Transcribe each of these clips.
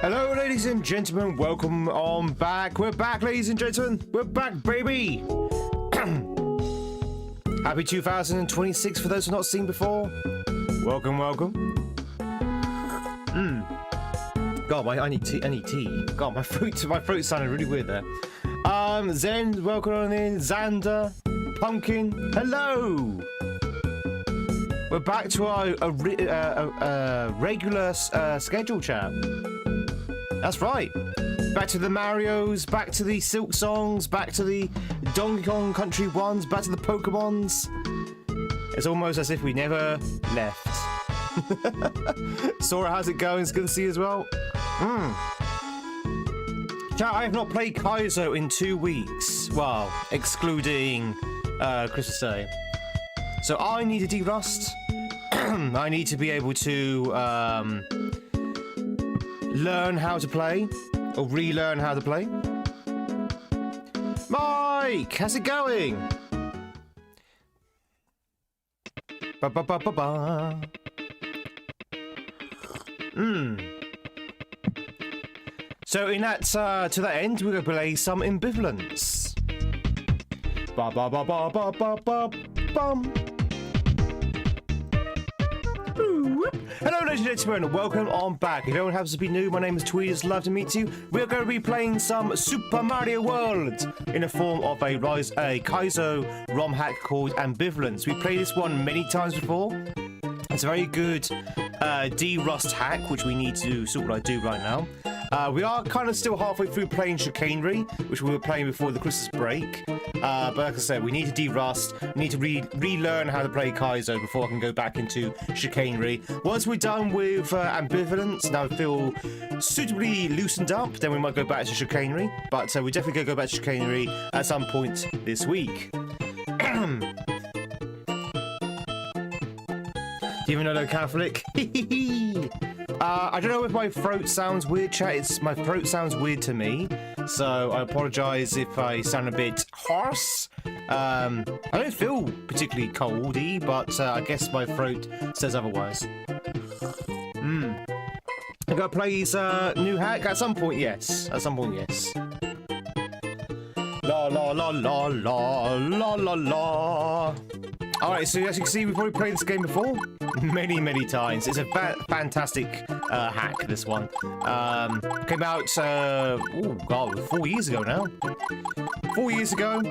Hello, ladies and gentlemen. Welcome on back. We're back, ladies and gentlemen. We're back, baby. Happy 2026 for those who have not seen before. Welcome, welcome. God, I need tea. God, my throat sounded really weird there. Zen, welcome on in. Xander, Pumpkin, hello. We're back to our regular schedule chat. That's right. Back to the Marios, back to the Silk Songs, back to the Donkey Kong Country ones, back to the Pokemons. It's almost as if we never left. Sora, how's it going? It's good to see you as well. Chat, I have not played Kaizo in 2 weeks. Well, excluding Christmas Day. So I need to de-rust. I need to be able to learn how to play, or relearn how to play. Mike, how's it going? Ba ba ba ba ba. So in that to that end, we're gonna play some Ambivalence. Ba ba ba ba ba ba ba bum. Hello, ladies and gentlemen, welcome on back. If anyone happens to be new, my name is Tweed. It's love to meet you. We're going to be playing some Super Mario World in the form of a Kaizo ROM hack called Ambivalence. We played this one many times before. It's a very good de-rust hack, which we need to sort what I do right now. We are kind of still halfway through playing Chicanery, which we were playing before the Christmas break. But like I said, we need to de-rust. We need to relearn how to play Kaizo before I can go back into Chicanery. Once we're done with Ambivalence, and I feel suitably loosened up, then we might go back to Chicanery. But we're definitely going to go back to Chicanery at some point this week. Do you even know they're Catholic? I don't know if my throat sounds weird, chat. My throat sounds weird to me, so I apologise if I sound a bit hoarse. I don't feel particularly coldy, but I guess my throat says otherwise. I'm gonna play his new hack at some point, yes. At some point, yes. La la la la la la la la. Alright, so as you can see, we've already played this game before. Many times. It's a fantastic hack, this one. Came out, 4 years ago now. 4 years ago.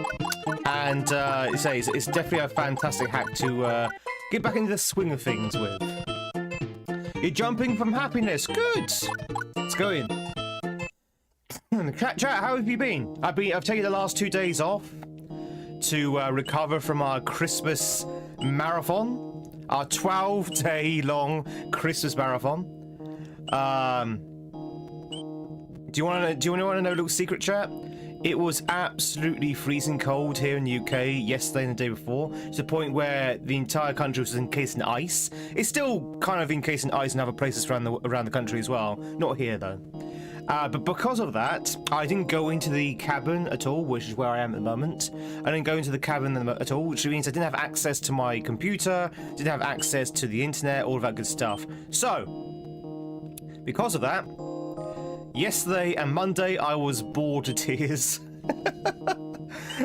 And it's definitely a fantastic hack to get back into the swing of things with. You're jumping from happiness. Good. Let's go in. Chat, how have you been? I've taken the last 2 days off to recover from our Christmas marathon. Our 12-day long Christmas marathon. Do you want to know a little secret, chat? It was absolutely freezing cold here in the UK yesterday and the day before, to the point where the entire country was encased in ice. It's still kind of encased in ice in other places around the country as well. Not here though. But because of that, I didn't go into the cabin at all, which is where I am at the moment. I didn't go into the cabin at all, which means I didn't have access to my computer, didn't have access to the internet, all of that good stuff. So, because of that, yesterday and Monday, I was bored to tears.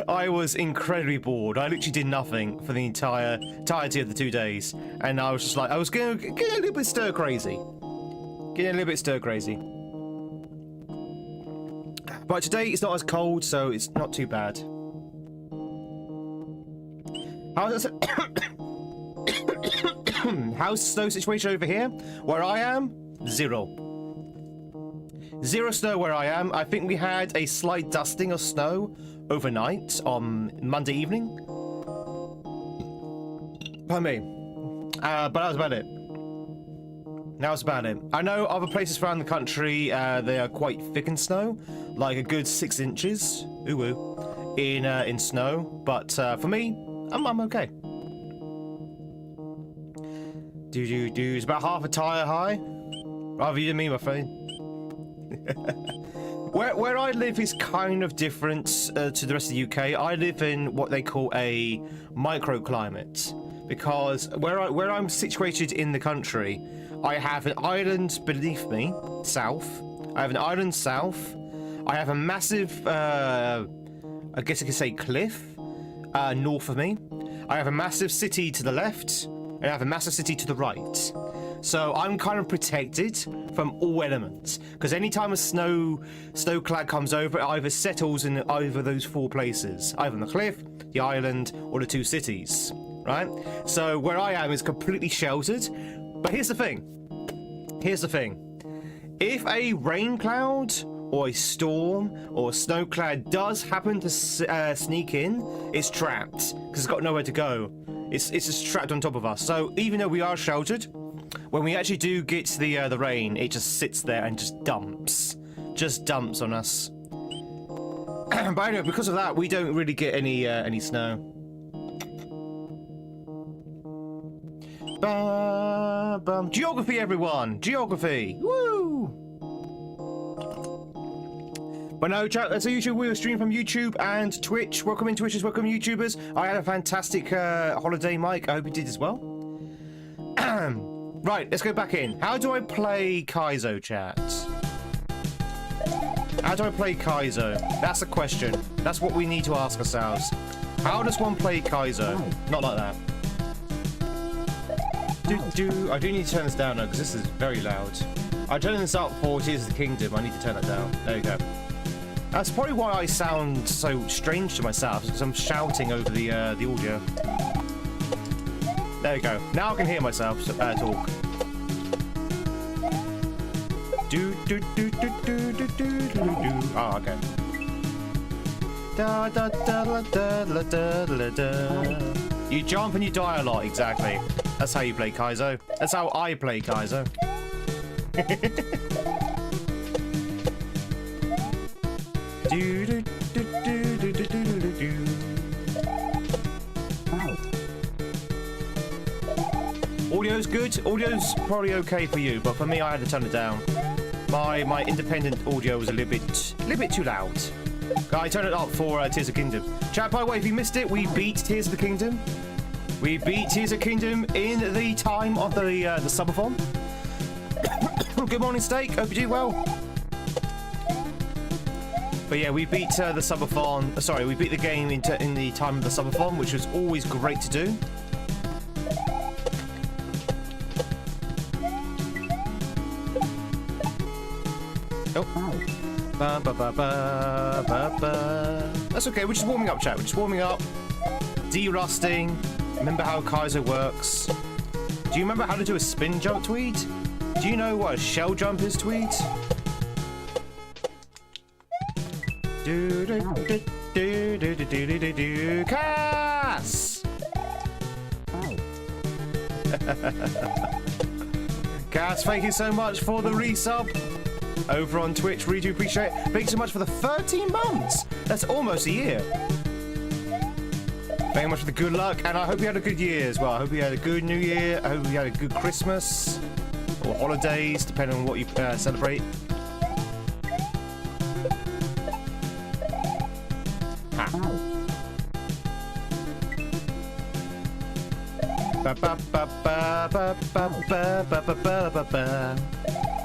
I was incredibly bored. I literally did nothing for the entirety of the 2 days. And I was just like, I was getting a little bit stir crazy. But today it's not as cold, so it's not too bad. How's the snow situation over here? Where I am, 0. 0 snow where I am. I think we had a slight dusting of snow overnight on Monday evening. Pardon me. But that was about it. That's about it. I know other places around the country, they are quite thick in snow, like a good 6 inches, in snow. But for me, I'm okay. It's about half a tire high. Rather you than me, my friend. Where I live is kind of different to the rest of the UK. I live in what they call a microclimate, because where I'm situated in the country, I have an island beneath me, south. I have an island south. I have a massive, I guess I could say cliff, north of me. I have a massive city to the left, and I have a massive city to the right. So I'm kind of protected from all elements, because anytime a snow cloud comes over, it either settles in either those 4 places, either on the cliff, the island, or the 2 cities, right? So where I am is completely sheltered. But here's the thing. If a rain cloud or a storm or a snow cloud does happen to sneak in, it's trapped because it's got nowhere to go. It's just trapped on top of us. So even though we are sheltered, when we actually do get to the rain, it just sits there and just dumps on us. But anyway, because of that, we don't really get any snow. Geography, everyone! Geography! Woo! But no, chat, that's a YouTube. We were streaming from YouTube and Twitch. Welcome in, Twitchers. Welcome, YouTubers. I had a fantastic holiday, Mike. I hope you did as well. Right, let's go back in. How do I play Kaizo, chat? How do I play Kaizo? That's the question. That's what we need to ask ourselves. How does one play Kaizo? Not like that. I do need to turn this down though, because this is very loud. I turned this up for Tears of the Kingdom. I need to turn that down. There you go. That's probably why I sound so strange to myself, because I'm shouting over the audio. There you go. Now I can hear myself talk. Oh, okay. You jump and you die a lot, exactly. That's how you play Kaizo. That's how I play Kaizo. Audio's good. Audio's probably okay for you, but for me, I had to turn it down. My independent audio was a little bit too loud. I turned it up for Tears of the Kingdom. Chat, by the way, if you missed it, we beat Tears of the Kingdom. We beat Tears of the Kingdom in the time of the subathon. Good morning, Steak. Hope you do well. But yeah, we beat the subathon. Sorry, we beat the game in the time of the subathon, which was always great to do. Oh. That's okay, we're just warming up, chat. We're just warming up, de-rusting. Remember how Kaizo works. Do you remember how to do a spin jump, Tweed? Do you know what a shell jump is, Tweed? Cass! Cass, thank you so much for the resub over on Twitch. Really do appreciate it. Thank you so much for the 13 months. That's almost a year. Thank you much for the good luck, and I hope you had a good year as well. I hope you had a good New Year. I hope you had a good Christmas or holidays, depending on what you celebrate.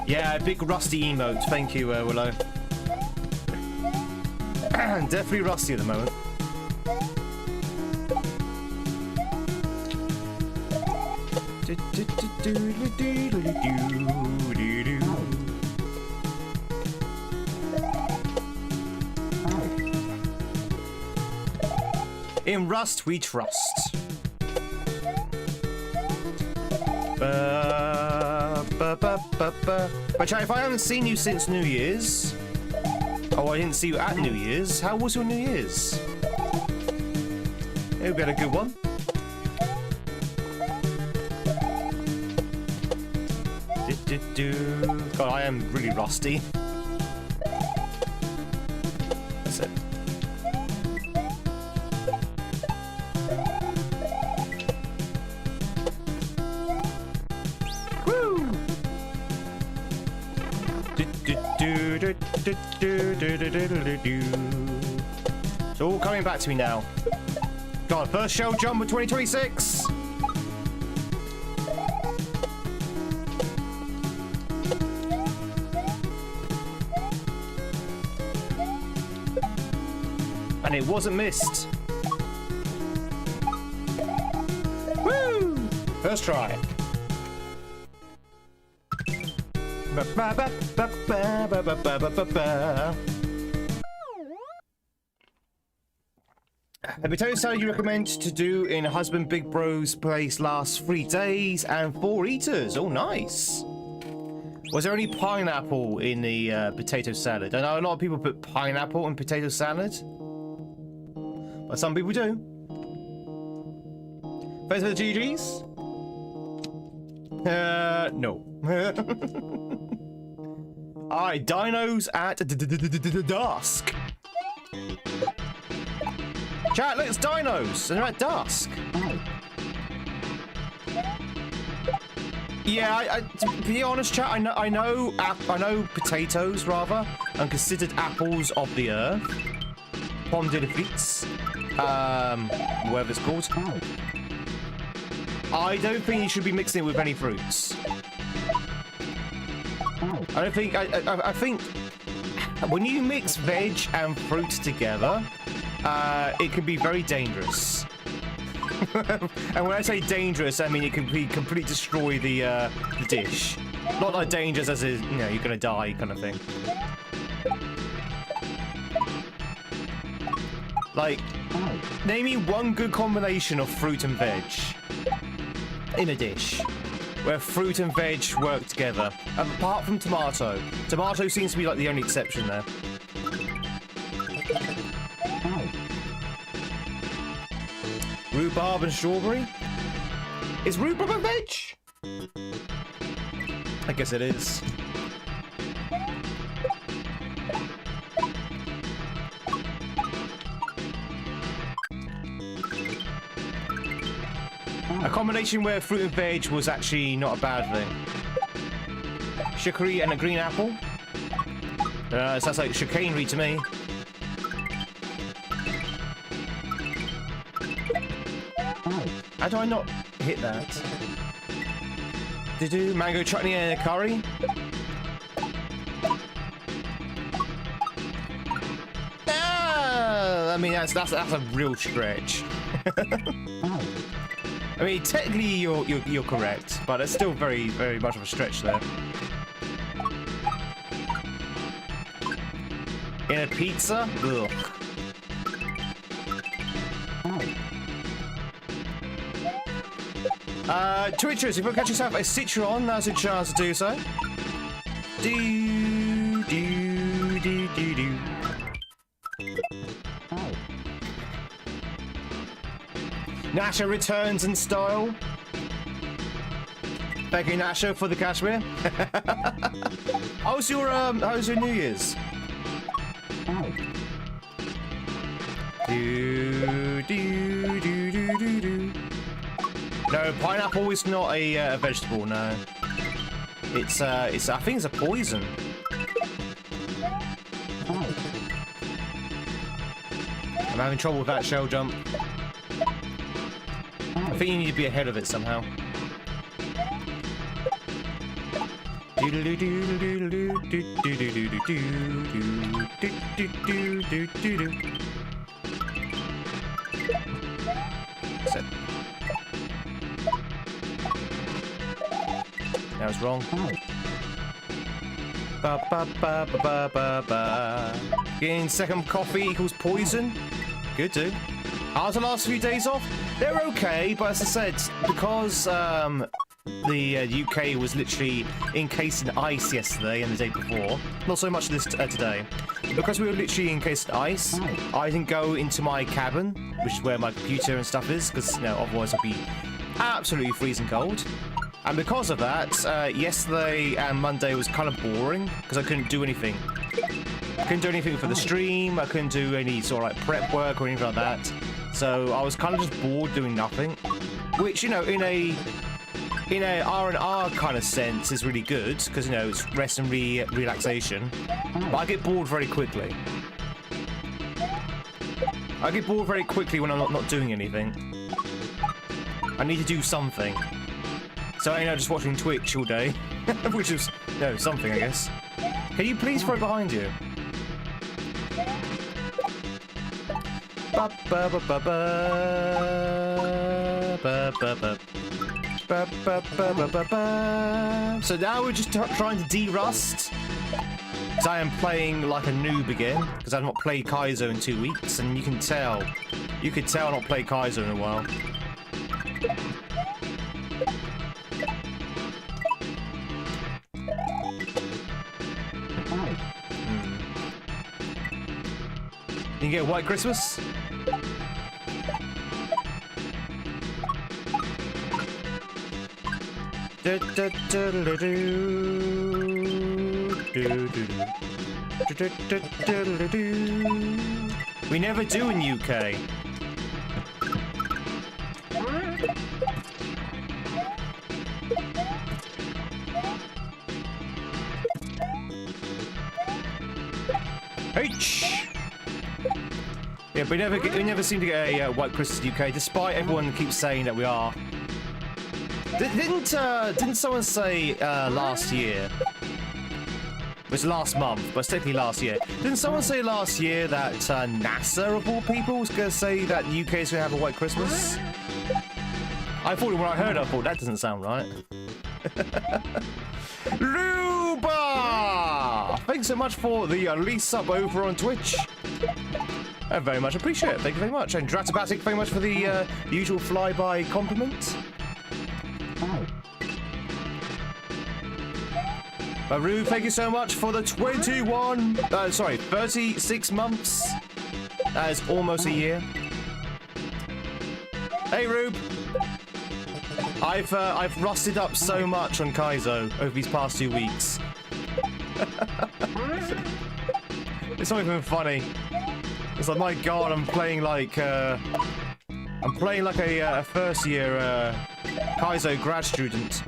Yeah, big rusty emote. Thank you, Willow. Definitely rusty at the moment. In Rust, we trust. But chat, if I haven't seen you since New Year's, I didn't see you at New Year's. How was your New Year's? It we had a good one. God, I am really rusty. That's it. Woo! It's all coming back to me now. God, first shell jump of 2026. And it wasn't missed. Woo! First try. The potato salad you recommend to do in husband Big Bro's place lasts 3 days and 4 eaters. Oh, nice. Was there any pineapple in the potato salad? I know a lot of people put pineapple in potato salad, but some people do. Thanks for the GGs. No. Alright, dinos at dusk. Chat, look, it's dinos, and they're at dusk. Yeah, to be honest, chat, I know potatoes rather, and considered apples of the earth. Pomme de frites, whatever it's called. I don't think you should be mixing it with any fruits. I think when you mix veg and fruit together, it can be very dangerous. And when I say dangerous, I mean it can completely destroy the dish. Not like dangerous as is, you know, you're gonna die kind of thing. Like, name me one good combination of fruit and veg in a dish where fruit and veg work together, apart from tomato. Tomato seems to be like the only exception there. Rhubarb and strawberry? Is rhubarb a veg? I guess it is. A combination where fruit and veg was actually not a bad thing. Chicory and a green apple? Sounds like chicanery to me. How do I not hit that? Mango chutney and a curry? I mean, that's a real stretch. I mean, technically you're correct, but it's still very, very much of a stretch there. In a pizza? Ugh. Twitchers, if you catch yourself a citron, now's a chance to do so. Do. Nasha returns in style. Thank you, Nasha, for the Kashmir. How's your New Year's? Do. No, pineapple is not a vegetable. No, it's I think it's a poison. I'm having trouble with that shell jump. I think you need to be ahead of it somehow. That was wrong. Getting second coffee equals poison. Good too. How's the last few days off? They're okay, but as I said, because the UK was literally encased in ice yesterday and the day before, not so much this today. Because we were literally encased in ice, I didn't go into my cabin, which is where my computer and stuff is, because you know, otherwise I'd be absolutely freezing cold. And because of that, yesterday and Monday was kind of boring because I couldn't do anything. I couldn't do anything for the stream. I couldn't do any sort of like prep work or anything like that. So I was kind of just bored doing nothing, which, you know, in a R&R kind of sense is really good because, you know, it's rest and relaxation. But I get bored very quickly. I get bored very quickly when I'm not doing anything. I need to do something. So I know just watching Twitch all day, which is, no, something, I guess. Can you please throw behind you? Ba ba ba ba ba ba ba ba. Ba, ba, ba, ba, ba, ba. So now we're just trying to de-rust. Because I am playing like a noob again. Because I've not played Kaizo in 2 weeks. And you can tell. You could tell I've not played Kaizo in a while. You can get a White Christmas? We never do in UK. H. Yeah, we never seem to get a White Christmas in UK, despite everyone keeps saying that we are. Didn't someone say last year? It was last month, but it's technically last year. Didn't someone say last year that NASA, of all people, was going to say that the UK is going to have a White Christmas? I thought when I heard it, I thought, that doesn't sound right. Luba! Thanks so much for the lease sub over on Twitch. I very much appreciate it. Thank you very much. And Dratabatic, thank you very much for the usual flyby compliment. Baru, thank you so much for the 36 months. That is almost a year. Hey, Rube. I've rusted up so much on Kaizo over these past 2 weeks. It's not even funny. It's like, my God, I'm playing like a first year Kaizo grad student.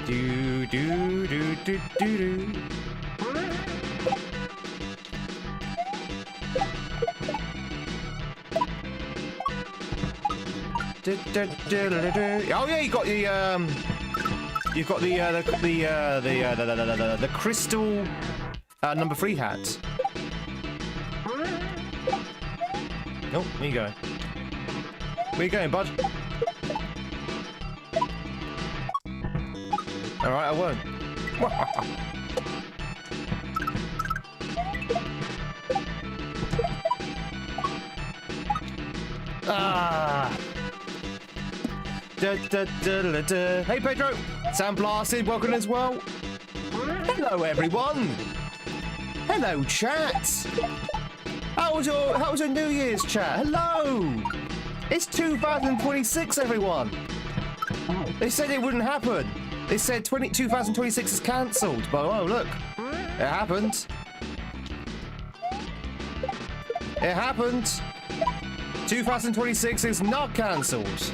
Do do do do do do. Oh yeah, you've got the crystal number 3 hat. Oh, where you going? Where you going, bud? Alright, I won't. Ah! Hey, Pedro! Sam Blasted, welcome as well. Hello, everyone! Hello, chat! How was your New Year's, chat? Hello! It's 2026, everyone! They said it wouldn't happen. They said 2026 is cancelled, but oh look, it happened. It happened. 2026 is not cancelled.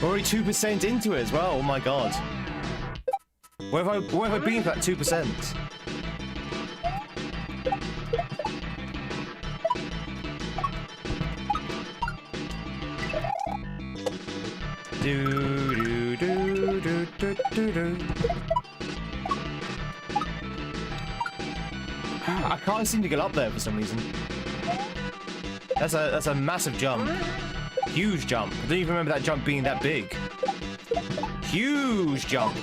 We're already 2% into it as well. Oh my God. Where have I been for that 2%? I can't seem to get up there for some reason. That's a massive jump. Huge jump. I don't even remember that jump being that big. Huge jump.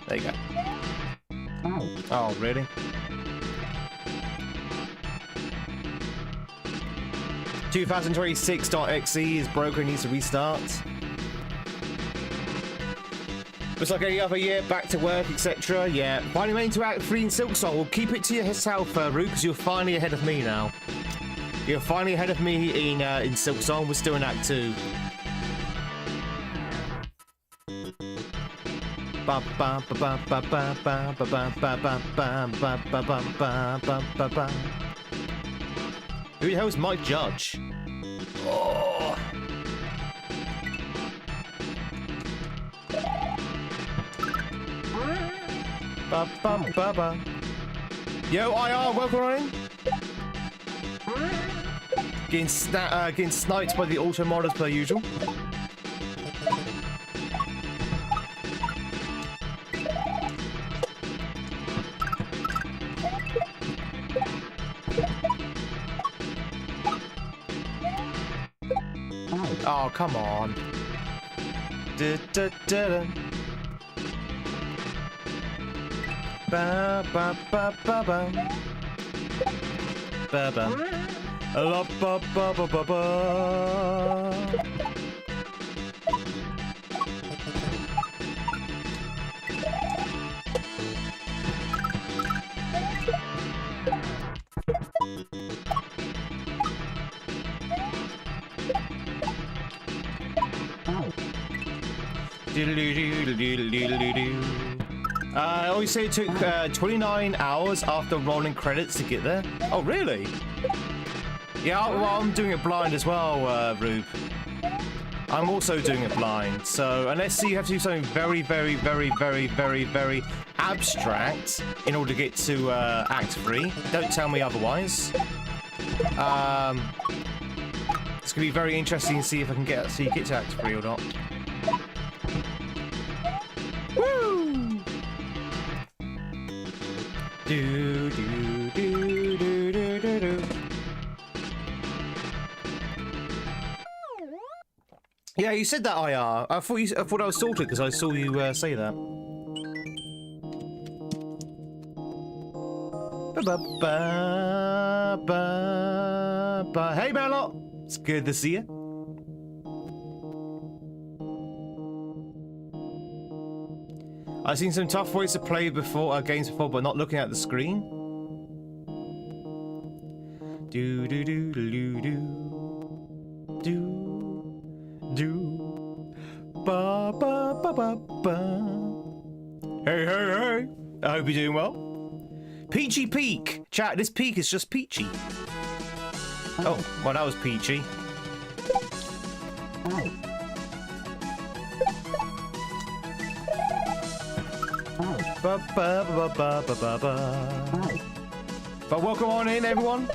There you go. Oh, really? .26.exe is broken, needs to restart. It's like any other year, back to work, etc. Yeah, finally made to Act 3 in Silksong. We'll keep it to yourself, Root, because you're finally ahead of me now. You're finally ahead of me in Silksong. We're still in Act 2. Who the hell is Mike Judge? Oh. Ba ba ba ba. Yo, IR, welcome on in. Getting sniped by the auto modders per usual. Oh, come on. Da, da, da, da. Ba ba ba ba ba. Ba ba. La ba ba ba ba ba. I always say it took 29 hours after rolling credits to get there. Oh, really? Yeah, well, I'm doing it blind as well, Rube. I'm also doing it blind. So unless you have to do something very, very, very, very, very, very abstract in order to get to Act 3, don't tell me otherwise. It's gonna be very interesting to see if I can get to Act 3 or not. Do do do do do do do. Yeah, you said that IR. I thought I was sorted because I saw you say that. Ba ba ba ba ba. Hey, Malot. It's good to see you. I've seen some tough ways to play games before, but not looking at the screen. Do do do do do do do ba ba ba ba ba. Hey hey hey! I hope you're doing well. Peachy Peak, chat. This peak is just peachy. Oh, well that was peachy. Ba, ba, ba, ba, ba, ba, ba. But welcome on in, everyone.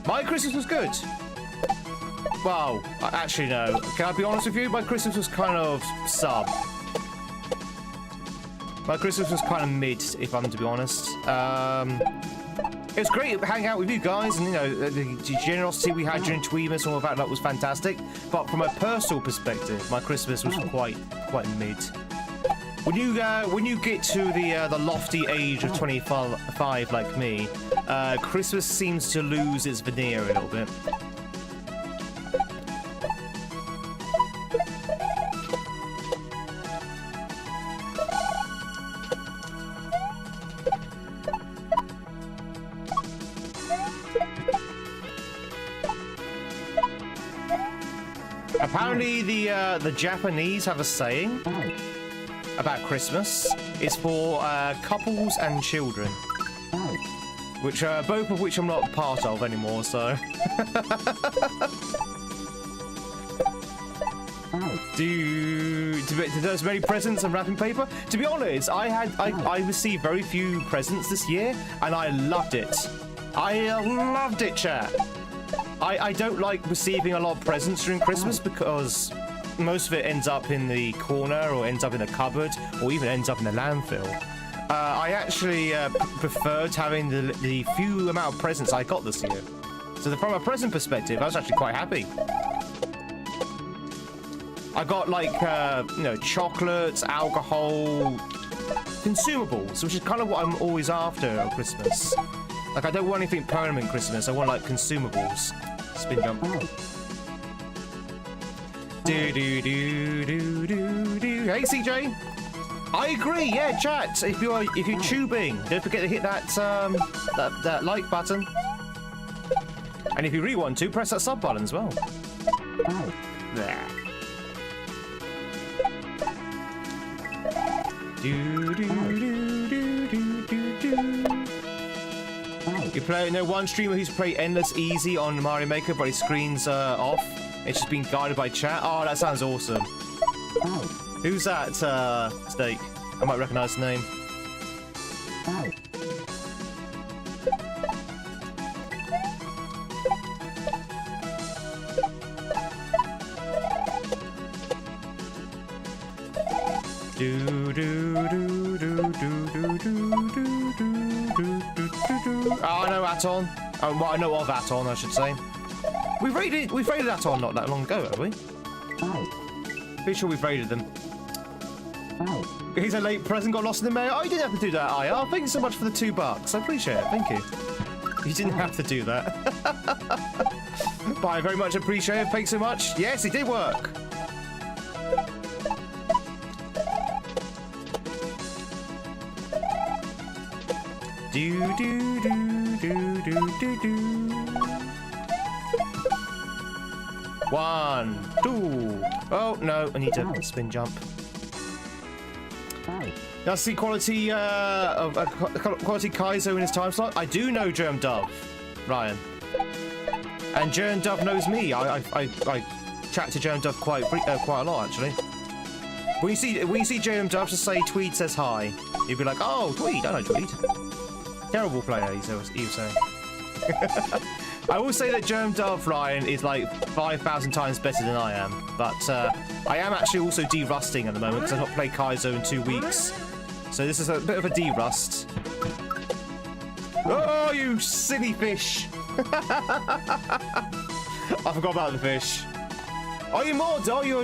My Christmas was good. Wow, actually no. Can I be honest with you? My Christmas was kind of sub. My Christmas was kind of mid, if I'm to be honest. It was great hanging out with you guys, and you know the generosity we had during Tweedmas and all of that was fantastic. But from a personal perspective, my Christmas was quite mid. When you get to the lofty age of 25 like me, Christmas seems to lose its veneer a little bit. Apparently, the Japanese have a saying about Christmas. It's for couples and children, which both of which I'm not part of anymore. So, do those many presents and wrapping paper? To be honest, I received very few presents this year, and I loved it. I loved it, chat. I don't like receiving a lot of presents during Christmas because most of it ends up in the corner or ends up in a cupboard or even ends up in the landfill. I actually preferred having the few amount of presents I got this year. So from a present perspective, I was actually quite happy. I got like, you know, chocolates, alcohol, consumables, which is kind of what I'm always after at Christmas. Like, I don't want anything permanent Christmas, I want like consumables. Spin jump. Do do do do do do. Hey CJ, I agree. Yeah, chat. If you're tubing, don't forget to hit that that like button. And if you really want to, press that sub button as well. There. Do do do do do do do. You know one streamer who's played Endless Easy on Mario Maker, but his screen's off. It's just been guided by chat. Oh, that sounds awesome. Who's that, Steak? I might recognize the name. Oh, I know Aton. Oh, well, I know of Aton, I should say. We've raided Aton not that long ago, have we? Pretty sure we've raided them. He's a late present, got lost in the mail. Oh, you didn't have to do that, IR. Thank you so much for the $2. I appreciate it. Thank you. You didn't have to do that. But I very much appreciate it. Thanks so much. Yes, it did work. Do do do do do do do. 1, 2. Oh no, I need to spin jump. That's the quality of quality Kaizo in his time slot. I do know Germ Dove, Ryan, and Germ Dove knows me. I chat to Germ Dove quite a lot actually. When you see Germ Dove, just say Tweed says hi. You'd be like, oh, Tweed, I know Tweed. Terrible player, he was saying. I will say that Germ Dove, Ryan, is like 5,000 times better than I am. But I am actually also de-rusting at the moment because I've not played Kaizo in 2 weeks. So this is a bit of a de-rust. Oh, you silly fish! I forgot about the fish. Are you mod? Oh, you're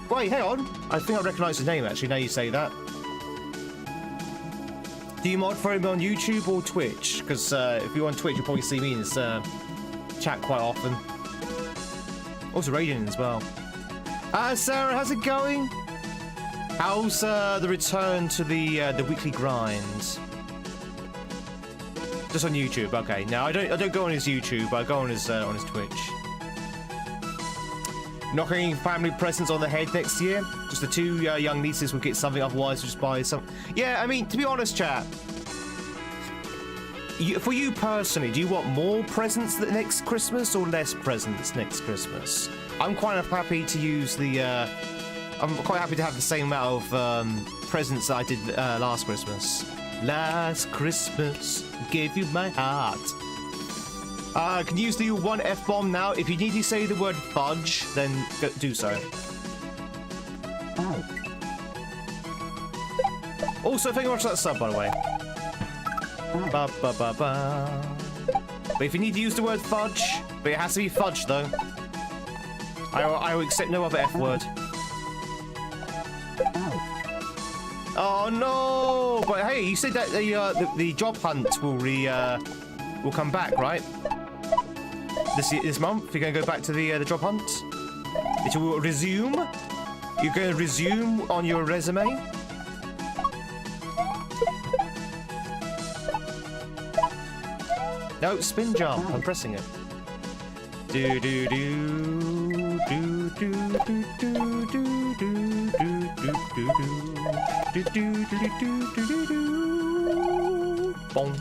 wait, hang on. I think I recognise his name actually. Now you say that. Do you mod for him on YouTube or Twitch? Because if you're on Twitch, you'll probably see me in his chat quite often. Also raiding as well. Sarah, how's it going? How's the return to the weekly grind? Just on YouTube, okay. Now I don't go on his YouTube, I go on his Twitch. Knocking family presents on the head next year. Just the 2 young nieces will get something, otherwise we'll just buy some. Yeah, I mean, to be honest, chat. For you personally, do you want more presents next Christmas or less presents next Christmas? I'm quite happy to use the. I'm quite happy to have the same amount of presents that I did last Christmas. Last Christmas, gave you my heart. Can you use the 1 F-bomb now? If you need to say the word fudge, then do so. Also, thank you very much for that sub, by the way. Ba, ba, ba, ba. But if you need to use the word fudge, but it has to be fudge, though. I will accept no other F word. Oh no! But hey, you said that the job hunt will come back, right? This month, you're going to go back to the job hunt. It will resume. You're going to resume on your resume. No, spin jump. I'm pressing it. Do do do do do do do do do do do do do. Boom.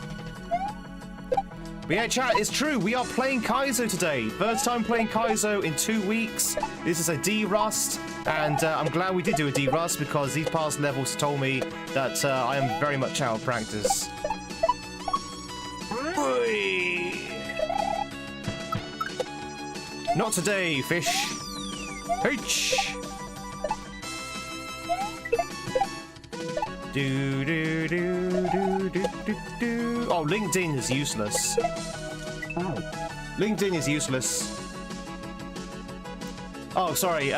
But yeah, chat, it's true. We are playing Kaizo today. First time playing Kaizo in 2 weeks. This is a D-Rust, and I'm glad we did do a D-Rust because these past levels told me that I am very much out of practice. Not today, fish. H. Do do do do do do do. Oh, LinkedIn is useless. LinkedIn is useless. Oh, sorry.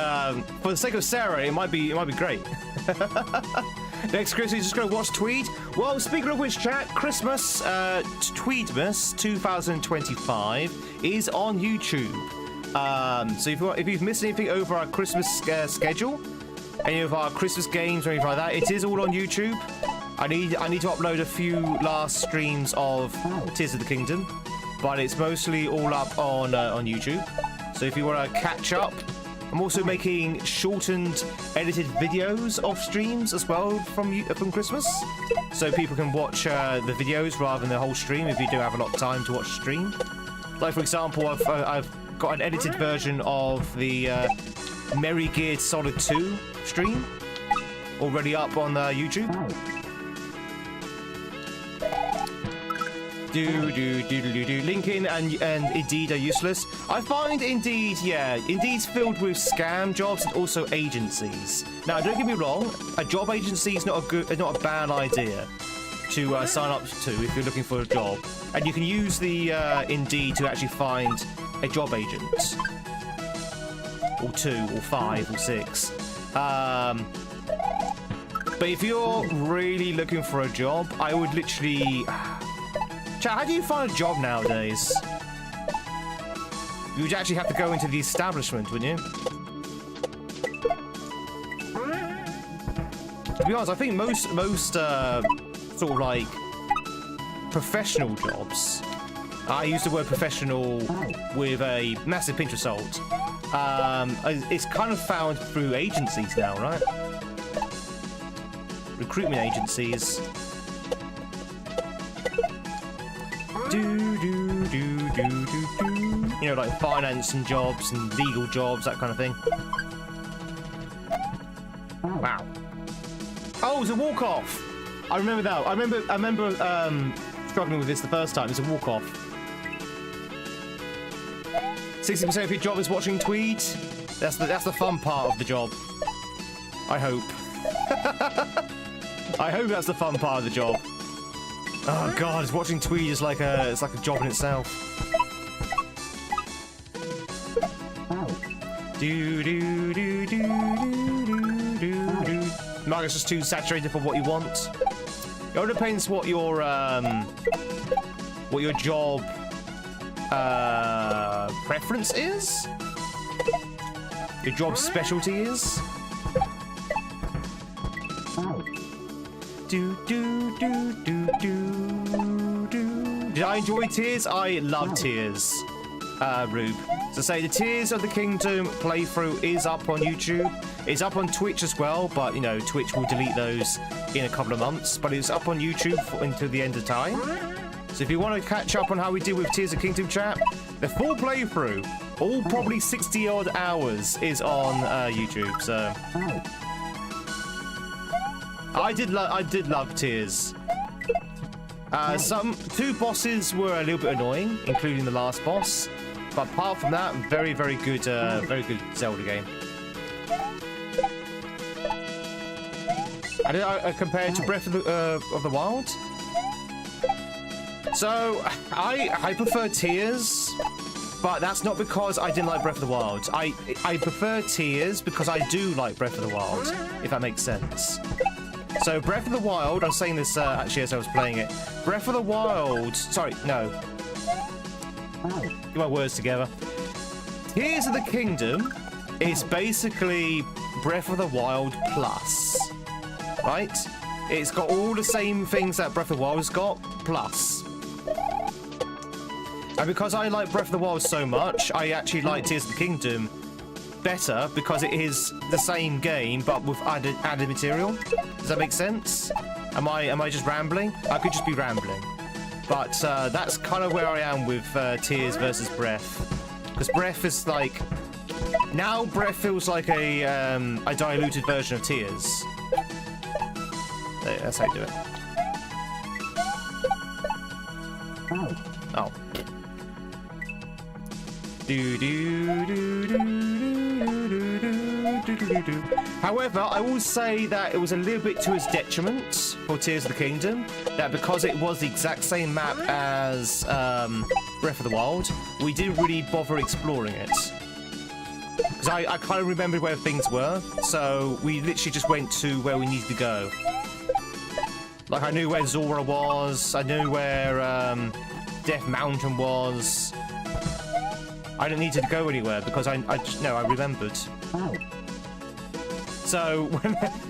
For the sake of Sarah, it might be great. Next Christmas, you're just gonna watch Tweed. Well, speaking of which, chat, Christmas, Tweedmas 2025 is on YouTube. So if you've missed anything over our Christmas schedule, any of our Christmas games or anything like that, it is all on YouTube. I need to upload a few last streams of Tears of the Kingdom, but it's mostly all up on YouTube. So if you want to catch up, I'm also making shortened, edited videos of streams as well from Christmas, so people can watch the videos rather than the whole stream if you do have a lot of time to watch the stream. Like for example, I've got an edited version of the Merry Geared Solid 2 stream already up on YouTube. LinkedIn and Indeed are useless. I find Indeed, yeah, Indeed's filled with scam jobs and also agencies. Now, don't get me wrong, a job agency is not a bad idea to sign up to if you're looking for a job, and you can use the Indeed to actually find a job agent, or 2, or 5, or 6. But if you're really looking for a job, I would literally... Chat, how do you find a job nowadays? You would actually have to go into the establishment, wouldn't you? To be honest, I think most sort of like professional jobs, I use the word professional with a massive pinch of salt, it's kind of found through agencies now, right? Recruitment agencies. You know, like finance and jobs and legal jobs, that kind of thing. Wow. Oh, it's a walk-off. I remember that. I remember struggling with this the first time. It's a walk-off. 60% of your job is watching Tweed. That's the fun part of the job. I hope. I hope that's the fun part of the job. Oh god, watching Tweed is like it's like a job in itself. Market's just too saturated for what you want. It all depends what your job preference is. Your job specialty is. Did I enjoy Tears? I love Tears, Rube. So say the Tears of the Kingdom playthrough is up on YouTube. It's up on Twitch as well, but you know, Twitch will delete those in a couple of months. But it's up on YouTube until the end of time. So if you want to catch up on how we did with Tears of the Kingdom, chat, the full playthrough, all probably 60-odd hours, is on YouTube. So I did love Tears. Two bosses were a little bit annoying, including the last boss. But apart from that, very good Zelda game. And compared to Breath of the Wild. So I prefer Tears, but that's not because I didn't like Breath of the Wild. I prefer Tears because I do like Breath of the Wild, if that makes sense. So Breath of the Wild, I was saying this actually as I was playing it. Breath of the Wild, sorry, no. Get my words together. Tears of the Kingdom is basically Breath of the Wild plus, right? It's got all the same things that Breath of the Wild has got, plus. And because I like Breath of the Wild so much, I actually like Tears of the Kingdom better because it is the same game but with added material. Does that make sense? Am I just rambling? I could just be rambling. But that's kind of where I am with Tears versus Breath. Because Breath is like... Now Breath feels like a diluted version of Tears. That's how you do it. Oh. However, I will say that it was a little bit to its detriment for Tears of the Kingdom, that because it was the exact same map as Breath of the Wild, we didn't really bother exploring it. Because I kind of remembered where things were, so we literally just went to where we needed to go. Like, I knew where Zora was, I knew where Death Mountain was. I didn't need to go anywhere because I remembered. So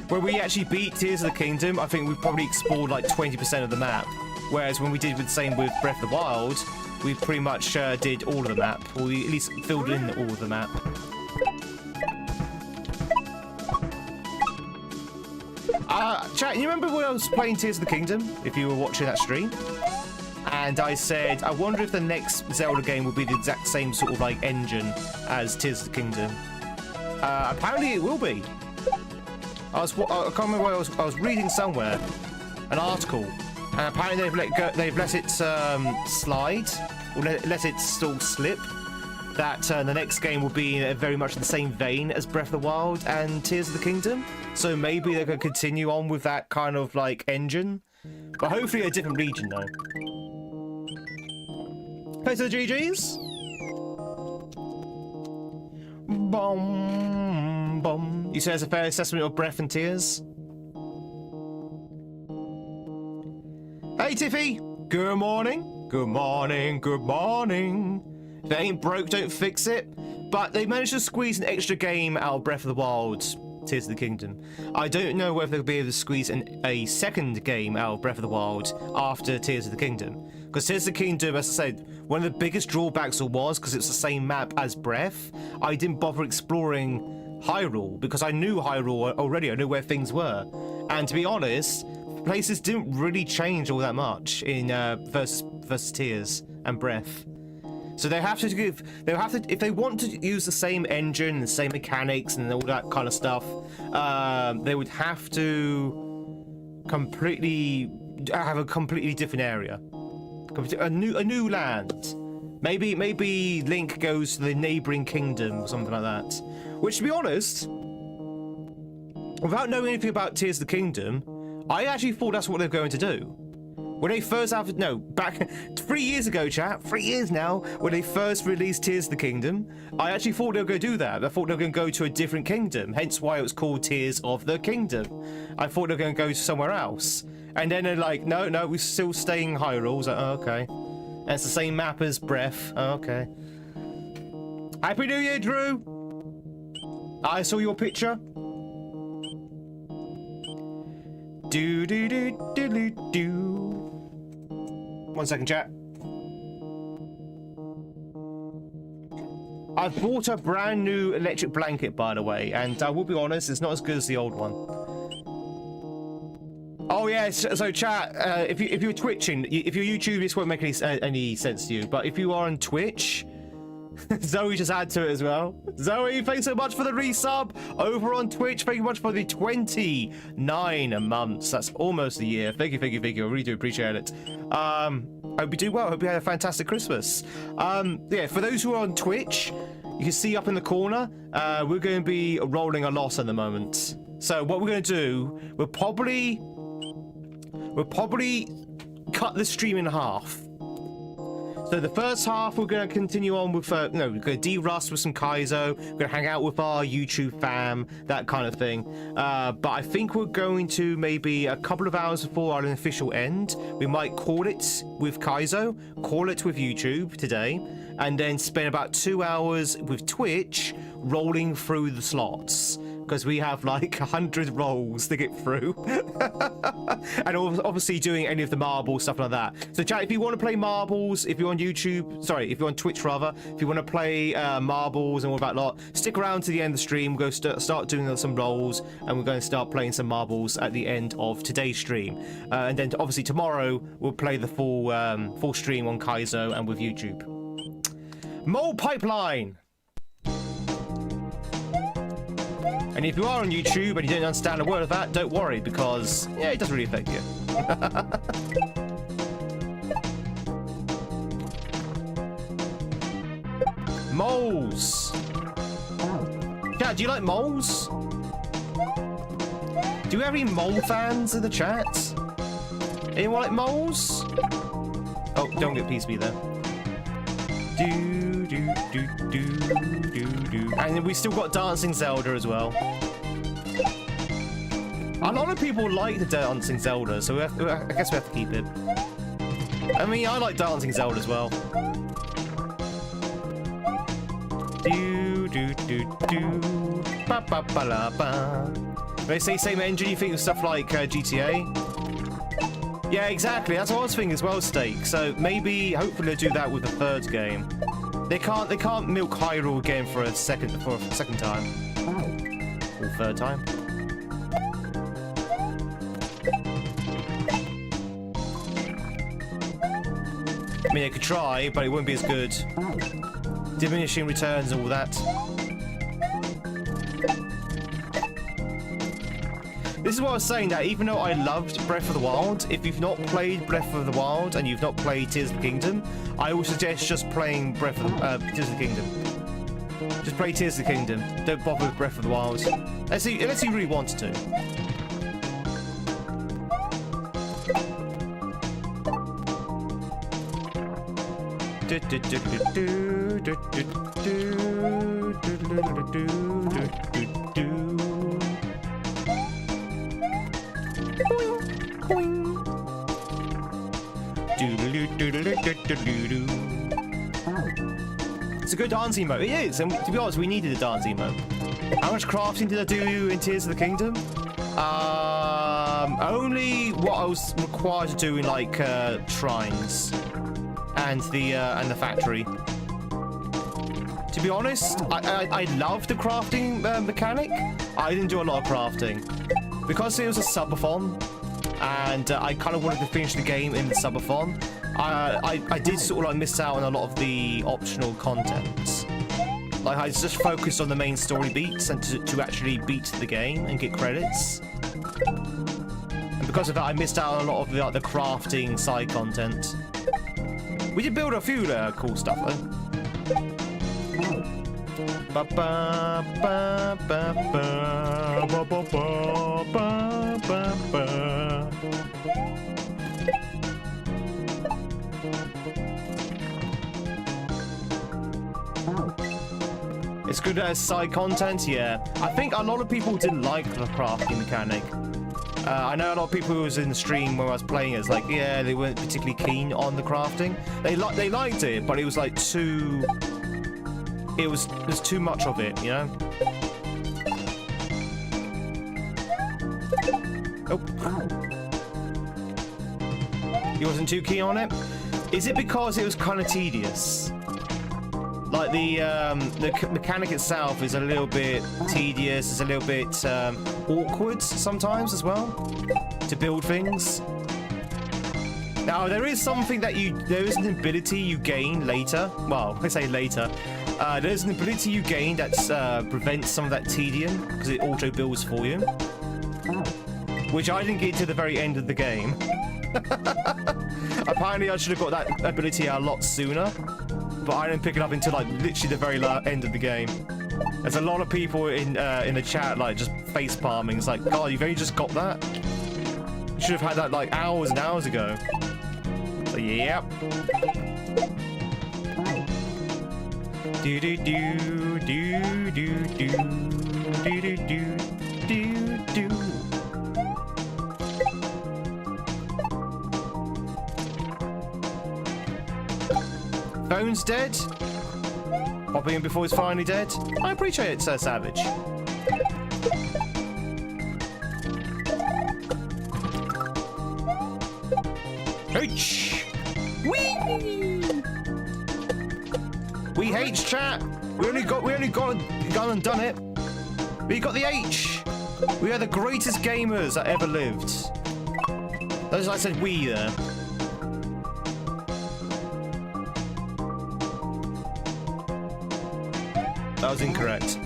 when we actually beat Tears of the Kingdom, I think we probably explored like 20% of the map. Whereas when we did the same with Breath of the Wild, we pretty much did all of the map, or we at least filled in all of the map. Chat, you remember when I was playing Tears of the Kingdom, if you were watching that stream? And I said, I wonder if the next Zelda game will be the exact same sort of like engine as Tears of the Kingdom. Apparently it will be. I can't remember where I was reading somewhere an article And apparently they've let it slide, or let it still slip. That the next game will be very much in the same vein as Breath of the Wild and Tears of the Kingdom. So maybe they're going to continue on with that kind of like engine. But hopefully a different region though. Play to the GGs. Bum, bum. You say it's a fair assessment of Breath and Tears? Hey Tiffy! Good morning! Good morning, good morning! If it ain't broke, don't fix it. But they managed to squeeze an extra game out of Breath of the Wild, Tears of the Kingdom. I don't know whether they'll be able to squeeze a second game out of Breath of the Wild after Tears of the Kingdom. Because Tears of the Kingdom, as I said, one of the biggest drawbacks was, because it's the same map as Breath, I didn't bother exploring Hyrule, because I knew Hyrule already, I knew where things were. And to be honest, places didn't really change all that much in versus Tears and Breath. So they have to if they want to use the same engine, the same mechanics, and all that kind of stuff, they would have to have a completely different area, a new land. Maybe Link goes to the neighboring kingdom or something like that. Which, to be honest, without knowing anything about Tears of the Kingdom, I actually thought that's what they're going to do. When they first back 3 years ago, chat, 3 years now, when they first released Tears of the Kingdom, I actually thought they were going to do that. I thought they were going to go to a different kingdom, hence why it was called Tears of the Kingdom. I thought they were going to go to somewhere else. And then they're like, no, we're still staying in Hyrule. I was like, oh, okay. And it's the same map as Breath. Oh, okay. Happy New Year, Drew! I saw your picture. Do do do do do do. 1 second, chat. I've bought a brand new electric blanket, by the way, and I will be honest, it's not as good as the old one. Oh yeah, so chat, if you're twitching, if you're YouTube, this won't make any sense to you. But if you are on Twitch, Zoe just add to it as well. Zoe, thanks so much for the resub over on Twitch. Thank you much for the 29 months. That's almost a year. Thank you. I really do appreciate it. I hope you do well. I hope you had a fantastic Christmas. Yeah, for those who are on Twitch, you can see up in the corner, we're going to be rolling a loss at the moment. So what we're going to do, we'll probably cut the stream in half. So the first half, we're going to continue on with, we're going to de-rust with some Kaizo. We're going to hang out with our YouTube fam, that kind of thing. But I think we're going to maybe a couple of hours before our official end, we might call it with Kaizo, call it with YouTube today, and then spend about 2 hours with Twitch rolling through the slots. Because we have like 100 rolls to get through. And obviously doing any of the marbles, stuff like that. So chat, if you want to play marbles, if you're on YouTube, sorry, if you're on Twitch rather, if you want to play marbles and all that lot, stick around to the end of the stream. We'll go start doing some rolls, and we're going to start playing some marbles at the end of today's stream. And then obviously tomorrow, we'll play the full stream on Kaizo and with YouTube. Mole Pipeline! And if you are on YouTube and you don't understand a word of that, don't worry, because, yeah, it doesn't really affect you. Moles! Chat, do you like moles? Do we have any mole fans in the chat? Anyone like moles? Oh, don't get PSP there. And we still got Dancing Zelda as well. A lot of people like the Dancing Zelda, so I guess we have to keep it. I mean, I like Dancing Zelda as well. They say same engine, you think of stuff like GTA? Yeah, exactly. That's what I was thinking as well, Steak. So maybe, hopefully, they'll do that with the third game. They can't milk Hyrule again for a second time. Or third time. I mean, they could try, but it wouldn't be as good. Diminishing returns and all that. This is what I was saying, that even though I loved Breath of the Wild, if you've not played Breath of the Wild and you've not played Tears of the Kingdom, I would suggest just playing Tears of the Kingdom. Just play Tears of the Kingdom. Don't bother with Breath of the Wild. Unless you really wanted to. It's a good dance emote. It is, and to be honest, we needed a dance emote. How much crafting did I do in Tears of the Kingdom? Only what I was required to do in like shrines and the factory. To be honest, I loved the crafting mechanic. I didn't do a lot of crafting because it was a subathon, and I kind of wanted to finish the game in the subathon. I did sort of like miss out on a lot of the optional content. Like I just focused on the main story beats and to actually beat the game and get credits. And because of that, I missed out on a lot of the crafting side content. We did build a few cool stuff though. Ba ba ba ba ba ba ba ba ba ba. It's good as side content, yeah. I think a lot of people didn't like the crafting mechanic. I know a lot of people who was in the stream when I was playing it, it's like, yeah, they weren't particularly keen on the crafting. They liked it, but it was like too... There's too much of it, you know? Oh. He wasn't too keen on it? Is it because it was kind of tedious? Like the mechanic itself is a little bit tedious, it's a little bit awkward sometimes as well to build things. Now there is something that there is an ability you gain later. Well, I say later. There's an ability you gain that prevents some of that tedium because it auto builds for you, which I didn't get to the very end of the game. Apparently, I should have got that ability a lot sooner. But I didn't pick it up until like literally the very end of the game. There's a lot of people in the chat like just face palming. It's like, God, you've only just got that. You should have had that like hours and hours ago. So yep. Do do do do do do do do do do. Phone's dead. Popping in before he's finally dead. I appreciate it, Sir Savage. H. Wee. We H chat. We only got gone and done it. We got the H. We are the greatest gamers that ever lived. Those I said we there. That was incorrect.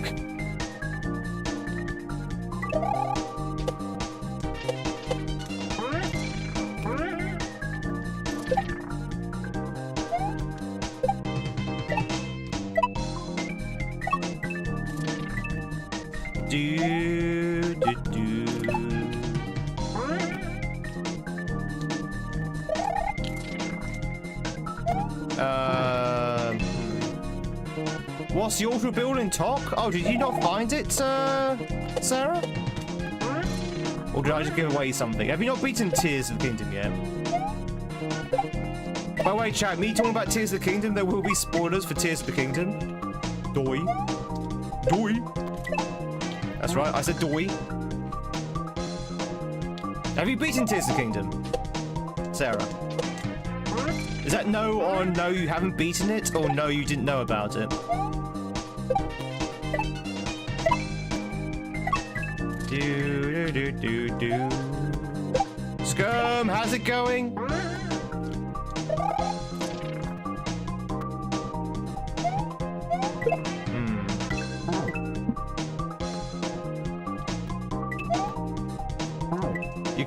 What's the auto building talk? Oh, did you not find it, Sarah? Or did I just give away something? Have you not beaten Tears of the Kingdom yet? By the way, chat, me talking about Tears of the Kingdom, there will be spoilers for Tears of the Kingdom. Doi. Doi. That's right, I said doi. Have you beaten Tears of the Kingdom, Sarah? Is that no or no you haven't beaten it, or no you didn't know about it? Do do do do. Scum, how's it going?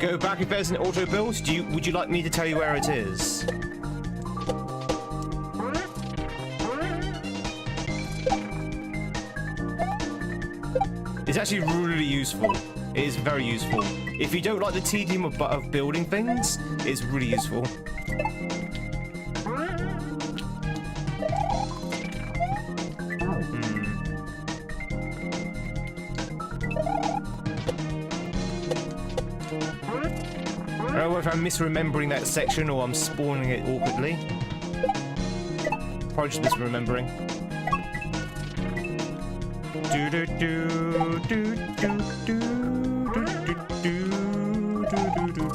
go back if there's an auto build? Would you like me to tell you where it is? It's actually really useful. It is very useful. If you don't like the tedium of building things, it's really useful. I don't know if I'm misremembering that section or I'm spawning it awkwardly. Probably just misremembering. Do do do do do do do do do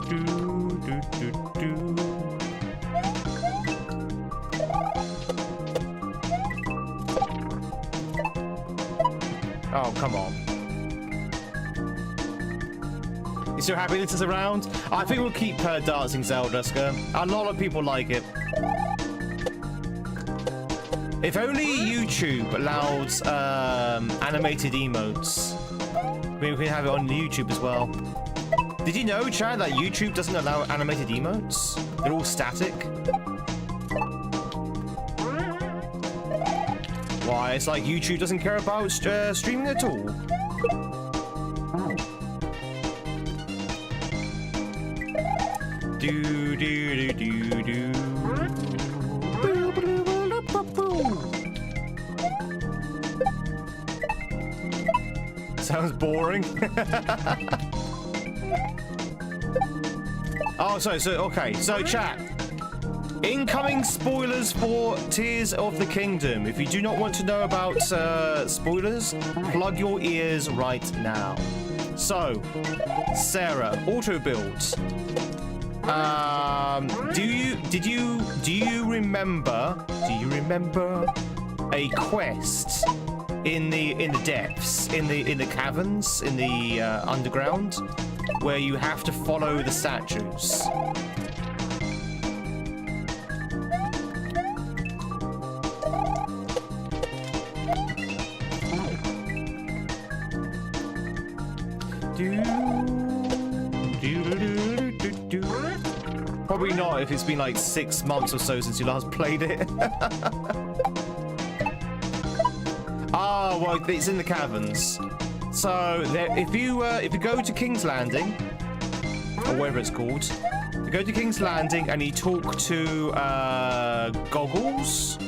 do do do. Oh, come on. You so happy this is around? I think we'll keep Dancing Zelda, a lot of people like it. If only YouTube allowed animated emotes. Maybe we can have it on YouTube as well. Did you know, Chad, that YouTube doesn't allow animated emotes? They're all static. Why? It's like YouTube doesn't care about streaming at all. Do do do do do. Sounds boring. Oh, so okay. So chat. Incoming spoilers for Tears of the Kingdom. If you do not want to know about spoilers, plug your ears right now. So, Sarah, auto builds. Do you remember a quest in the depths, in the caverns, in the underground, where you have to follow the statues? Probably not if it's been like 6 months or so since you last played it. Ah, well, it's in the caverns. So there, if you go to King's Landing, or whatever it's called, you go to King's Landing and you talk to Goggles,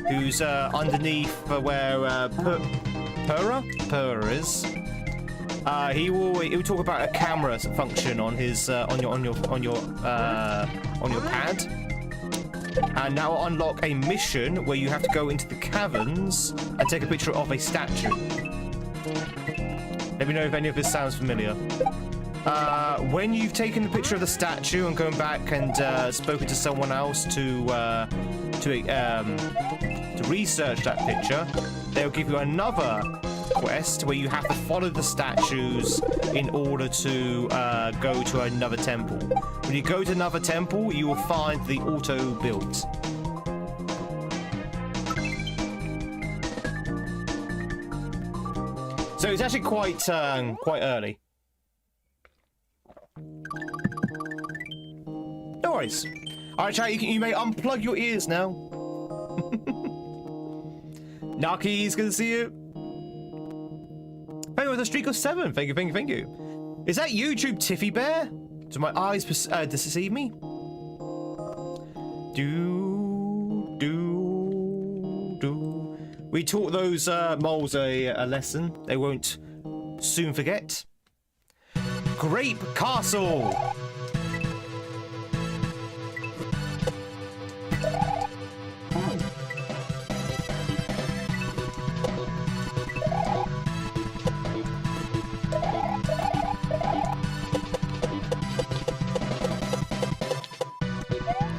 who's underneath where Purra is. He will talk about a camera function on his on your pad, and that will unlock a mission where you have to go into the caverns and take a picture of a statue. Let me know if any of this sounds familiar. When you've taken the picture of the statue and gone back and spoken to someone else to research that picture, they'll give you another quest where you have to follow the statues in order to go to another temple. When you go to another temple, you will find the auto build. So it's actually quite early. No worries. All right, chat. You may unplug your ears now. Naki's good to see you. Thank you for the streak of 7. Thank you, thank you, thank you. Is that YouTube Tiffy Bear? Do my eyes deceive me? We taught those moles a lesson they won't soon forget. Grape Castle!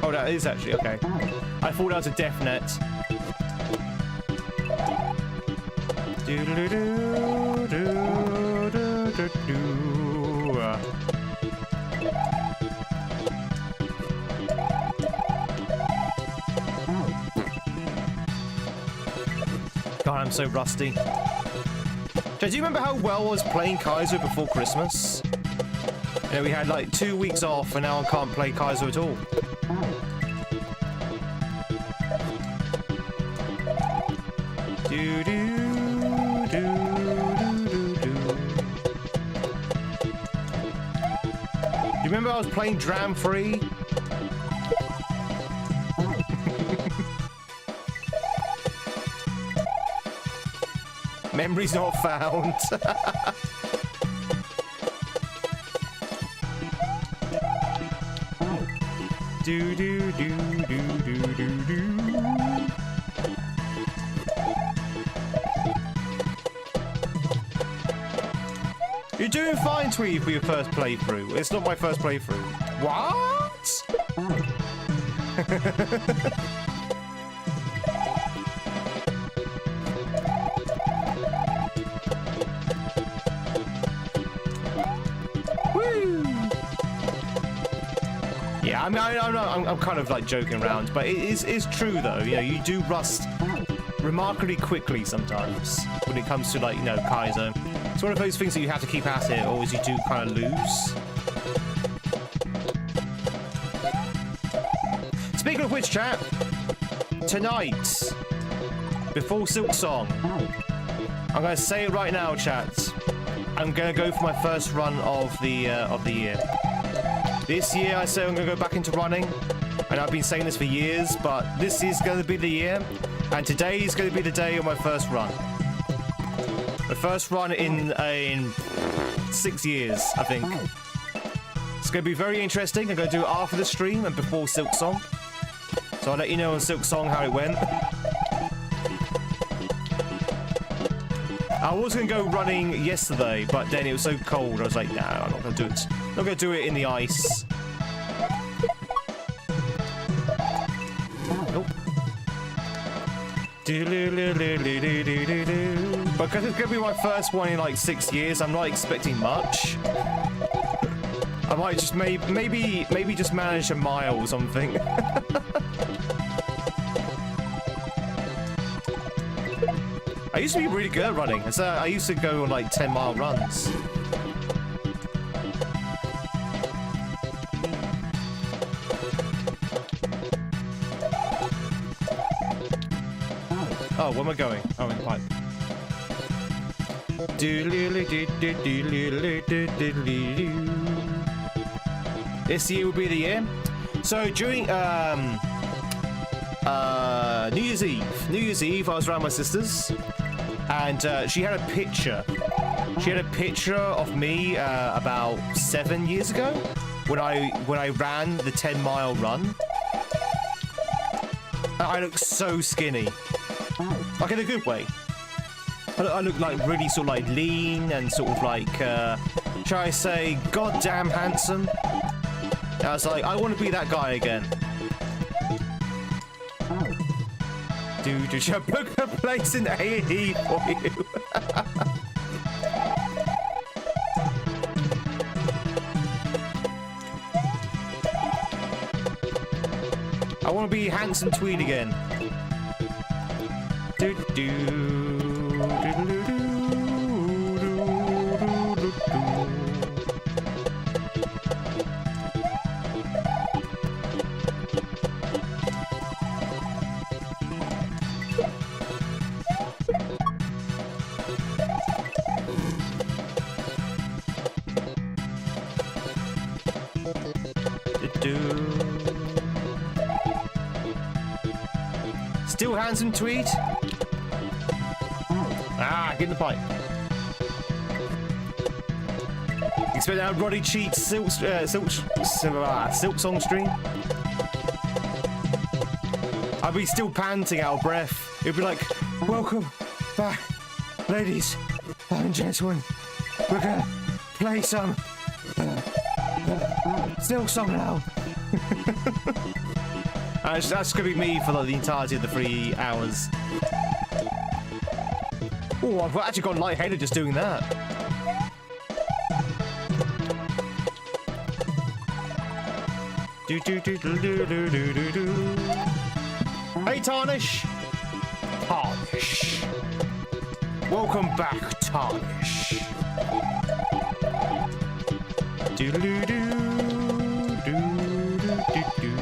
Oh, that is actually okay. I thought that was a death net. God, I'm so rusty. Do you remember how well I was playing Kaizo before Christmas? You know, we had like 2 weeks off and now I can't play Kaizo at all. Do do do do do. You remember I was playing Dram Free? Memories not found. Do do do do do do do. You're doing fine, Tweed, for your first playthrough. It's not my first playthrough. What? Woo! Yeah, I mean, I'm kind of like joking around, but it's true though. You know, you do rust remarkably quickly sometimes when it comes to, like, you know, Kaizo. It's one of those things that you have to keep at it, or else you do kind of lose. Speaking of which, chat, tonight, before Silk Song, I'm going to say it right now, chat. I'm going to go for my first run of the year. This year, I say I'm going to go back into running, and I've been saying this for years, but this is going to be the year, and today is going to be the day of my first run. The first run in 6 years, I think. It's going to be very interesting. I'm going to do it after the stream and before Silk Song. So I'll let you know on Silk Song how it went. I was going to go running yesterday, but then it was so cold. I was like, nah, I'm not going to do it. I'm not going to do it in the ice. Nope. Because it's going to be my first one in like 6 years, I'm not expecting much. I might just maybe just manage a mile or something. I used to be really good at running. So I used to go on like 10-mile runs. Oh, where am I going? Oh, in the pipe. This year will be the year. So during New Year's Eve, I was around my sister's, and she had a picture. She had a picture of me about 7 years ago when I ran the 10-mile run. I looked so skinny, like in a good way. I look like really sort of like lean and sort of like, shall I say, goddamn handsome. And I was like, I want to be that guy again. Dude, should I book a place in A&E for you? I want to be handsome Tweed again. Still handsome Tweed? Ah, get in the pipe. Expect that Roddy Cheats Silk Song stream? I'd be still panting out of breath. It'd be like, welcome back, ladies and gentlemen. We're gonna play some Silk Song now. That's gonna be me for like the entirety of the 3 hours. Oh, I've actually gone lightheaded just doing that. Hey, Tarnish! Tarnish! Welcome back, Tarnish. Doodle-doo-doo, doo-doo-doo-doo.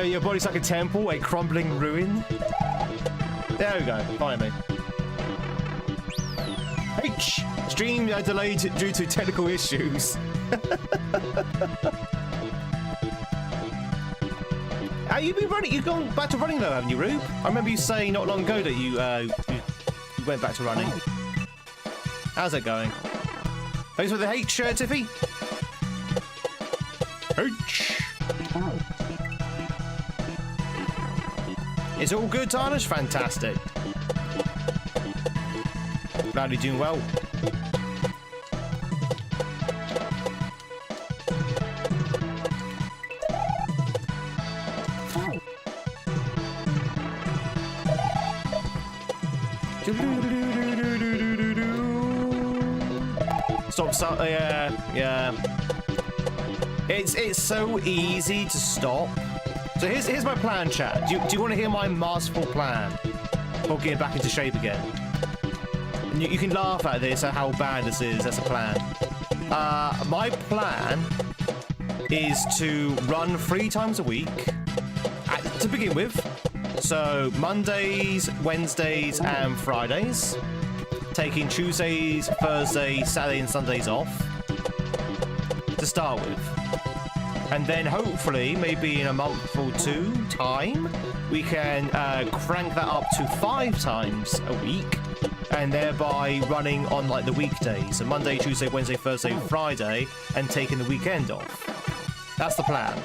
Your body's like a temple, a crumbling ruin. There we go, finally. H! Stream delayed due to technical issues. You've been running, you've gone back to running though, haven't you, Rube? I remember you saying not long ago that you went back to running. How's that going? Thanks for the H, Tiffy. H! It's all good, Tarnish? Fantastic. Glad you're doing well. Stop, yeah. It's so easy to stop. So here's my plan, chat. Do you want to hear my masterful plan for getting back into shape again? And you can laugh at this, at how bad this is. That's a plan. My plan is to run 3 times a week to begin with. So Mondays, Wednesdays, and Fridays. Taking Tuesdays, Thursdays, Saturday, and Sundays off to start with. And then hopefully, maybe in a month or 2 time, we can crank that up to 5 times a week, and thereby running on like the weekdays, so Monday, Tuesday, Wednesday, Thursday, Friday, and taking the weekend off. That's the plan.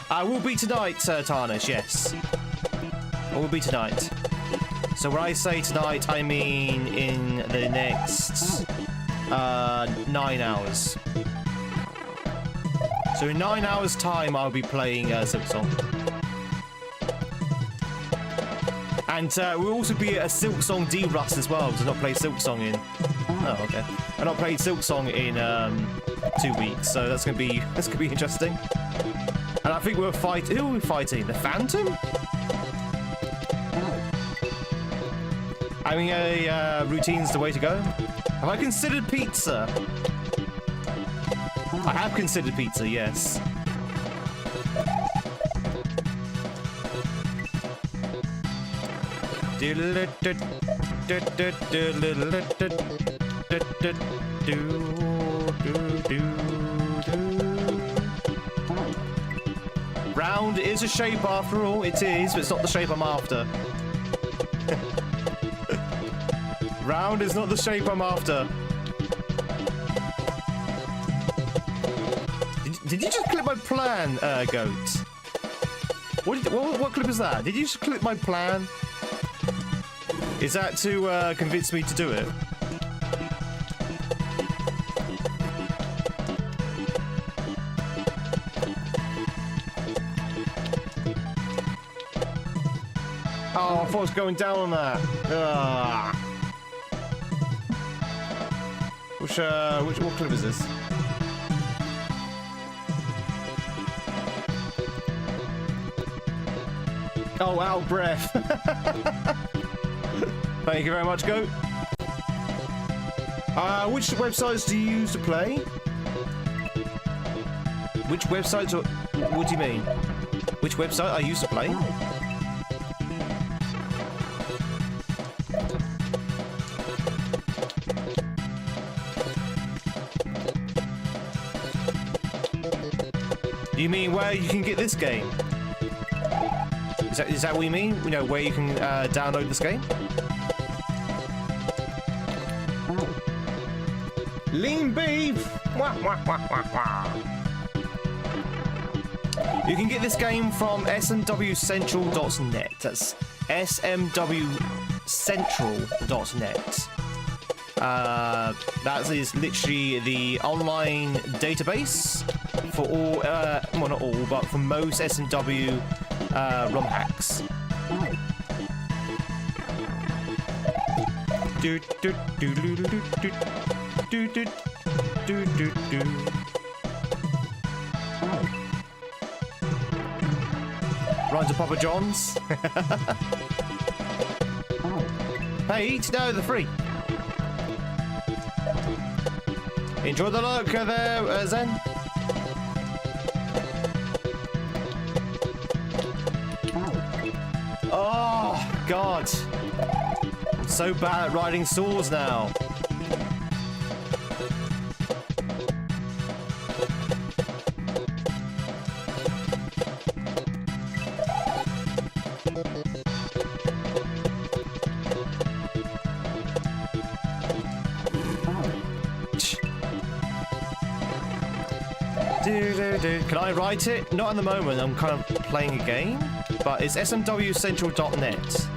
I will be tonight, Tarnish, yes. I will be tonight. So when I say tonight, I mean in the next 9 hours. So in 9 hours' time, I'll be playing Silksong. And we'll also be a Silksong D-Rust as well, to not play Silksong in... Oh, okay. I've not played Silksong in 2 weeks, so that's gonna be interesting. And I think we're fighting... Who are we fighting? The Phantom? I mean, routine's the way to go. Have I considered pizza? I have considered pizza, yes. Round is a shape after all, it is, but it's not the shape I'm after. Round is not the shape I'm after. Did you just clip my plan, Goat? What clip is that? Did you just clip my plan? Is that to convince me to do it? Oh, I thought I was going down on that. Ugh. What clip is this? Oh, out of breath. Thank you very much, Goat. Which websites do you use to play? Which websites? What do you mean? Which website I used to play? You mean where you can get this game? Is that what you mean? You know, where you can download this game? Lean beef! Wah, wah, wah, wah, wah. You can get this game from smwcentral.net. That's smwcentral.net. That is literally the online database for all, well, not all, but for most SMW ROM hacks. Do do do do do do do do do do do. Run to Papa John's. Hey, eat! No, they're free. Enjoy the look there, Zen. Oh, God. I'm so bad at riding saws now. Can I write it? Not at the moment, I'm kind of playing a game, but it's smwcentral.net.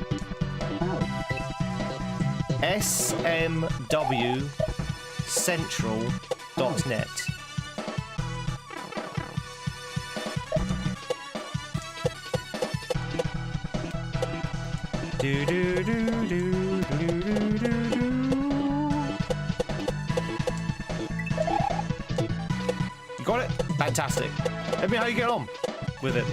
smwcentral.net. Do do do do do do do do. You got it? Fantastic. Let me know how you get on with it.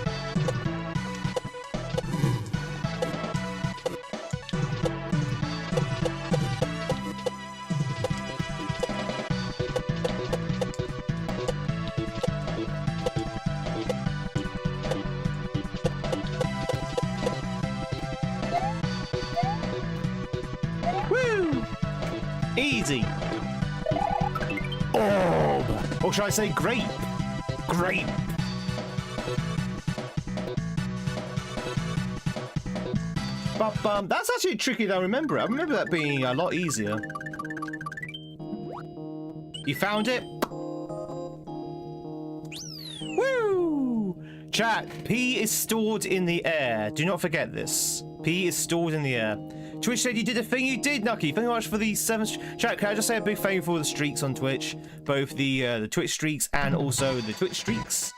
Woo! Easy. Orb. Or should I say grape? Grape. But that's actually tricky to remember. I remember that being a lot easier. You found it? Woo! Chat, P is stored in the air. Do not forget this. P is stored in the air. Twitch said you did the thing you did, Nucky. Thank you very much for the 7... Chat, can I just say a big thank you for the streaks on Twitch? Both the Twitch streaks and also the Twitch streaks.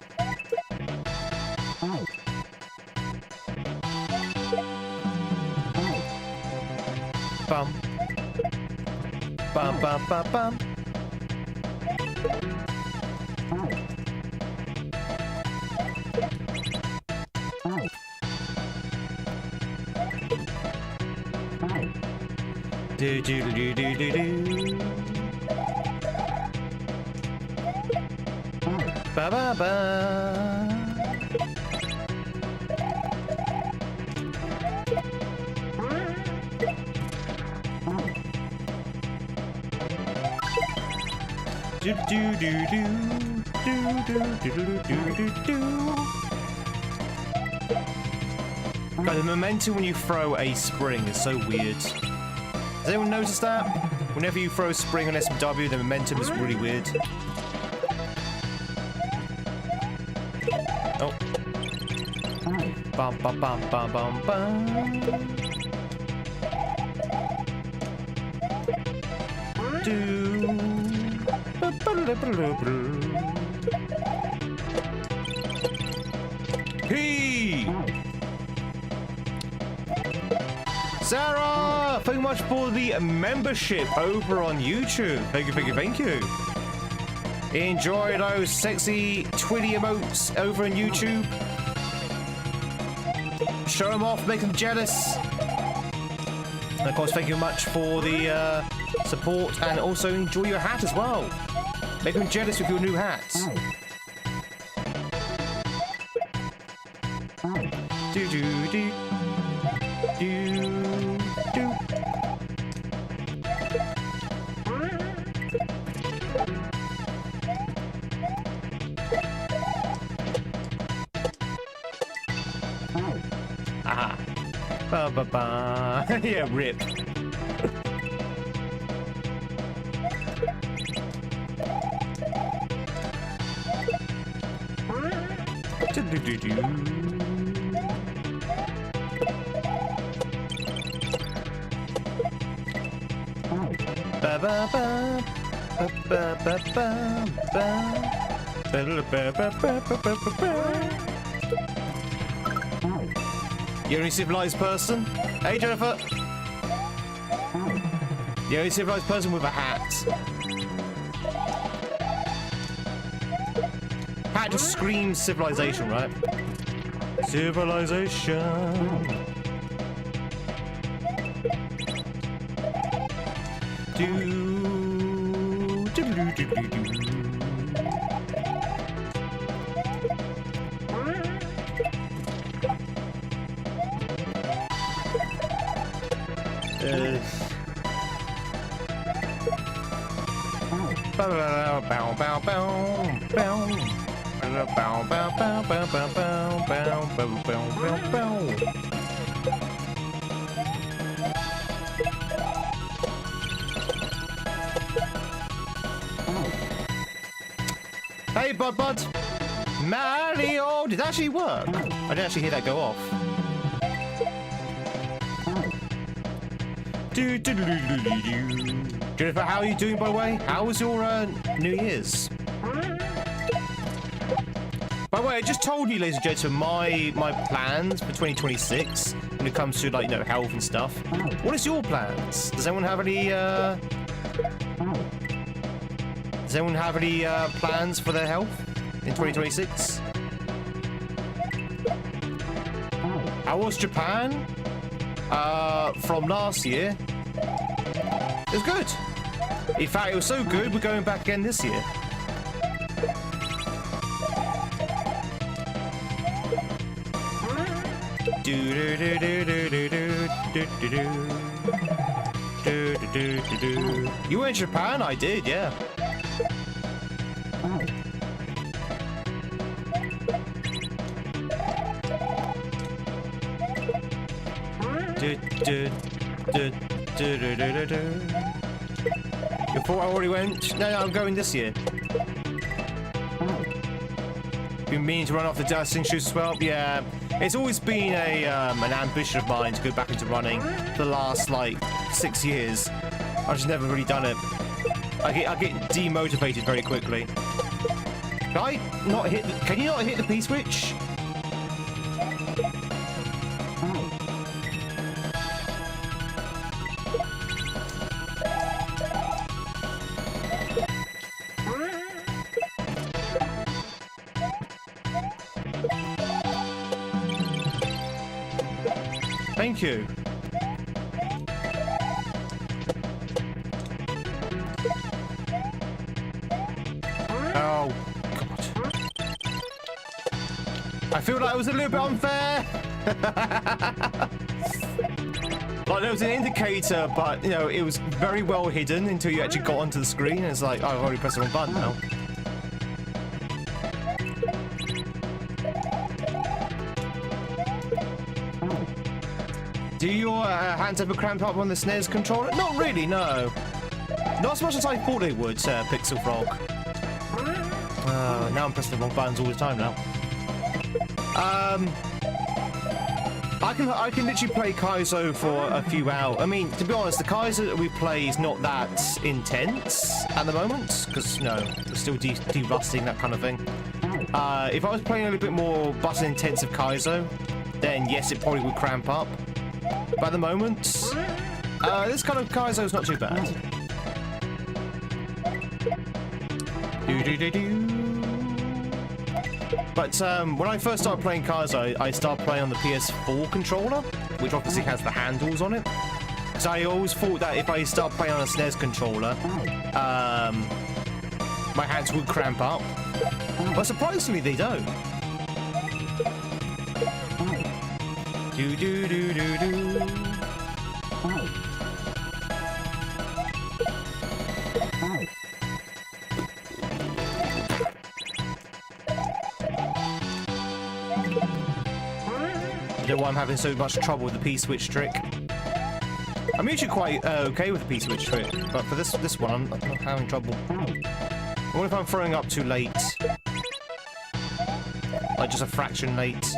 Bum. Bum, bum, bum, bum. Do do do do do do. Ba ba ba. Do do do do do do do do do do. God, the momentum when you throw a spring is so weird. Has anyone noticed that? Whenever you throw a spring on SMW, the momentum is really weird. Oh. Bum bum bum bum bum bum. Do. P. Sarah, thank you much for the membership over on YouTube. Thank you, thank you, thank you. Enjoy those sexy Twitty emotes over on YouTube. Show them off, make them jealous. And of course, thank you much for the support, and also enjoy your hat as well. Make them jealous with your new hats. Do do do do do. Aha. Ba ba ba. Yeah, rip. Do do do do. Ba ba ba ba ba ba ba ba ba ba ba ba ba ba. The only civilized person? Hey, Jennifer! The only civilized person with a hat. Hat just screams civilization, right? Civilization. Hey, Bud. Mario! Did that actually work? I didn't actually hear that go off. Jennifer, how are you doing, by the way? How was your New Year's? By the way, I just told you, ladies and gentlemen, my plans for 2026 when it comes to, like, you know, health and stuff. What is your plans? Does anyone have any plans for their health in 2026? How was Japan? From last year. It was good. In fact, it was so good, we're going back again this year. You went to Japan? I did, yeah. You thought I already went? No, I'm going this year. Been meaning to run off the dusting shoes as well. Yeah, it's always been an ambition of mine to go back into running for the last like 6 years. I've just never really done it. I get demotivated very quickly. Can you not hit the P switch? Thank you. Oh, God. I feel like it was a little bit unfair. Like, there was an indicator, but, you know, it was very well hidden until you actually got onto the screen. And it's like, oh, I've already pressed the wrong button now. Do your hands ever cramp up on the SNES controller? Not really, no. Not as much as I thought they would, Pixel Frog. Now I'm pressing the wrong buttons all the time now. I can literally play Kaizo for a few hours. I mean, to be honest, the Kaizo that we play is not that intense at the moment, because, you know, we're still de-rusting, that kind of thing. If I was playing a little bit more button-intensive Kaizo, then yes, it probably would cramp up. But at the moment, this kind of Kaizo is not too bad. But when I first started playing Kaizo, I started playing on the PS4 controller, which obviously has the handles on it. So I always thought that if I start playing on a SNES controller, my hands would cramp up. But surprisingly, they don't. I don't know why I'm having so much trouble with the P-switch trick. I'm usually quite okay with the P-switch trick, but for this one, I'm having trouble. What if I'm throwing up too late? Like just a fraction late.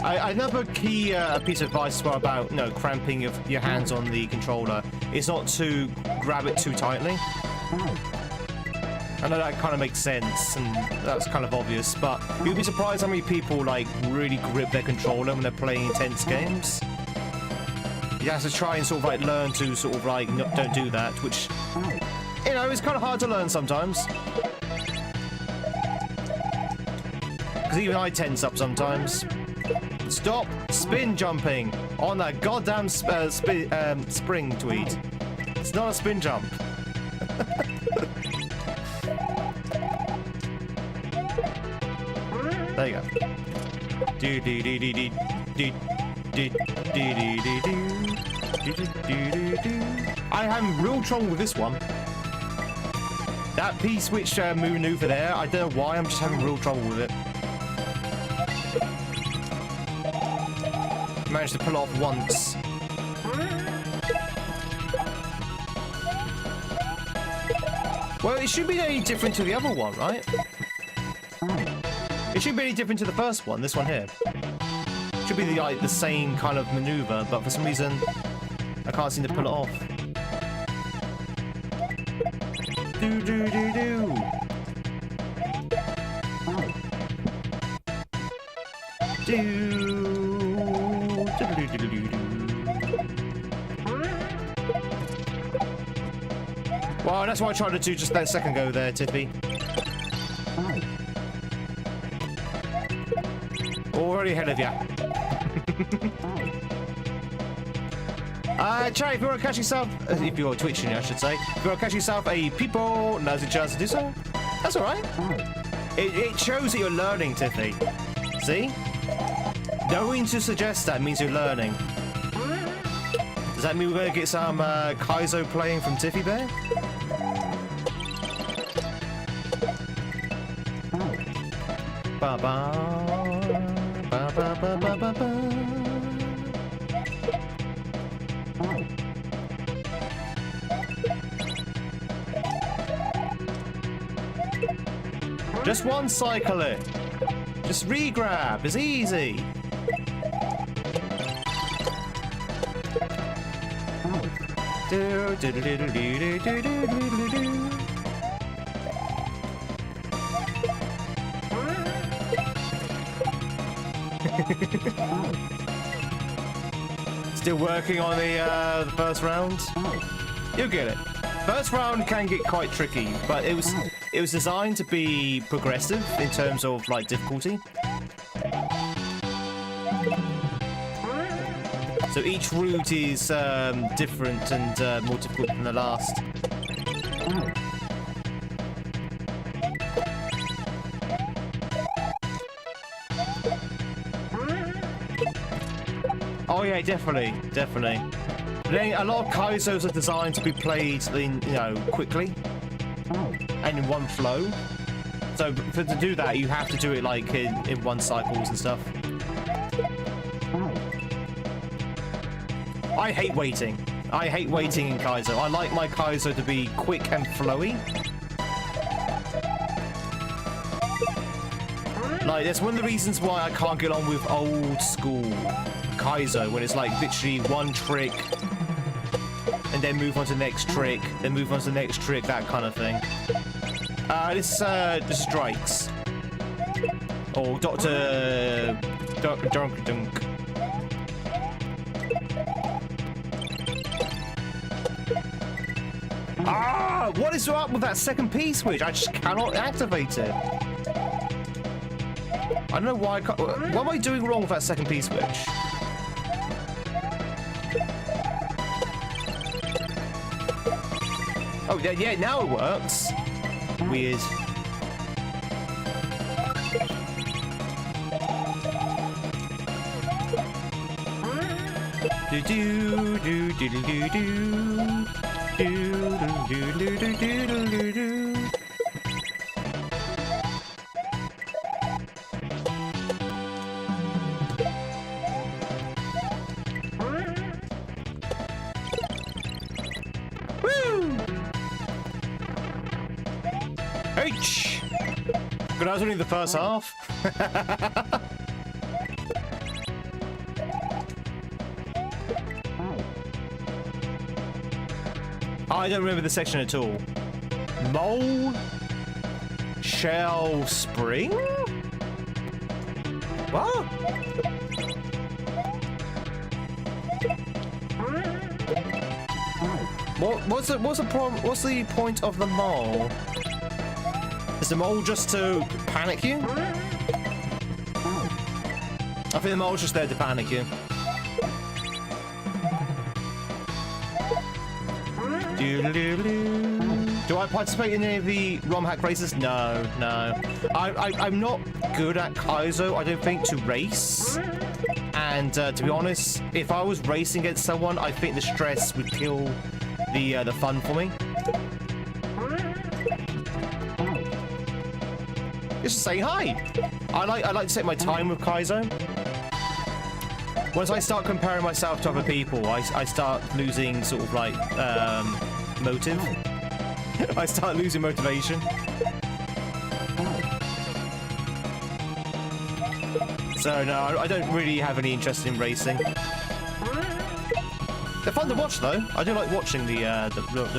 Another key piece of advice as well about cramping your hands on the controller is not to grab it too tightly. I know that kind of makes sense, and that's kind of obvious, but you'd be surprised how many people like really grip their controller when they're playing intense games. You have to try and sort of like learn to sort of like don't do that, which is kind of hard to learn sometimes. Because even I tense up sometimes. Stop spin jumping on that goddamn spring, Tweed. It's not a spin jump. There you go. Do do do do do do do do do do. I have real trouble with this one. That P-switch maneuver there, I don't know why, I'm just having real trouble with it. Managed to pull it off once. Well, it shouldn't be any different to the other one, right? It shouldn't be any different to the first one, this one here. It should be the same kind of maneuver, but for some reason, I can't seem to pull it off. Do do do do. Well, that's what I tried to do just that second go there, Tippy. Already ahead of ya. Chat, if you want to catch yourself, if you're twitching, I should say, if you want to catch yourself a people, now's your chance to do so. That's alright. It shows that you're learning, Tiffy. See? Knowing to suggest that means you're learning. Does that mean we're going to get some Kaizo playing from Tiffy Bear? Ba-ba. Ba-ba-ba-ba-ba-ba. Just one cycle it. Just re-grab. It's easy. Do do do do do do do do do. Still working on the first round. You'll get it. First round can get quite tricky, but it was designed to be progressive in terms of like difficulty. So each route is different and more difficult than the last. Oh yeah, definitely. A lot of Kaizos are designed to be played in, quickly and in one flow. So to do that, you have to do it like in one cycles and stuff. I hate waiting. I hate waiting in Kaizo. I like my Kaizo to be quick and flowy. Like, that's one of the reasons why I can't get on with old school Kaizo, when it's like literally one trick and then move on to the next trick, then move on to the next trick, that kind of thing. This strikes. Or Dr. Dunk. Ah! What is up with that second P-switch? I just cannot activate it. I don't know why I can't... What am I doing wrong with that second P-switch? Oh, yeah, now it works. Weird. Do do do do do do do. Do do do do do do do. Woo! H. But that was only the first half. I don't remember the section at all. Mole Shell Spring? What? What's the point of the mole? Is the mole just to panic you? I think the mole's just there to panic you. Do I participate in any of the ROM hack races? No, no. I'm not good at Kaizo, I don't think, to race. And to be honest, if I was racing against someone, I think the stress would kill the fun for me. Just say hi. I like to set my time with Kaizo. Once I start comparing myself to other people, I start losing sort of like motive. I start losing motivation. So no, I don't really have any interest in racing. They're fun to watch though. I do like watching the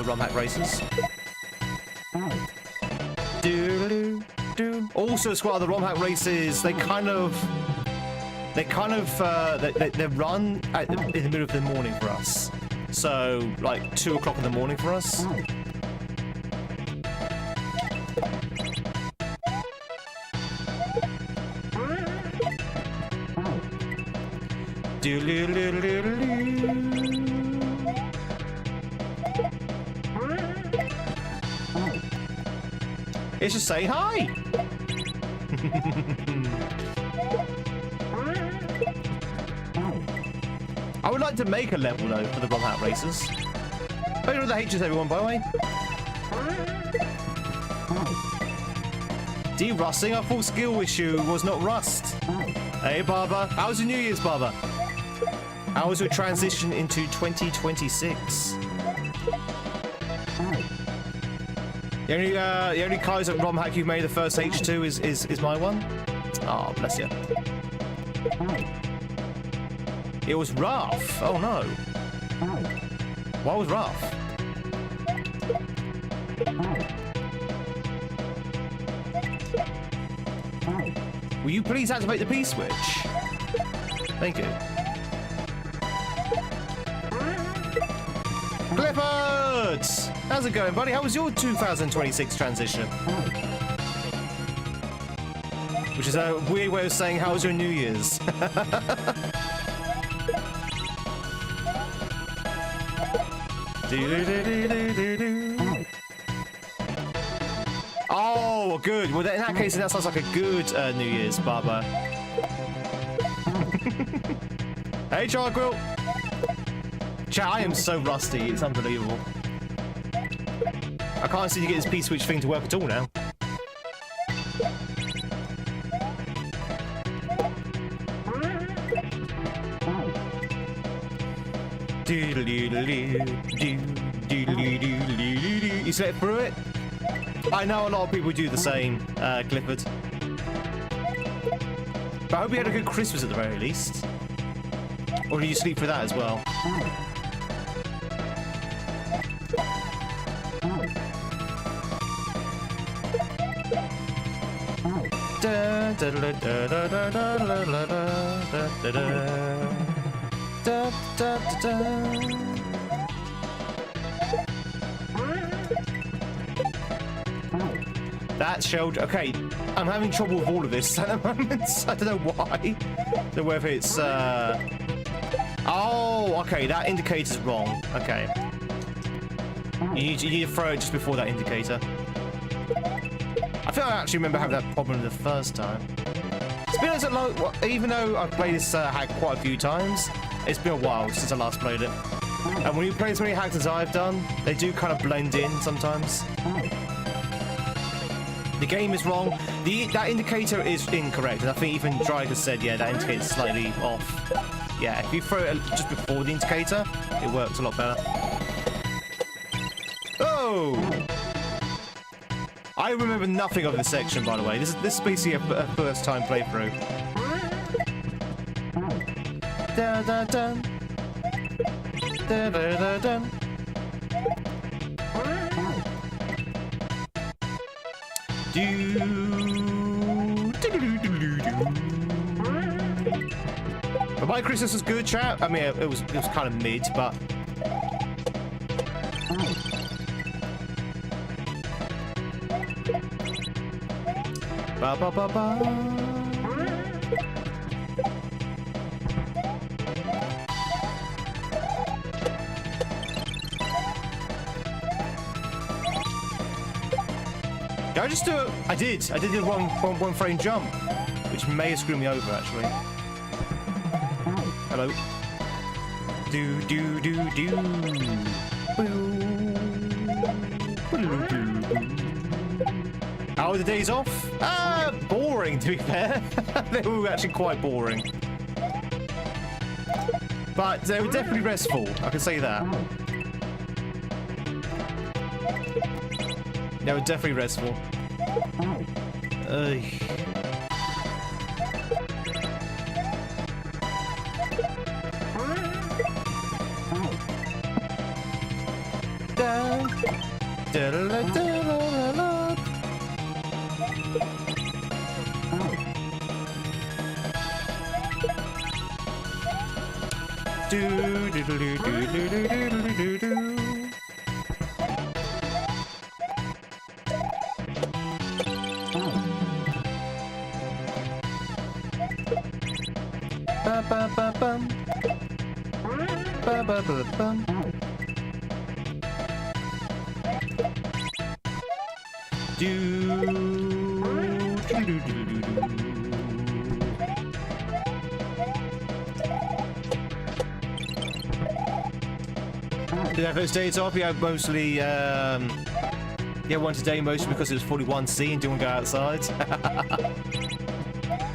ROM hack races. Also, as well, the ROM hack races, they run in the middle of the morning for us. So like 2 o'clock in the morning for us. It's just saying hi. I would like to make a level though for the ROM hack races. Hope you know the H's everyone, by the way. De-rusting? I thought skill issue was not rust. Hey, Barbara. How was your New Year's, Barbara? How was your transition into 2026? The only Kaizo ROM hack you've made the first H2 is my one? Oh, bless you. It was rough. Oh no. Why was rough? Will you please activate the P-switch? Thank you. Clifford! How's it going, buddy? How was your 2026 transition? Which is a weird way of saying, how was your New Year's? Oh, good. Well, in that case, that sounds like a good New Year's, Barbara. Hey, Charquill. Chat, I am so rusty. It's unbelievable. I can't seem to get this P-switch thing to work at all now. You slept through it? I know a lot of people do the same, Clifford. But I hope you had a good Christmas at the very least. Or did you sleep through that as well? That showed. Okay, I'm having trouble with all of this at the moment. I don't know why. So whether it's oh, okay, that indicator's wrong. Okay, you need to throw it just before that indicator. I think I actually remember having that problem the first time. It's been as long, even though I've played this hack quite a few times, it's been a while since I last played it. And when you play as many hacks as I've done, they do kind of blend in sometimes. The game is wrong. That indicator is incorrect, and I think even Dryger said, yeah, that indicator's slightly off. Yeah, if you throw it just before the indicator, it works a lot better. Oh! I remember nothing of this section, by the way. This is basically a first-time playthrough. Da da da. Da da da da. But my Christmas was good, chat. I mean, it was kind of mid, but. Ba ba ba ba. Did I just do it? I did. I did the one frame jump, which may have screwed me over actually. Hello. Do do do do. How are the days off? Boring to be fair. They were actually quite boring. But they were definitely restful, I can say that. They were definitely restful. Ugh. Did I have those days off? Yeah, mostly, yeah, one today mostly because it was 41C and didn't go outside.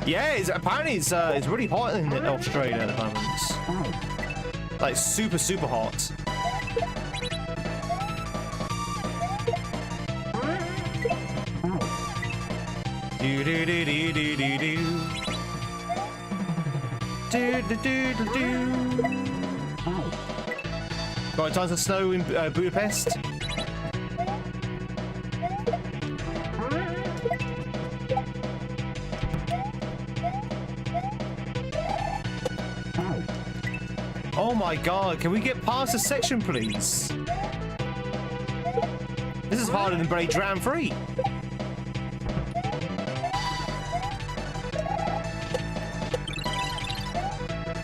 Yeah, apparently it's really hot in Australia at the moment. Like super, super hot. Do do do do do do do. Do do do do do. Got tons of snow in Budapest. Oh my god, can we get past the section, please? This is harder than Braid Ram 3.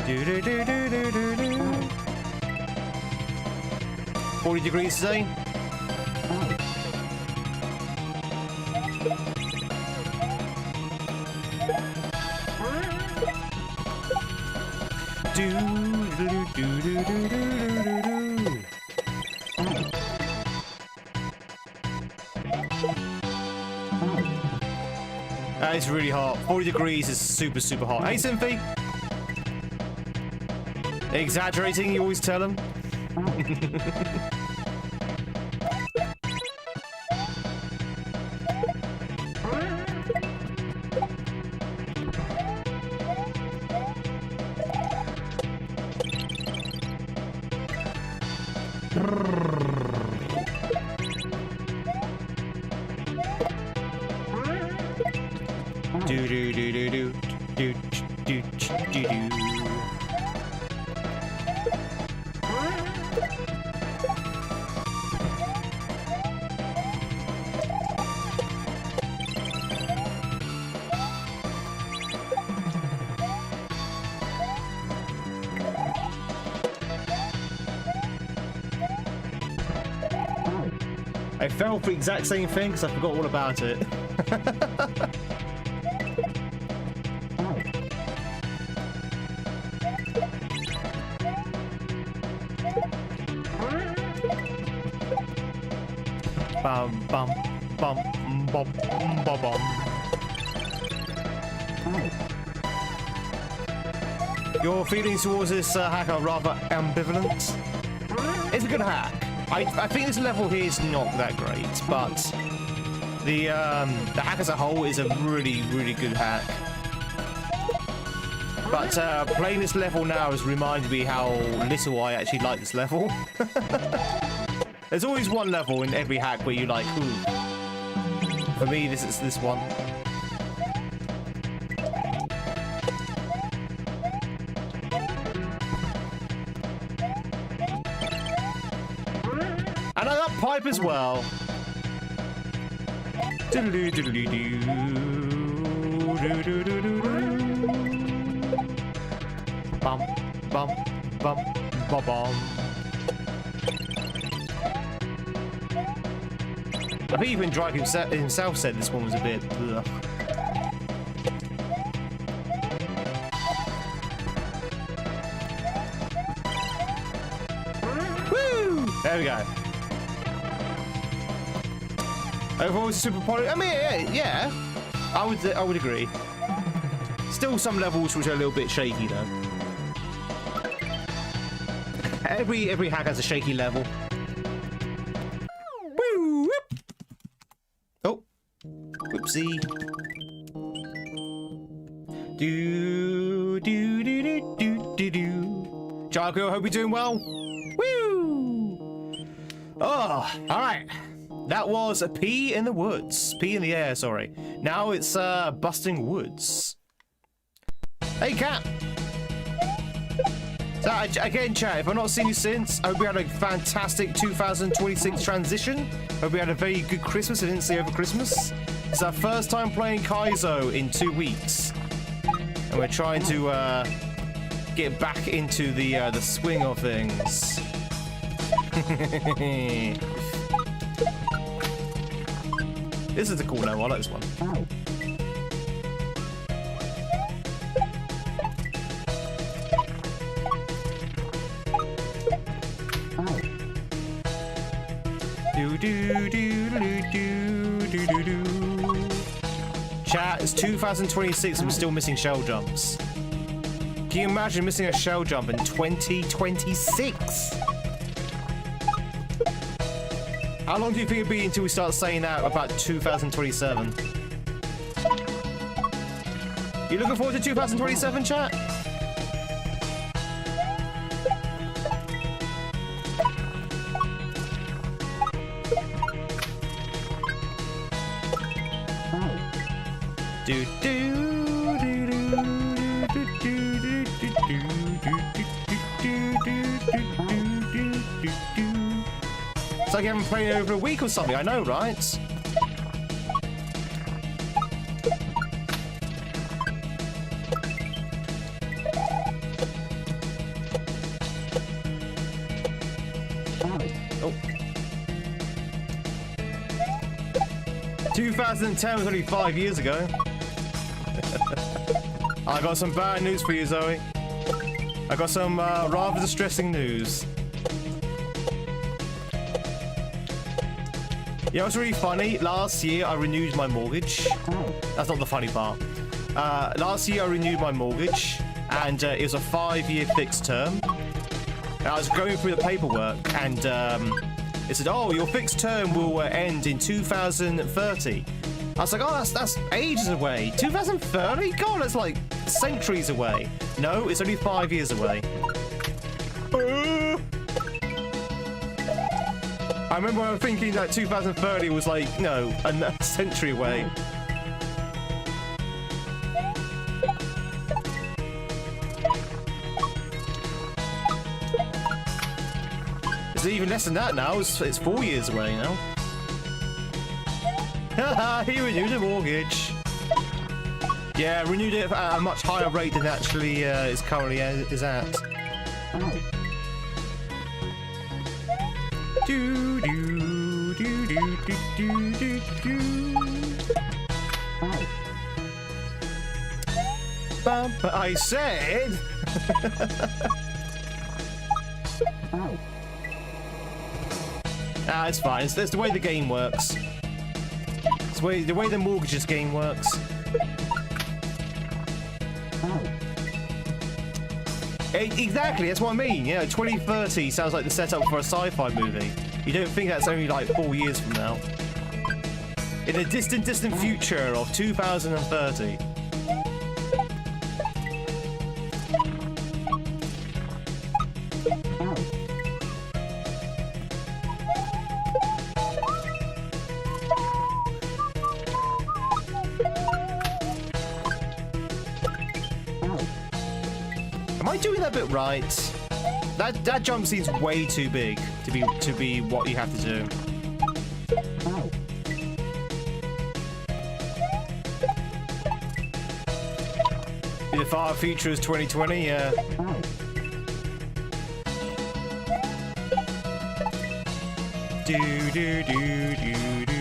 Do do do do do do do. 40 degrees today. Do do do do do do do do. It's really hot. 40 degrees is super, super hot. Hey, Symphy. Exaggerating, you always tell them. Do do do do do do do do do. I fell for the exact same thing because I forgot all about it. Bum bum bum bum bum bum. Your feelings towards this hack are rather ambivalent. It's a good hack. I think this level here is not that great, but the hack as a whole is a really, really good hack. But playing this level now has reminded me how little I actually like this level. There's always one level in every hack where you like, ooh, For me, this is this one. And I got pipe as well. Bum, bum, bum, bum, bum. I think even Drake himself said this one was a bit. Ugh. Woo! There we go. Overall, super poly. I mean, yeah, I would agree. Still, some levels which are a little bit shaky though. Every hack has a shaky level. Woo! Whoop. Oh, whoopsie. Do do do do do do do. Jargo, hope you're doing well. Woo! Oh, all right. That was a pea in the woods. Pea in the air, sorry. Now it's busting woods. Hey, Cat. So, again, chat, if I've not seen you since, I hope we had a fantastic 2026 transition. Hope we had a very good Christmas. I didn't see over Christmas. It's our first time playing Kaizo in 2 weeks. And we're trying to get back into the swing of things. This is a cool level. I like this one. Do do do do do do do do. Chat, it's 2026 and we're still missing shell jumps. Can you imagine missing a shell jump in 2026? How long do you think it'll be until we start saying that about 2027? You looking forward to 2027, chat? Do do do do do do do do do. It's like you haven't played over a week or something, I know, right? Oh. 2010 was only 5 years ago. I got some bad news for you, Zoe. I got some rather distressing news. You know what's really funny? Last year I renewed my mortgage. That's not the funny part. Last year I renewed my mortgage, and it was a 5-year fixed term. And I was going through the paperwork, and it said, "Oh, your fixed term will end in 2030." I was like, "Oh, that's ages away. 2030? God, that's like centuries away." No, it's only 5 years away. I remember when I was thinking that 2030 was like, no, a century away. It's even less than that now. It's 4 years away now. Haha, he renewed the mortgage. Yeah, renewed it at a much higher rate than actually is currently is at. Do do do do do do do do. But I said. Ah, it's fine. It's the way the game works. It's the way the mortgages game works. Exactly, that's what I mean. You know, 2030 sounds like the setup for a sci-fi movie. You don't think that's only like 4 years from now. In a distant, distant future of 2030. I doing that bit right? That jump seems way too big to be what you have to do. The far future is 2020, yeah. Do do do do do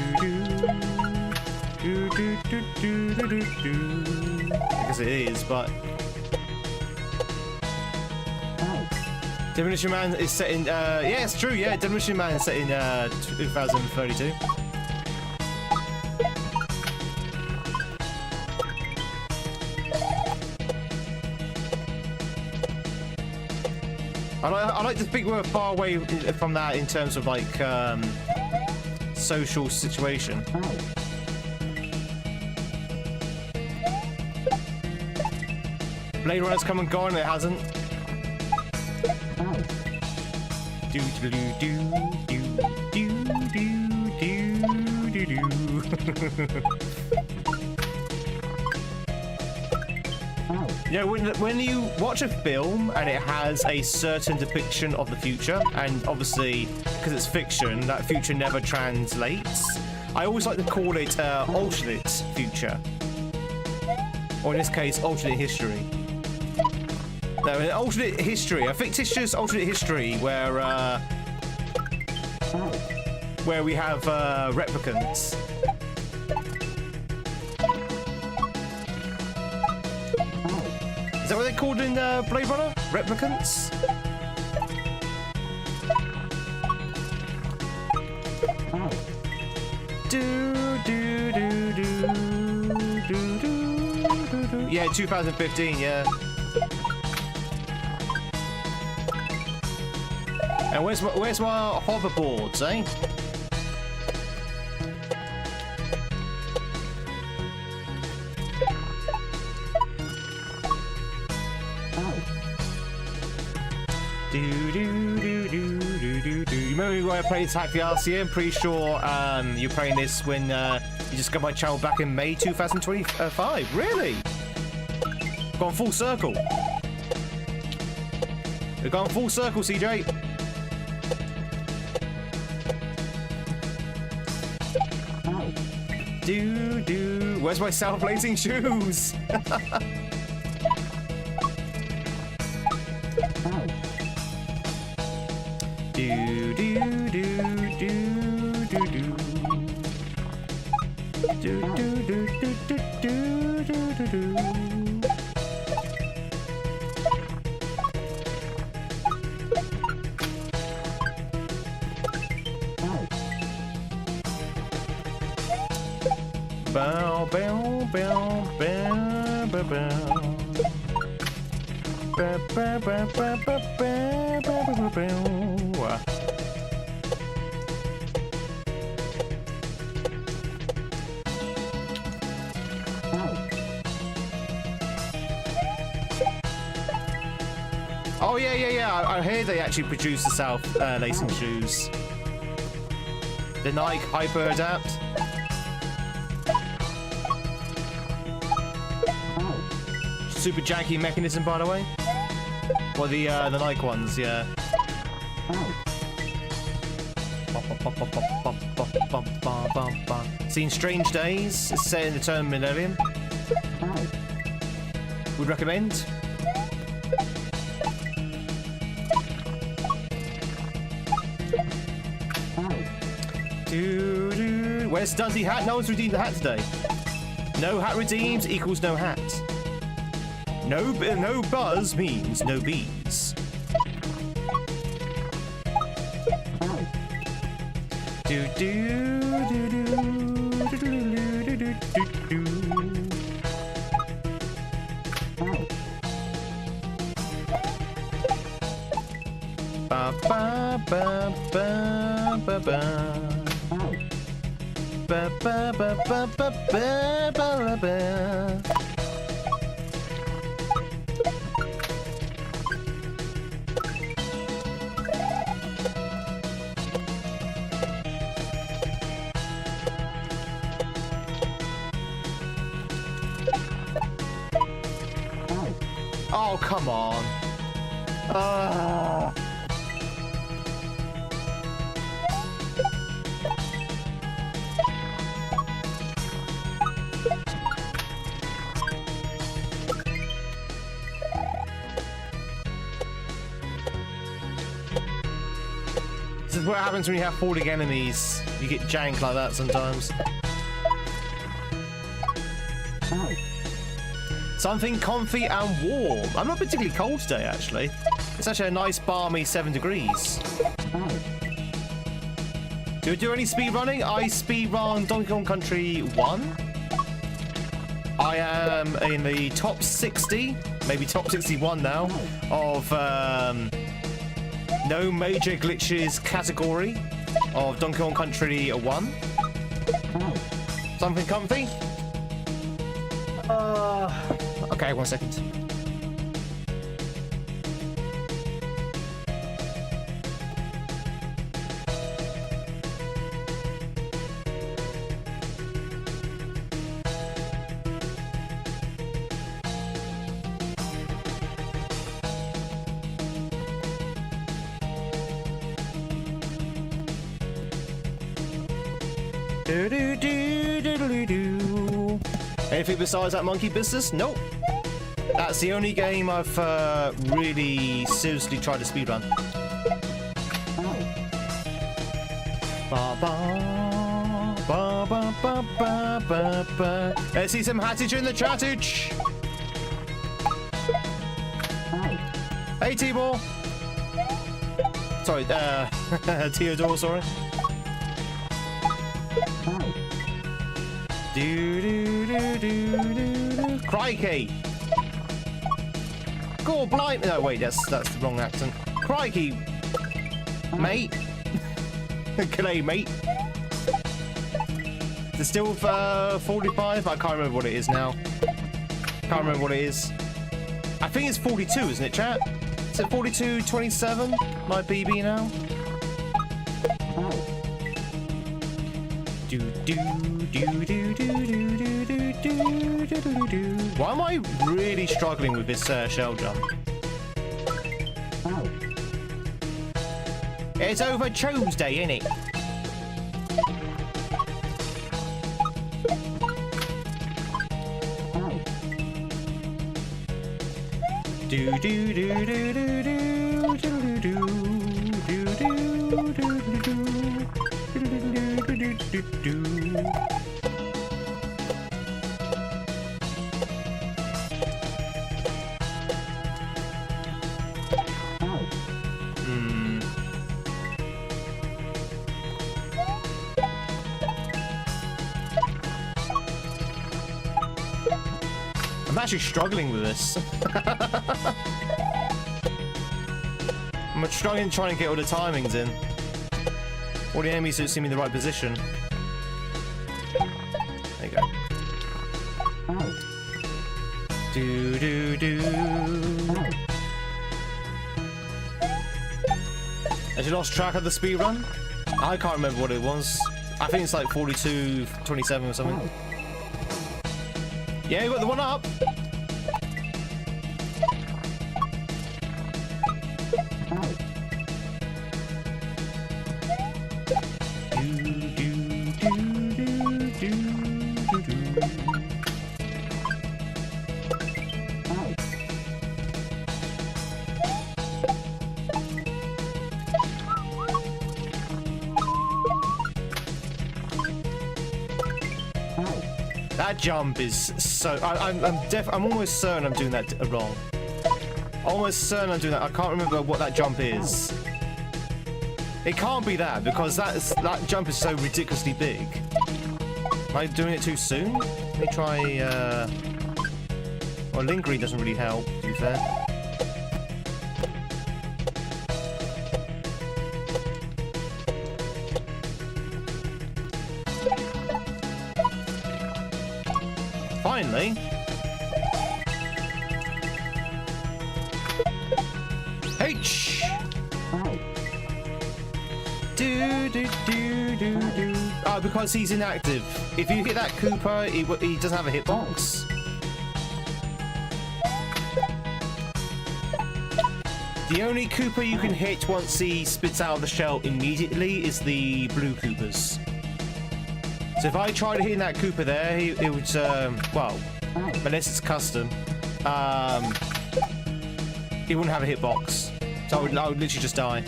do do do do do do. I guess it is, but Demolition Man is set in. Yeah, it's true. Yeah, Demolition Man is set in 2032. I like to think we're far away from that in terms of like social situation. Blade Runner's come and gone, it hasn't. Do do do do do do do do. You know, when you watch a film and it has a certain depiction of the future, and obviously because it's fiction, that future never translates. I always like to call it alternate future, or in this case, alternate history. No, an alternate history, a fictitious alternate history where we have replicants. Is that what they're called in Blade Runner? Replicants? Do do do do do do do. Yeah, 2015. Yeah. And where's my hoverboards, eh? Do do do do do do do. You remember when I played Attack the RCA? I'm pretty sure you're playing this when you just got my channel back in May 2025. Really? Gone full circle. We've gone full circle, CJ. Do do. Where's my self-blazing shoes? Do do do do do do. Do do do do do do do do. Bow bow bow bow bow bow. Ba ba ba ba ba ba ba ba ba. Oh yeah, yeah, yeah. I hear they actually produce the self-lacing shoes. The Nike Hyper Adapt. Super janky mechanism, by the way. Well, the Nike ones, yeah. Seen Strange Days. It's set in the turn millennium. Would recommend. Where's Dundee hat? No one's redeemed the hat today. No hat redeemed equals no hat. No buzz means no bees. Do do do do do do do do. Ba ba ba ba ba ba. Ba ba ba ba ba ba ba ba. Oh, come on. Ah. This is what happens when you have falling enemies. You get jank like that sometimes. Something comfy and warm. I'm not particularly cold today, actually. It's actually a nice balmy 7 degrees. Do we do any speed running? I speedrun Donkey Kong Country 1. I am in the top 60, maybe top 61 now, of no major glitches category of Donkey Kong Country 1. Something comfy? Okay, 1 second. Anything besides that monkey business? Nope. That's the only game I've really seriously tried to speedrun. Let's see some hattage in the chattage. Hey, T-Ball. Sorry, Theodore, sorry. Crikey! Go blind! No, wait, that's the wrong accent. Crikey, mate. G'day, mate. Is it still 45? I can't remember what it is now. Can't remember what it is. I think it's 42, isn't it, chat? Is it 42.27? My BB now. Why am I really struggling with this shell jump? It's over Tuesday, innit? I'm actually struggling with this. I'm struggling trying to get all the timings in. All the enemies don't seem in the right position. There you go. Has you lost track of the speed run? I can't remember what it was. I think it's like 42.27 or something. Yeah, you got the one up. That jump is so... I'm almost certain I'm doing that wrong. Almost certain I'm doing that. I can't remember what that jump is. It can't be that, because that jump is so ridiculously big. Am I doing it too soon? Let me try... Well, lingering doesn't really help, to be fair. Finally. H. Oh, because he's inactive. If you hit that Koopa, he doesn't have a hitbox. The only Koopa you can hit once he spits out of the shell immediately is the blue Koopas. So if I tried hitting that Koopa there, it would, well, unless it's custom, he wouldn't have a hitbox. So I would literally just die.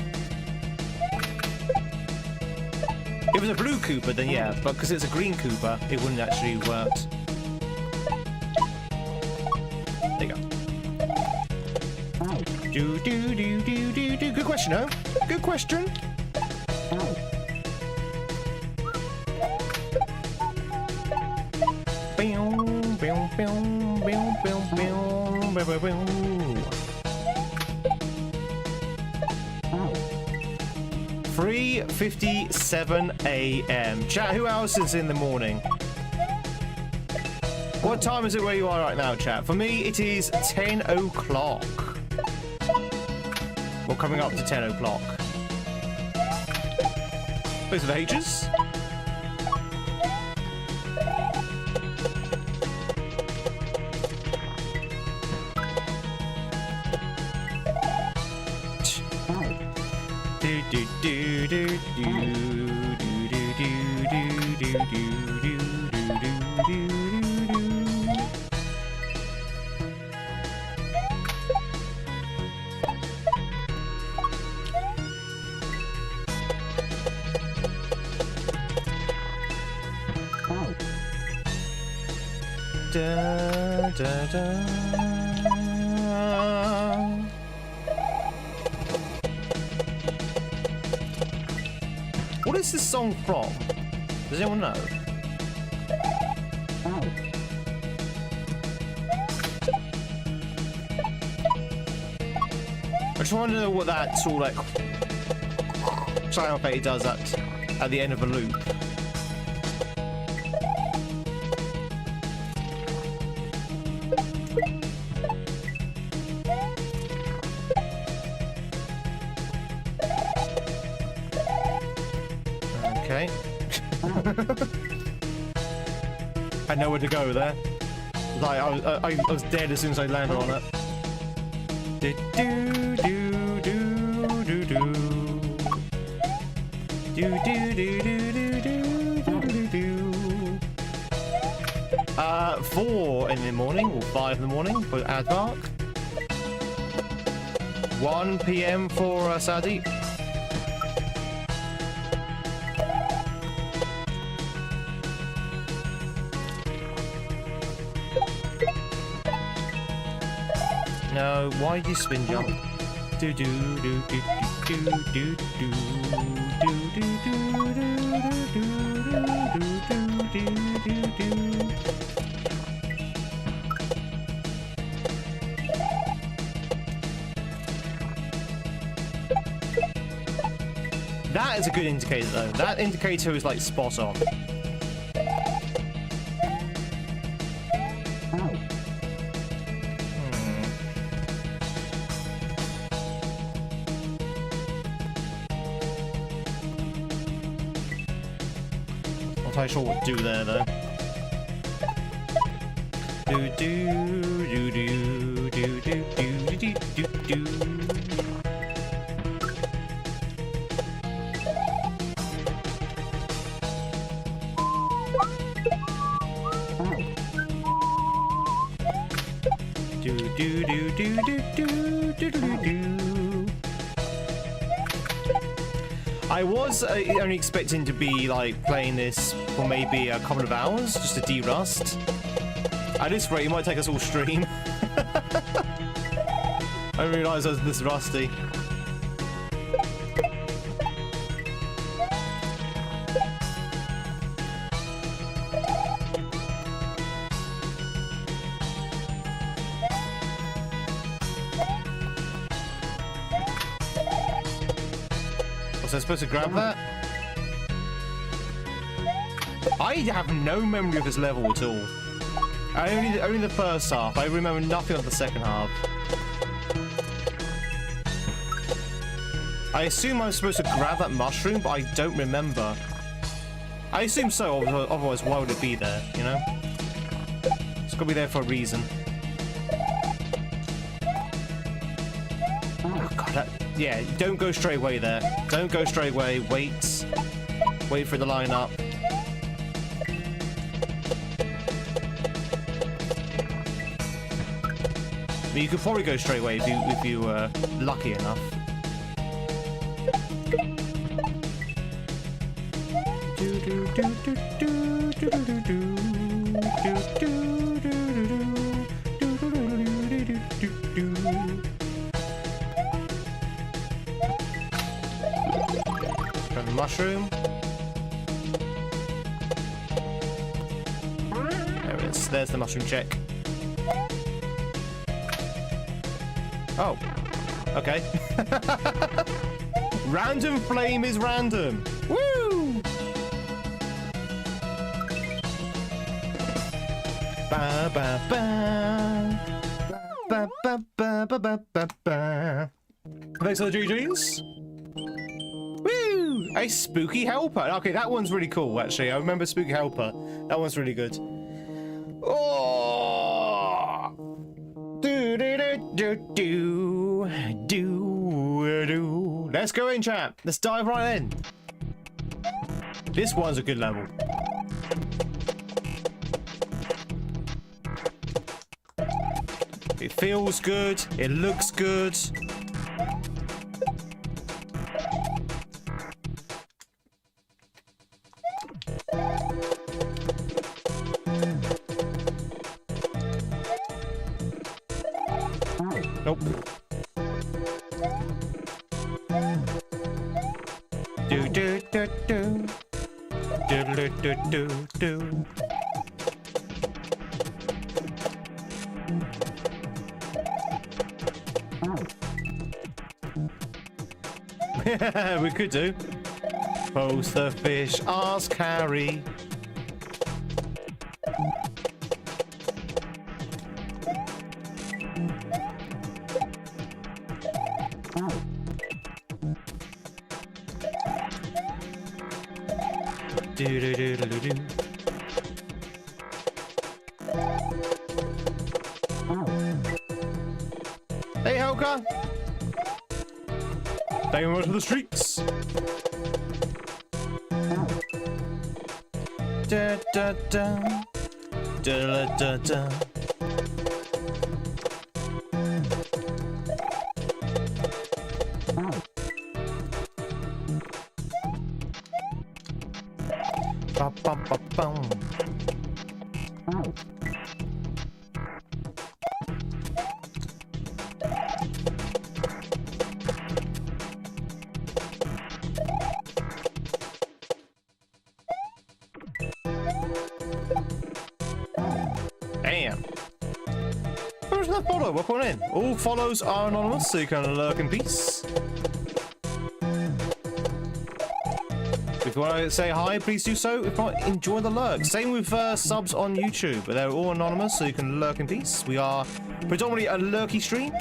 If it was a blue Koopa, then yeah, but because it's a green Koopa, it wouldn't actually work. There you go. Do. Good question, though. Good question. Boom, boom, boom, boom, boom, boom, boom, boom. 3:57 a.m. Chat, who else is in the morning? What time is it where you are right now, chat? For me, it is 10 o'clock. We're coming up to 10 o'clock. Those are the H's. What is this song from? Does anyone know? I just want to know what that sort of like sound effect it does at the end of a loop. Okay. I know where to go there. Like I was dead as soon as I landed on it. Do do do do do do. Do do do do do do do do. 4 in the morning or 5 in the morning for Admark. 1 p.m. for Sadi. No, why do you spin jump? Do do do do do do do do do do do do do. That is a good indicator though. That indicator is like spot on. Not entirely sure what to do there though. Do do do do do do do do do do. Do do do do do do do do do. I was only expecting to be like playing this for maybe a couple of hours just to de-rust. At this rate, it might take us all stream. I didn't realise I was this rusty. Was I supposed to grab that? I have no memory of this level at all. Only the first half. I remember nothing of the second half. I assume I was supposed to grab that mushroom, but I don't remember. I assume so, otherwise why would it be there, you know? It's gotta be there for a reason. Oh god. Yeah, don't go straight away there. Don't go straight away. Wait. Wait for the line up. I mean, you could probably go straight away if you were lucky enough. Grab the mushroom. There it is. There's the mushroom check. Oh. Okay. Random flame is random. Woo! Ba ba ba. Ba ba ba ba ba ba ba. Thanks for the GGs. Woo! A spooky helper. Okay, that one's really cool, actually. I remember spooky helper. That one's really good. Oh! Do do do do do do. Let's go in, chat. Let's dive right in. This one's a good level. It feels good. It looks good. Nope. Do do do do do do do do do. We could do. Post the fish, ask Harry. Do do do do do. Hey, Helga. Take him out to the streets. Da da da da da da. Ba ba ba bum. Damn. Where's that follow? Welcome on in. All follows are anonymous, so you can lurk in peace. If you want to say hi, please do so. If not, enjoy the lurk. Same with subs on YouTube, but they're all anonymous, so you can lurk in peace. We are predominantly a lurky stream.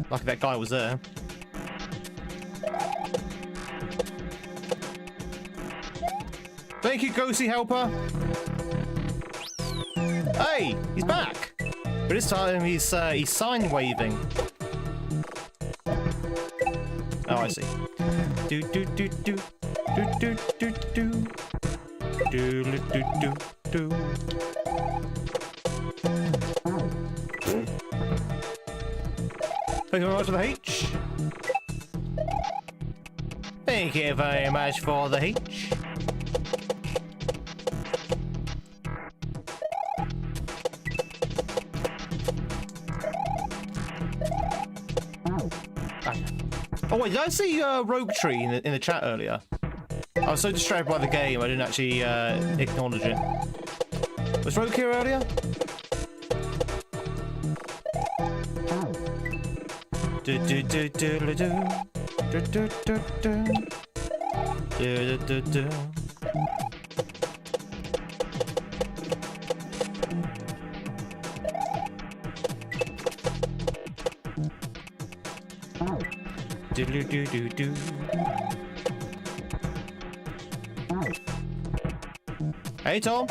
Lucky that guy was there. Thank you, Ghosty Helper. Hey, he's back. But this time he's sign waving. Oh, I see. Do do do do do do do do do do do do. Thank you very much for the H. Thank you very much for the H. Oh wait, did I see Rogue Tree in the chat earlier? I was so distracted by the game, I didn't actually acknowledge it. Was Rogue here earlier? Do do do do do do do do do do do do. Do do do do do. Hey Tom.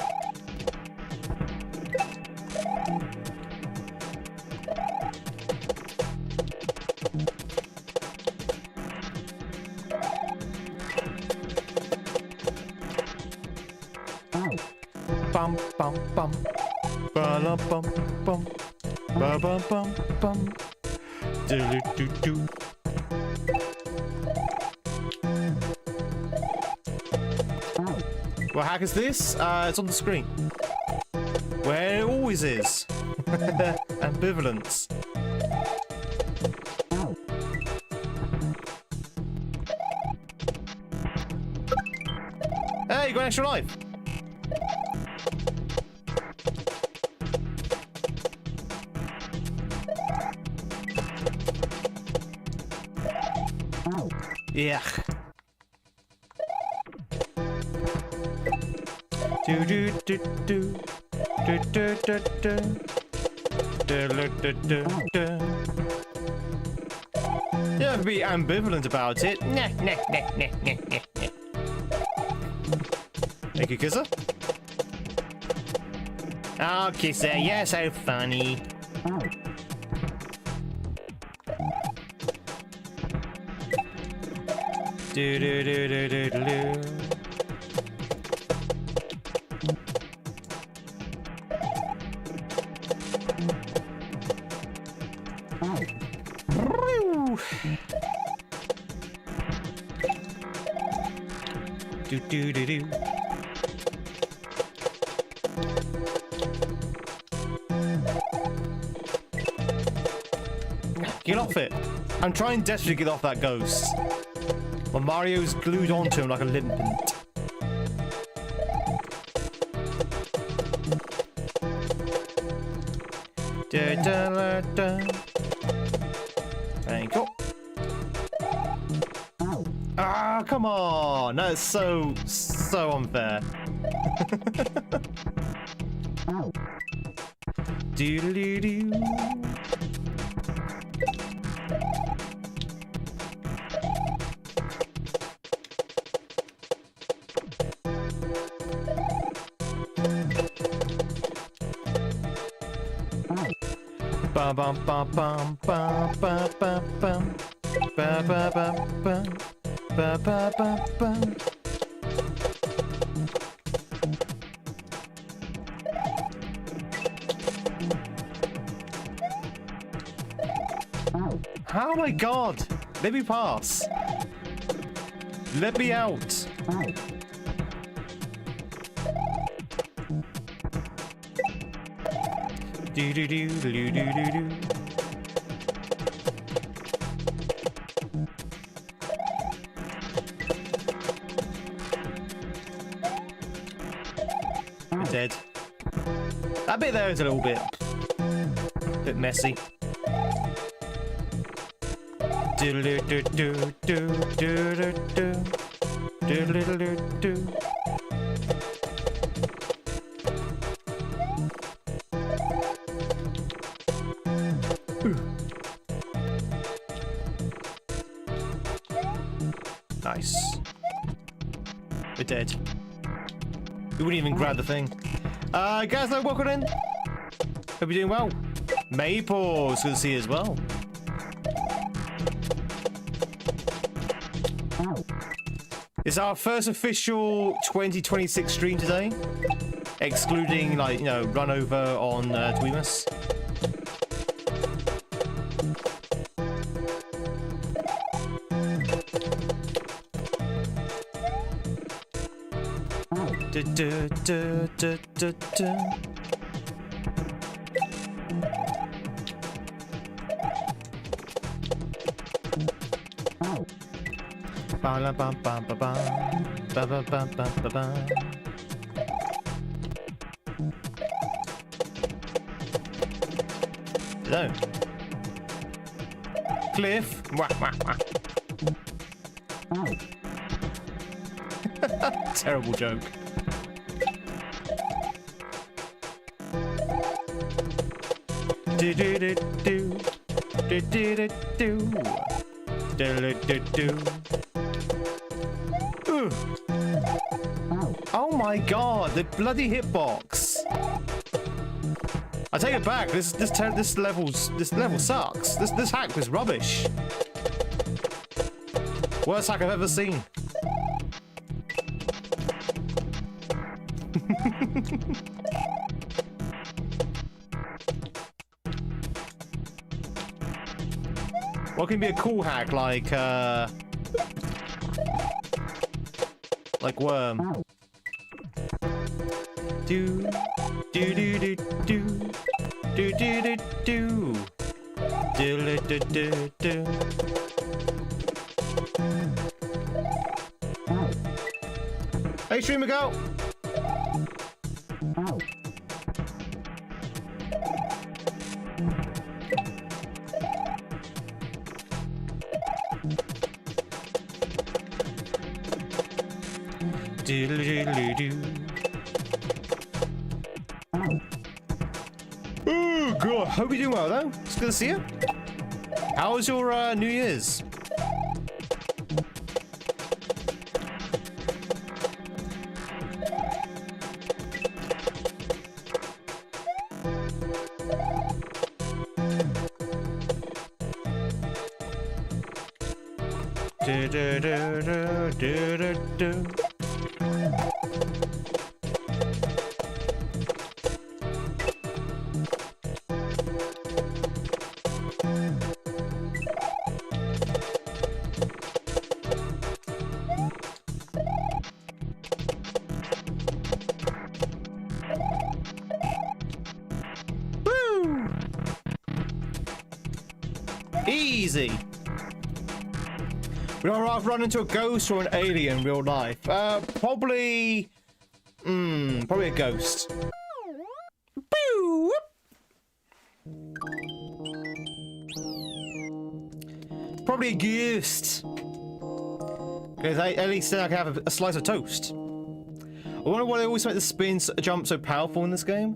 Bum bum bum. Ba la bum bum. Ba bum bum bum. Do do do do. What hack is this? It's on the screen. Where it always is. Ambivalence. Hey, you got an extra life. Yeah. Do do do do do do do do do do do do. You have to be ambivalent about it. Nah, nah, nah, nah, nah, nah, nah. Thank you, Kisser. Oh, Kisser, you're so funny. Do do do do do do. Do do do do. Get off it! I'm trying desperately to get off that ghost. Well, Mario's glued onto him like a limpet. Da, da, da, da. Thank you. Ah, come on! That is so unfair. Doodle-doo-doo. Bum bum bum bum bum bum bum bum bum bum bum bum bum bum bum. Oh my god! Let me pass. Let me out. Do do do do do do do. I'm dead. That bit there is a little bit messy. Do do do do do do do do do do. Nice. We're dead. We wouldn't even grab the thing. Guys, no, welcome in. Hope you're doing well. Maple's good to see you as well. It's our first official 2026 stream today, excluding, like, you know, run over on Tweemus. Du, du, du, du, du, du. Ba la bum bum ba bum ba ba bum bum ba bum. Hello. Cliff. Wah, wah, wah. Terrible joke. Do do do do do do do do. Oh my god, the bloody hitbox! I take it back. This level sucks. This hack was rubbish. Worst hack I've ever seen. What can be a cool hack like worm? Do do do do do do do do do do do do do. Hey, streamer, go! Oh god, hope you're doing well though. It's good to see you. How was your New Year's? Do do do do do do do. Woo! Easy. Would I rather run into a ghost or an alien in real life? Probably a ghost. Boo! Probably a ghost. Because at least then I can have a slice of toast. I wonder why they always make the spin jump so powerful in this game.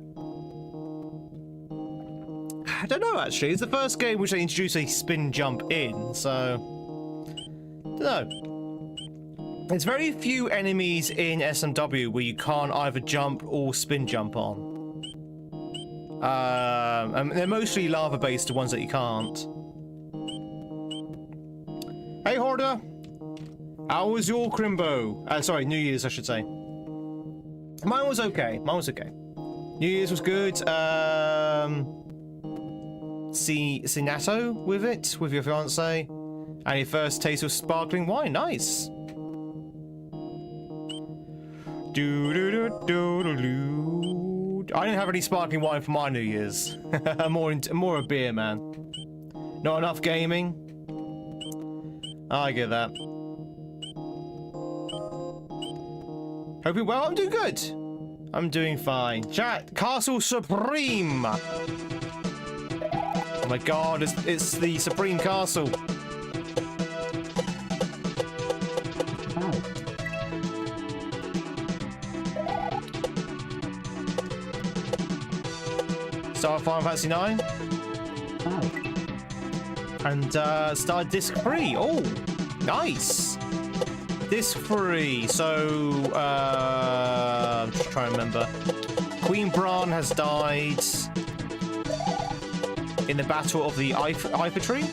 I don't know actually. It's the first game which they introduced a spin jump in, so. No. There's very few enemies in SMW where you can't either jump or spin jump on. And they're mostly lava-based, the ones that you can't. Hey, Hoarder! How was your Crimbo? Sorry, New Year's, I should say. Mine was okay. Mine was okay. New Year's was good. See natto with it, with your fiance. And your first taste of sparkling wine. Nice. Do do do do do do. I didn't have any sparkling wine for my New Year's. more a beer, man. Not enough gaming. I get that. Hope you're well. I'm doing good. I'm doing fine. Chat. Castle Supreme. Oh my god, it's the Supreme Castle. Started Final Fantasy 9. And started disc 3. Oh, nice. Disc 3. So I'm just trying to remember. Queen Bran has died in the Battle of the Ifer Tree.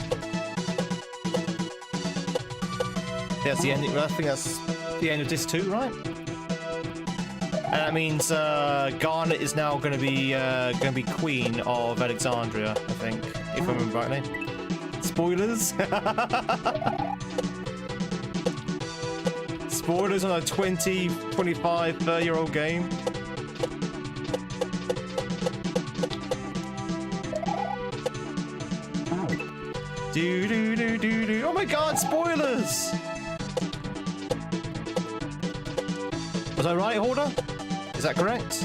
That's the ending. I think that's the end of disc 2, right? And that means Garnet is now going to be queen of Alexandria, I think, if I remember rightly. Spoilers. Spoilers on a 20, 25, 30-year-old game. Do do do do do. Oh my god, spoilers! Was I right, Hoarder? Is that correct?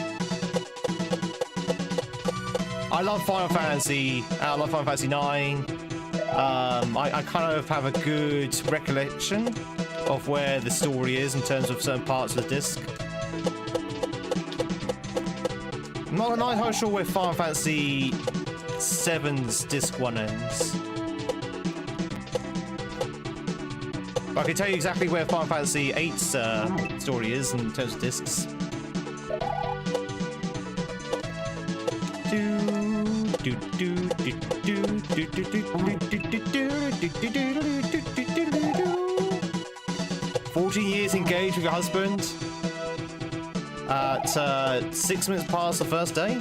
I love Final Fantasy. I love Final Fantasy 9. I kind of have a good recollection of where the story is in terms of certain parts of the disc. I'm not entirely sure where Final Fantasy 7's disc 1 ends. But I can tell you exactly where Final Fantasy VIII's story is in terms of discs. Do, do, do, do, do, do, do, do. 14 years engaged with your husband. At 6 minutes past the first day.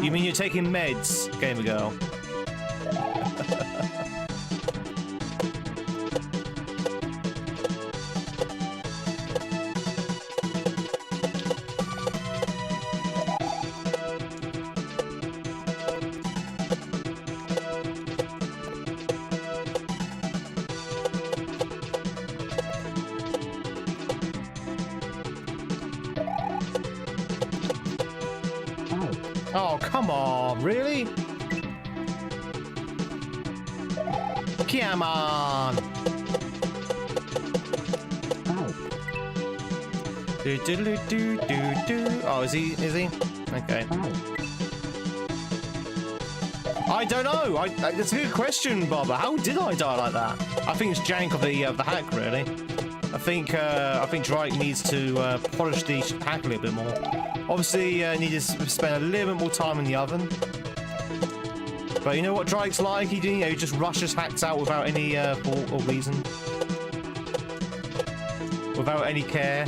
You mean you're taking meds, Gamer Girl? Oh, come on, really? Come on! Oh, is he? Okay. I don't know. That's a good question, Barbara. How did I die like that? I think it's jank of the hack, really. I think Drake needs to polish the hack a little bit more. Obviously, need to spend a little bit more time in the oven. But you know what Drake's like? He just rushes hacks out without any thought or reason, without any care.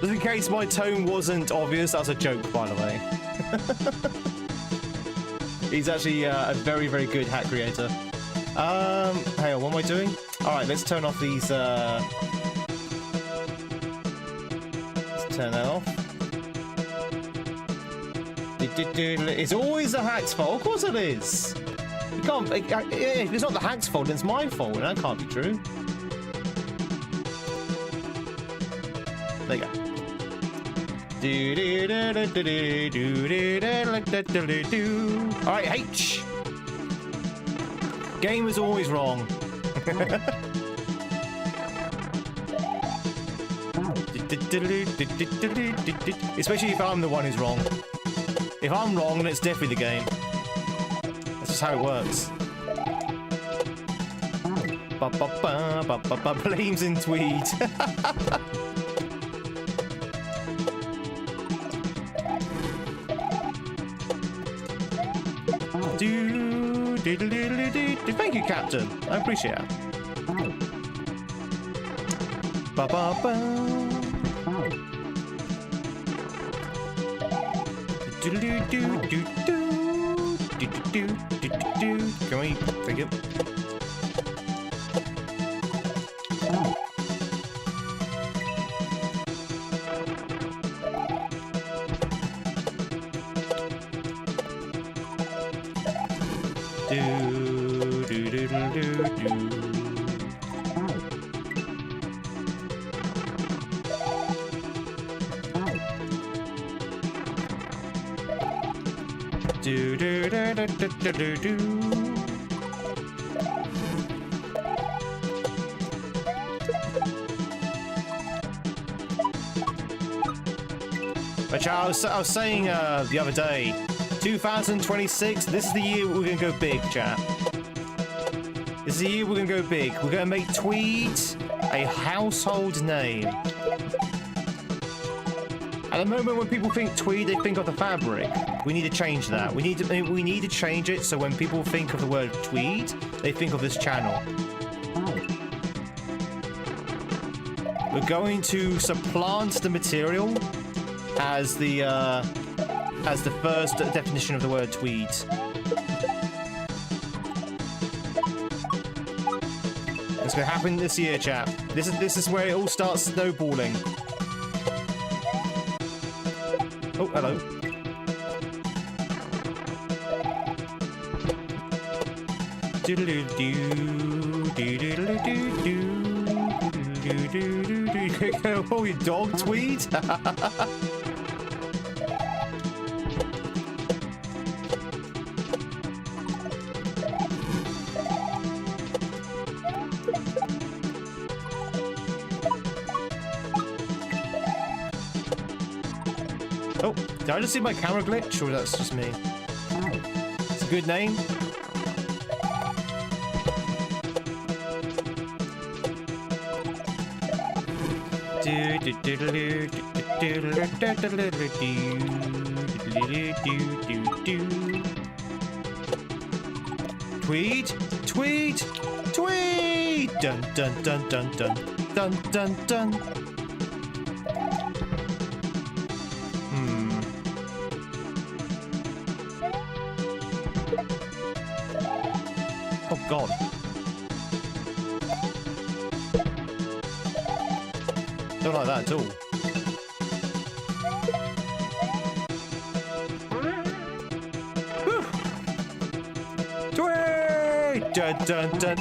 Just in case my tone wasn't obvious, that's a joke, by the way. He's actually a very, very good hack creator. Hang on, what am I doing? Alright, let's turn off these, let's turn that off. It's always the hack's fault. Of course it is. You can't, if it's not the hack's fault, then it's my fault, and that can't be true. There you go. Alright, H. Game is always wrong. Especially if I'm the one who's wrong. If I'm wrong, then it's definitely the game. That's just how it works. Blames in Tweed. Thank you, Captain. I appreciate it. Can we take it? Which I was saying the other day, 2026, this is the year we're going to go big, chat. This is the year we're going to go big. We're going to make Tweed a household name. At the moment, when people think Tweed, they think of the fabric. We need to change that. We need to change it so when people think of the word Tweed, they think of this channel. We're going to supplant the material as the first definition of the word Tweed. It's going to happen this year, chat. This is where it all starts snowballing. Oh, hello. Oh, your dog, Tweed? Oh, did I just see my camera glitch, or that's just me? It's a good name. Tweed, Tweed, Tweed! Dun dun dun dun dun dun dun dun. Oh God. Don't like that at all. Whew. Tweed! Dun dun dun.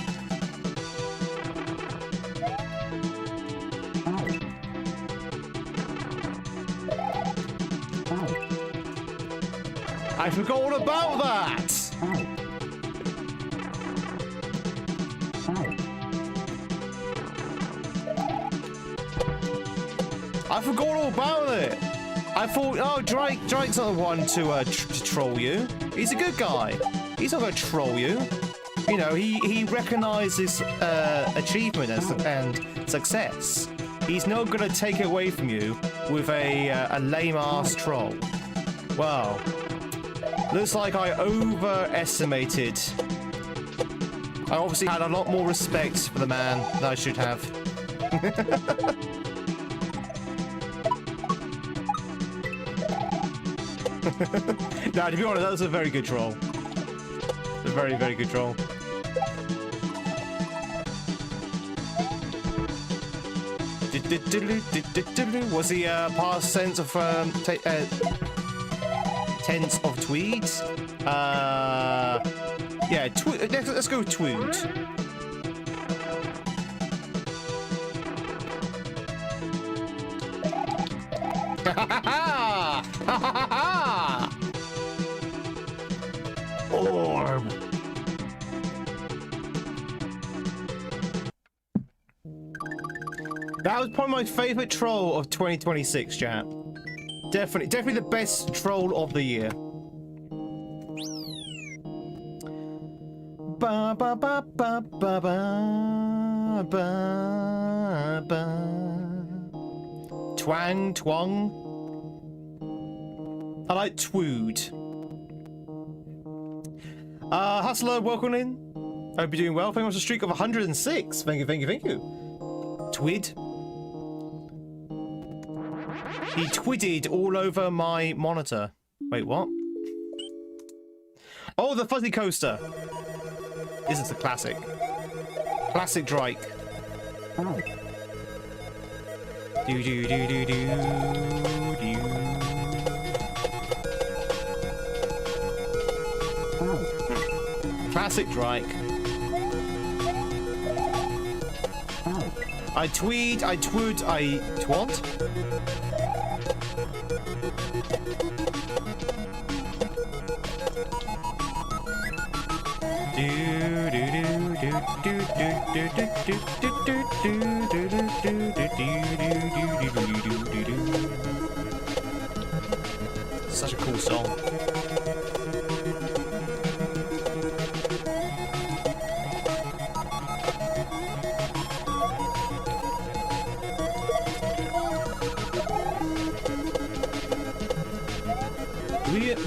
I forgot all about that! I forgot all about it. I thought, oh, Drake's not the one to troll you. He's a good guy. He's not going to troll you. You know, he recognises achievement and success. He's not going to take it away from you with a lame-ass troll. Wow. Looks like I overestimated. I obviously had a lot more respect for the man than I should have. Nah, to be honest, that was a very good troll. A very, very good troll. Was he past tense of tense of tweeds? Yeah, let's go with tweed. Ha ha ha! Ha ha ha! Orb. That was probably my favorite troll of 2026, chat. Definitely the best troll of the year. Ba ba ba ba ba ba ba ba. Twang twang. I like tweed. Hustler, welcome in. Hope you're doing well. Thank you for a streak of 106. Thank you, thank you, thank you. Tweed. He twidded all over my monitor. Wait, what? Oh, the fuzzy coaster. This is a classic. Classic Drake. Do do do do do do. Classic Drake. I tweed, I twood, I twant. Such a cool song.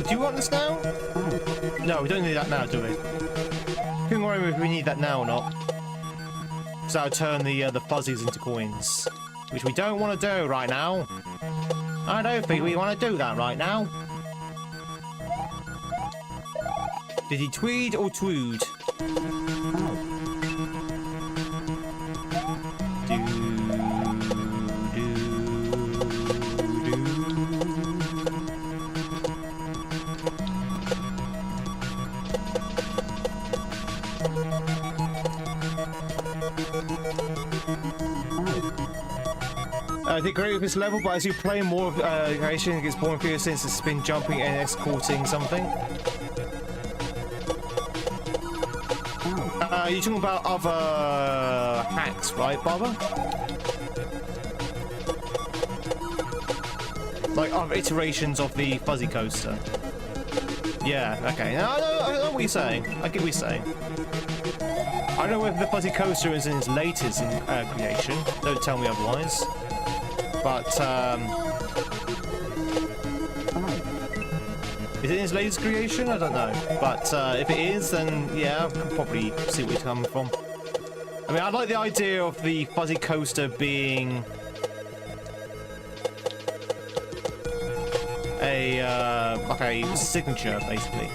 Do you want this now? No, we don't need that now, do we? Couldn't worry if we need that now or not. Because that'll turn the fuzzies into coins. Which we don't want to do right now. I don't think we want to do that right now. Did he tweed or tweed? I think great with this level, but as you play more of creation, it gets boring for you since it's been jumping and escorting something. You're talking about other hacks, right, Barbara? Like other iterations of the fuzzy coaster. Yeah, okay. I know what you're saying. I get what you're saying. I don't know whether the fuzzy coaster is in its latest creation. Don't tell me otherwise. But, is it in its latest creation? I don't know. But if it is, then yeah, I can probably see where you're coming from. I mean, I like the idea of the fuzzy coaster being like a signature, basically.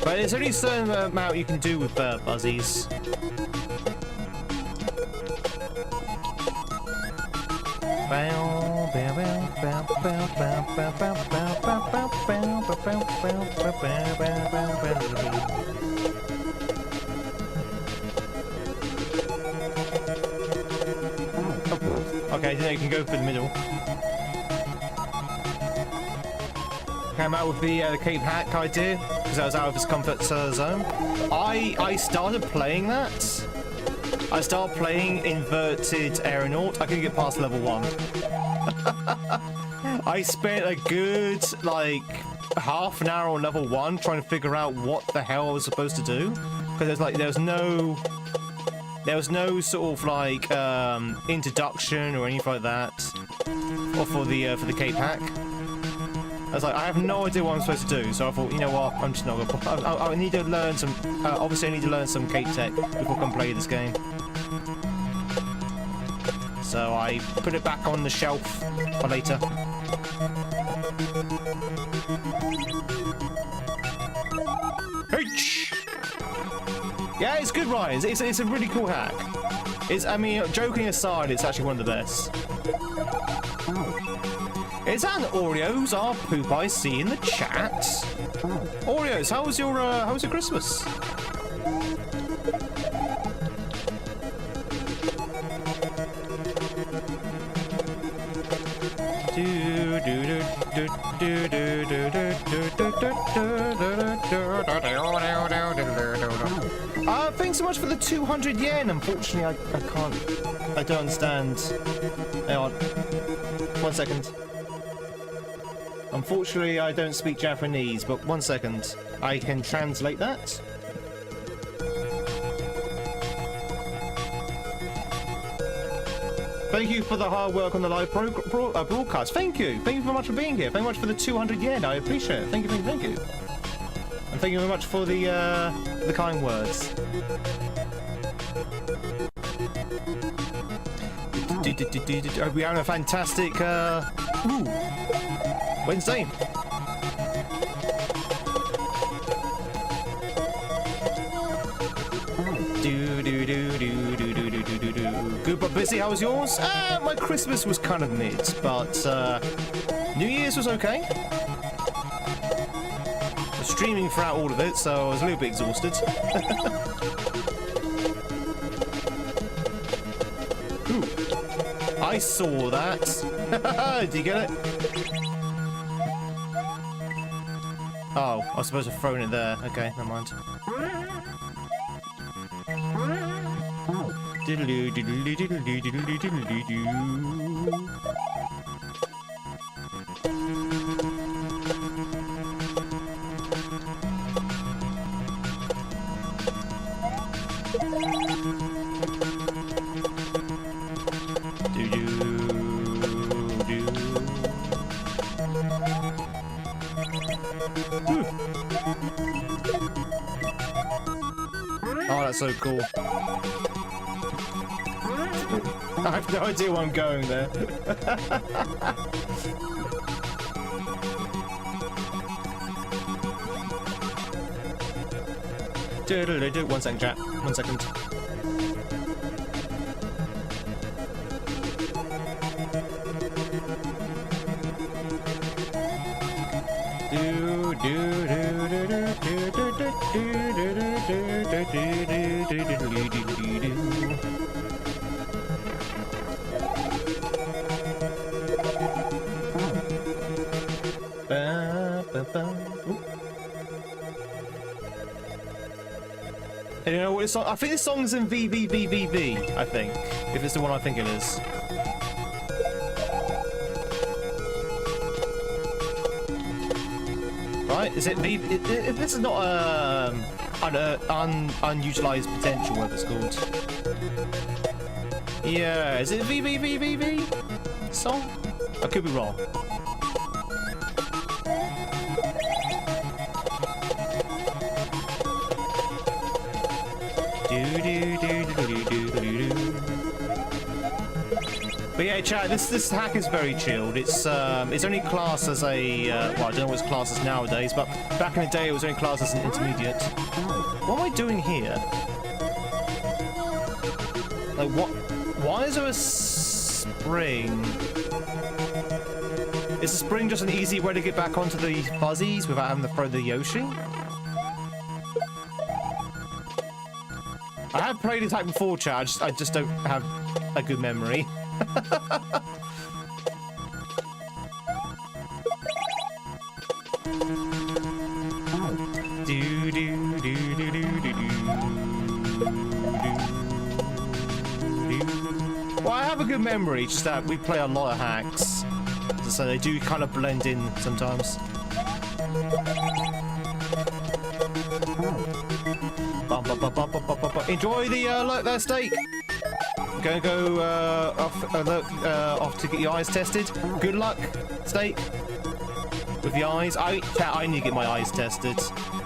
But there's only a certain amount you can do with fuzzies. Okay, I didn't know you can go for the middle. Came out with the Cape Hack idea because I was out of his comfort zone. I started playing that. I started playing Inverted Aeronaut. I couldn't get past level 1. I spent a good like half an hour on level 1 trying to figure out what the hell I was supposed to do, because there was no sort of like introduction or anything like that, or for the Cape Hack. I was like, I have no idea what I'm supposed to do, so I thought, you know what, I'm just not gonna. I need to learn some. Obviously, I need to learn some Cape Tech before I can play this game. So I put it back on the shelf for later. H. Yeah, it's good, Ryan. It's a really cool hack. I mean, joking aside, it's actually one of the best. Is that an Oreos? Our poop I see in the chat. Oreos, how was your Christmas? Thanks so much for the 200 yen. Unfortunately, I can't. I don't understand. Hang on. 1 second. Unfortunately, I don't speak Japanese, but 1 second. I can translate that. Thank you for the hard work on the live broadcast. Thank you. Thank you very much for being here. Thank you very much for the 200 yen. I appreciate it. Thank you, thank you, thank you. And thank you very much for the kind words. Hope we're having a fantastic Wednesday. Good but busy. How was yours? My Christmas was kind of mid, but New Year's was okay. I was streaming throughout all of it, so I was a little bit exhausted. Ooh. I saw that. Do you get it? Oh, I was supposed to have thrown it there. Okay, never mind. Oh, that's so cool. I have no idea where I'm going there. Do 1 second, chat. 1 second. I don't know what this song. I think this song's in VVVVV. I think, if it's the one I think it is. Right? Is it V? If this is not unutilized potential, whatever it's called. Yeah, is it VVVVV song? I could be wrong. But yeah, chat. This hack is very chilled. It's only classed as a well, I don't know what it's classed as nowadays, but back in the day it was only classed as an intermediate. What am I doing here? Like what? Why is there a spring? Is the spring just an easy way to get back onto the fuzzies without having to throw the Yoshi? I have played this hack before, chat. I just don't have a good memory. Well, I have a good memory, just that we play a lot of hacks, so they do kind of blend in sometimes. Enjoy the look there, steak. Gonna go off to get your eyes tested. Good luck, steak. With the eyes, I need to get my eyes tested.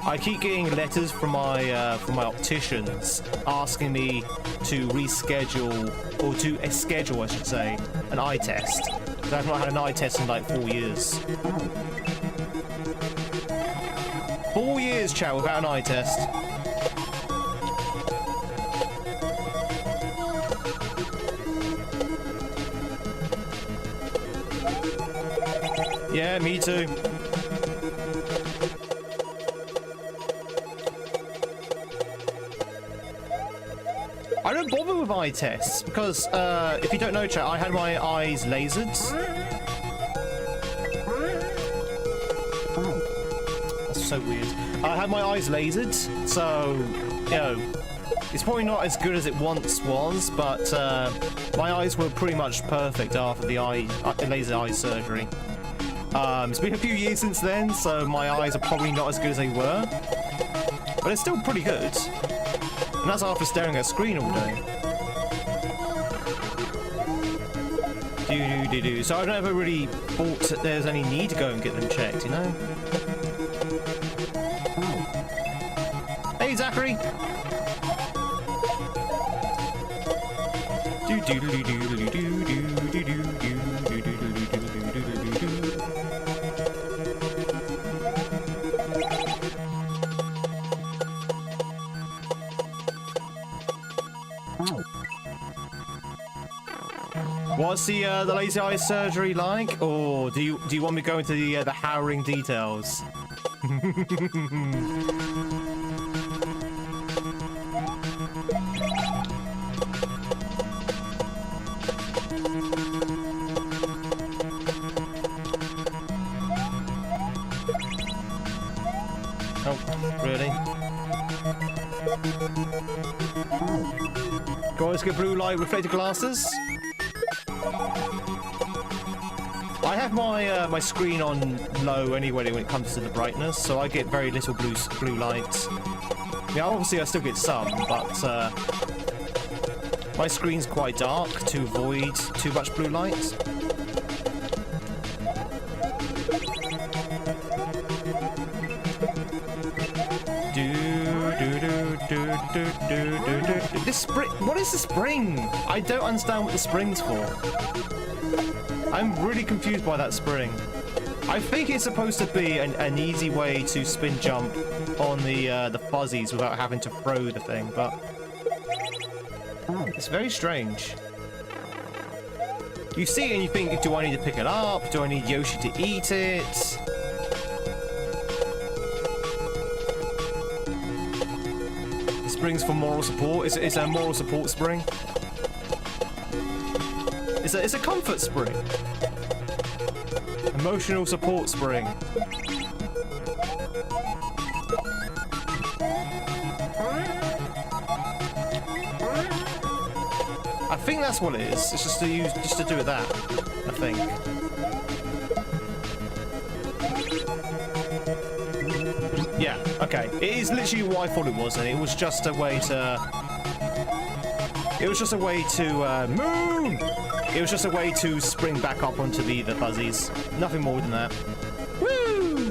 I keep getting letters from my opticians asking me to reschedule, or to schedule, I should say, an eye test. I've not had an eye test in like 4 years. 4 years, chat, without an eye test. Yeah, me too. I don't bother with eye tests because, if you don't know, chat, I had my eyes lasered. That's so weird. I had my eyes lasered, so, you know, it's probably not as good as it once was, but my eyes were pretty much perfect after the laser eye surgery. It's been a few years since then, so my eyes are probably not as good as they were, but it's still pretty good. And that's after staring at a screen all day. So I've never really thought that there's any need to go and get them checked, you know? Hey, Zachary! What's the laser eye surgery like, or do you want me to go into the harrowing details? Oh, really? Guys, get blue light reflector glasses. I have my screen on low anyway when it comes to the brightness, so I get very little blue light. Yeah, obviously I still get some, but my screen's quite dark to avoid too much blue light. This spring. What is the spring? I don't understand what the spring's for. I'm really confused by that spring. I think it's supposed to be an easy way to spin jump on the fuzzies without having to throw the thing, but it's very strange. You see it and you think, do I need to pick it up? Do I need Yoshi to eat it? springs for moral support. It's a moral support spring. It's a comfort spring. Emotional support spring. I think that's what it is. It's just to use, just to do it that. I think. Yeah. Okay. It is literally what I thought it was, and it was just a way to. It was just a way to move. It was just a way to spring back up onto the fuzzies. Nothing more than that. Woo!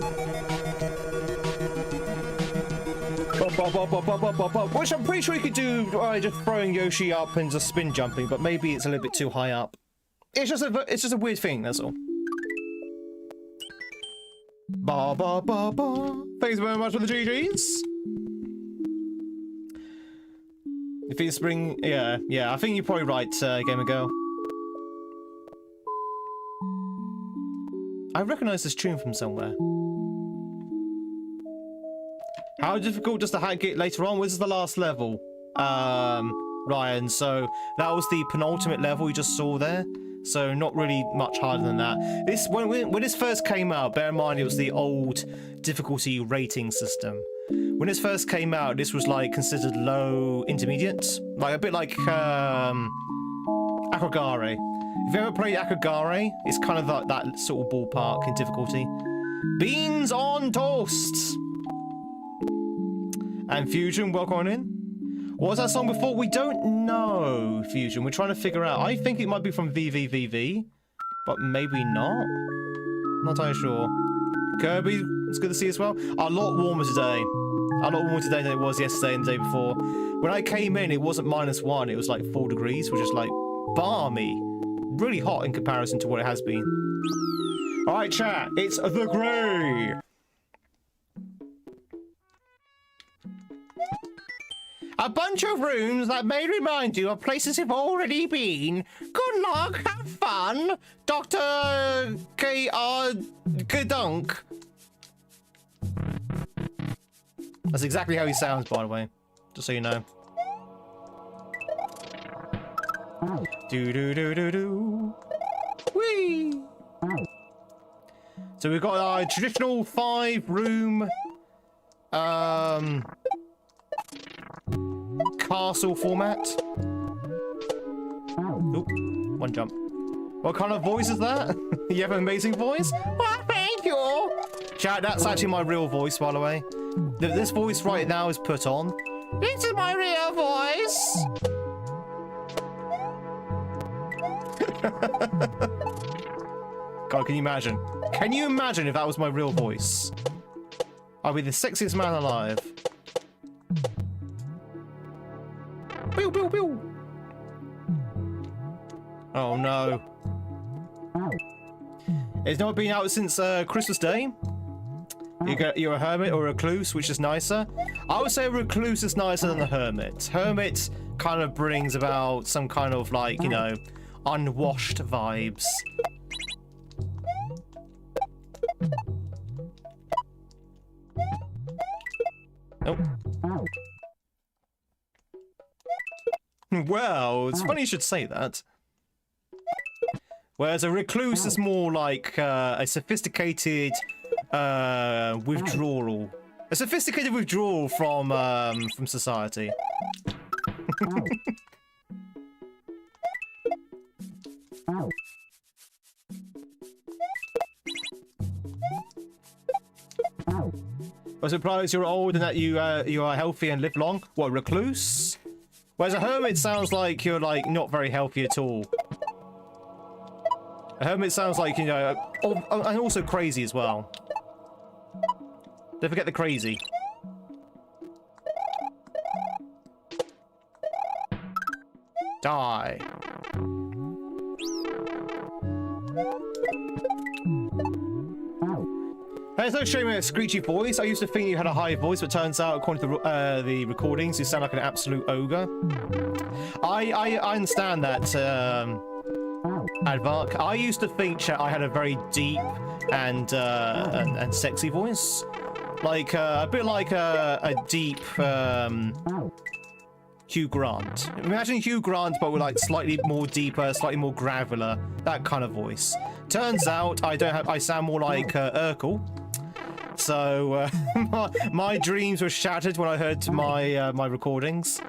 Which I'm pretty sure you could do by just throwing Yoshi up and just spin jumping, but maybe it's a little bit too high up. It's just a weird thing, that's all. Ba ba ba ba. Thanks very much for the GGs. If it's spring, yeah, I think you're probably right, Gamer Girl. I recognise this tune from somewhere. How difficult does the hack get later on? This is the last level, Ryan. So that was the penultimate level you just saw there. So not really much harder than that. This when this first came out, bear in mind it was the old difficulty rating system. When this first came out, this was like considered low intermediate, like a bit like Akogare. If you ever played Akogare, it's kind of like that sort of ballpark in difficulty. Beans on toast! And Fusion, welcome on in. What was that song before? We don't know, Fusion. We're trying to figure out. I think it might be from VVVV, but maybe not. Not entirely sure. Kirby, it's good to see you as well. A lot warmer today. A lot warmer today than it was yesterday and the day before. When I came in, it wasn't -1. It was like 4 degrees, which is like balmy. Really hot in comparison to what it has been. Alright, chat. It's the Grey. A bunch of rooms that may remind you of places you've already been. Good luck, have fun, Dr. K.R. Gadunk. That's exactly how he sounds, by the way, just so you know. Do do do do do. Whee! So we've got our traditional 5-room castle format. Oop, one jump. What kind of voice is that? You have an amazing voice? Well, thank you. Chat, that's actually my real voice, by the way. This voice right now is put on. This is my real voice. God, can you imagine? Can you imagine if that was my real voice? I'd be the sexiest man alive. Pew, pew, pew. Oh no. It's not been out since Christmas Day. You're a hermit or a recluse, which is nicer. I would say a recluse is nicer than a hermit. Hermit kind of brings about some kind of like, you know, unwashed vibes. Oh. Well, it's funny you should say that. Whereas a recluse is more like a sophisticated withdrawal. A sophisticated withdrawal from society. I'm surprised you're old and that you are healthy and live long. What, recluse? Whereas a hermit sounds like you're like not very healthy at all. A hermit sounds like, you know, and also crazy as well. Don't forget the crazy. Die. There's no shame in a screechy voice. I used to think you had a high voice, but turns out, according to the recordings, you sound like an absolute ogre. I understand that, Advark. I used to think, chat, I had a very deep and sexy voice, like a bit like a deep Hugh Grant. Imagine Hugh Grant, but with like slightly more deeper, slightly more graveler, that kind of voice. Turns out I sound more like Urkel. So my dreams were shattered when I heard my my recordings.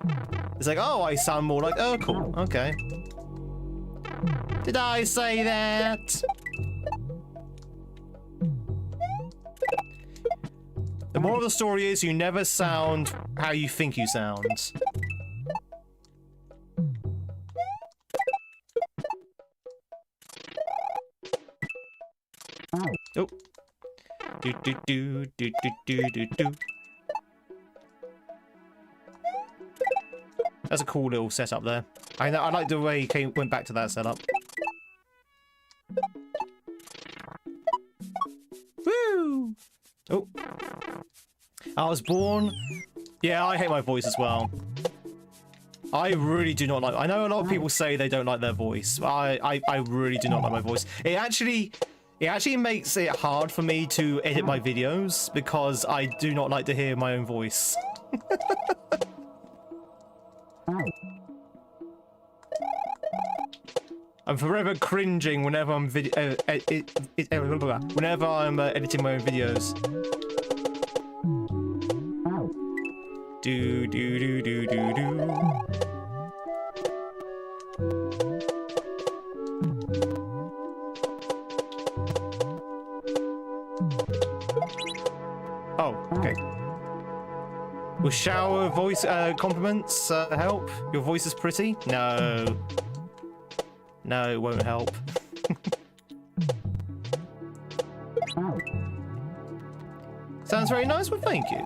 It's like, oh, I sound more like Urkel. Okay. Did I say that? The moral of the story is you never sound how you think you sound. Oh. Do do do do do do do do. That's a cool little setup there. I like the way he went back to that setup. Woo! Oh. I was born. Yeah, I hate my voice as well. I really do not like. I know a lot of people say they don't like their voice. I really do not like my voice. It actually makes it hard for me to edit my videos because I do not like to hear my own voice. I'm forever cringing whenever I'm whenever I'm editing my own videos. Do do do do do do. Oh, okay. Will shower voice compliments help? Your voice is pretty? No. No, it won't help. Sounds very nice, well, thank you.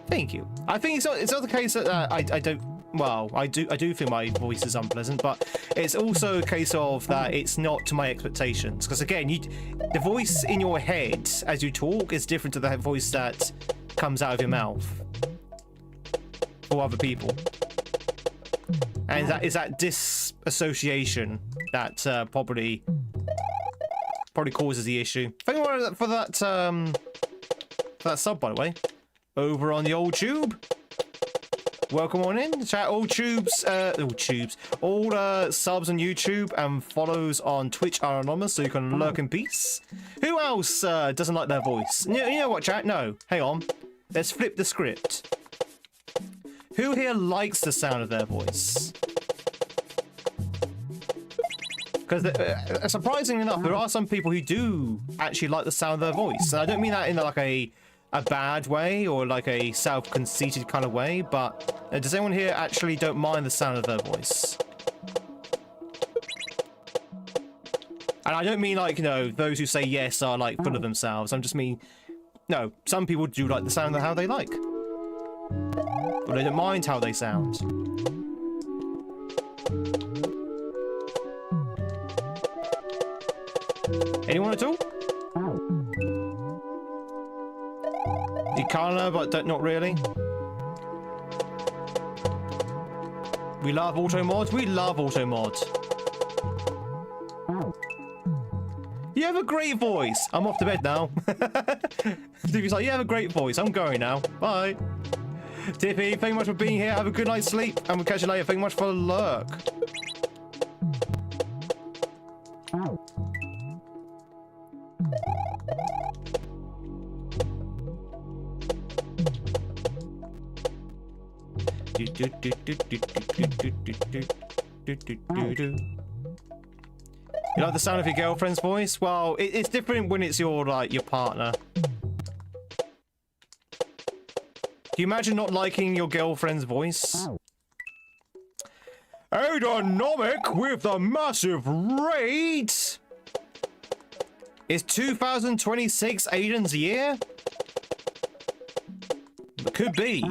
Thank you. I think it's not the case that I don't. Well, I do feel my voice is unpleasant, but it's also a case of that it's not to my expectations. Because again, the voice in your head as you talk is different to the voice that comes out of your mouth for other people, and that is that disassociation that probably causes the issue. Thank you for that sub, by the way, over on the old tube. Welcome on in, chat. All subs on YouTube and follows on Twitch are anonymous, so you can lurk in peace. Who else doesn't like their voice? You know what, chat? No, hang on. Let's flip the script. Who here likes the sound of their voice? Because surprisingly enough, there are some people who do actually like the sound of their voice. And I don't mean that in like a bad way or like a self-conceited kind of way, but does anyone here actually don't mind the sound of their voice? And I don't mean like, you know, those who say yes are like full of themselves. I just mean, no, some people do like the sound of how they like. But they don't mind how they sound. Anyone at all? You kinda, but not really. We love auto mod. We love auto mod. You have a great voice. I'm off to bed now. Tippy's like, you have a great voice. I'm going now. Bye. Tippy, thank you much for being here. Have a good night's sleep, and we'll catch you later. Thank you much for the lurk. You like the sound of your girlfriend's voice? Well, it's different when it's your partner. Can you imagine not liking your girlfriend's voice? Aeronomic with the massive raid! Is 2026 Aiden's year? Could be.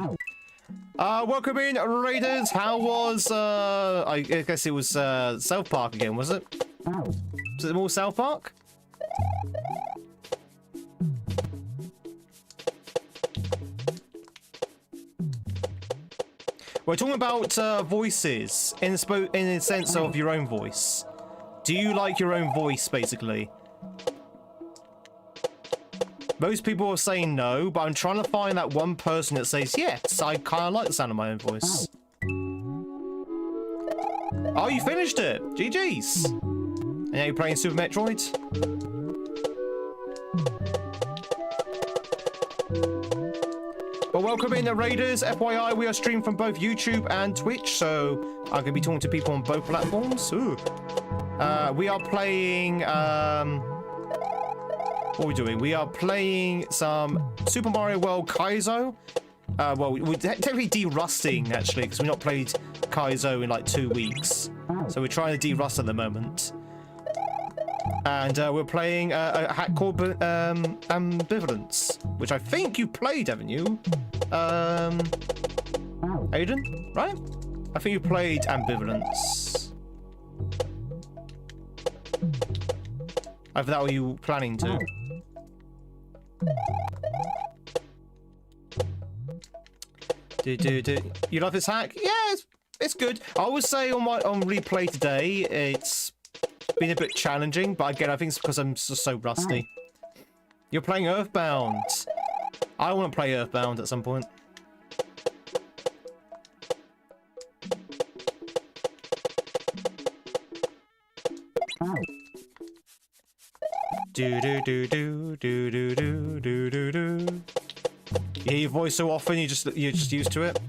Welcome in, Raiders. How was, I guess it was, South Park again, was it? Was it more South Park? We're talking about voices in the sense of your own voice. Do you like your own voice, basically? Most people are saying no, but I'm trying to find that one person that says, yes, I kind of like the sound of my own voice. Oh, you finished it! GG's! And now you're playing Super Metroid? Well, welcome in the Raiders. FYI, we are streamed from both YouTube and Twitch, so I'm going to be talking to people on both platforms. Ooh. We are playing... what are we doing? We are playing some Super Mario World Kaizo. Well, we're technically de-rusting, actually, because we've not played Kaizo in like 2 weeks. So we're trying to de-rust at the moment. And we're playing a hack called Ambivalence, which I think you played, haven't you? Aiden, right? I think you played Ambivalence. Either that or you were planning to. You love this hack? Yeah, it's good. I would say on replay today, it's been a bit challenging, but again, I think it's because I'm just so rusty. You're playing Earthbound. I want to play Earthbound at some point. Do do do do do do do do do do. You hear your voice so often, you're just used to it.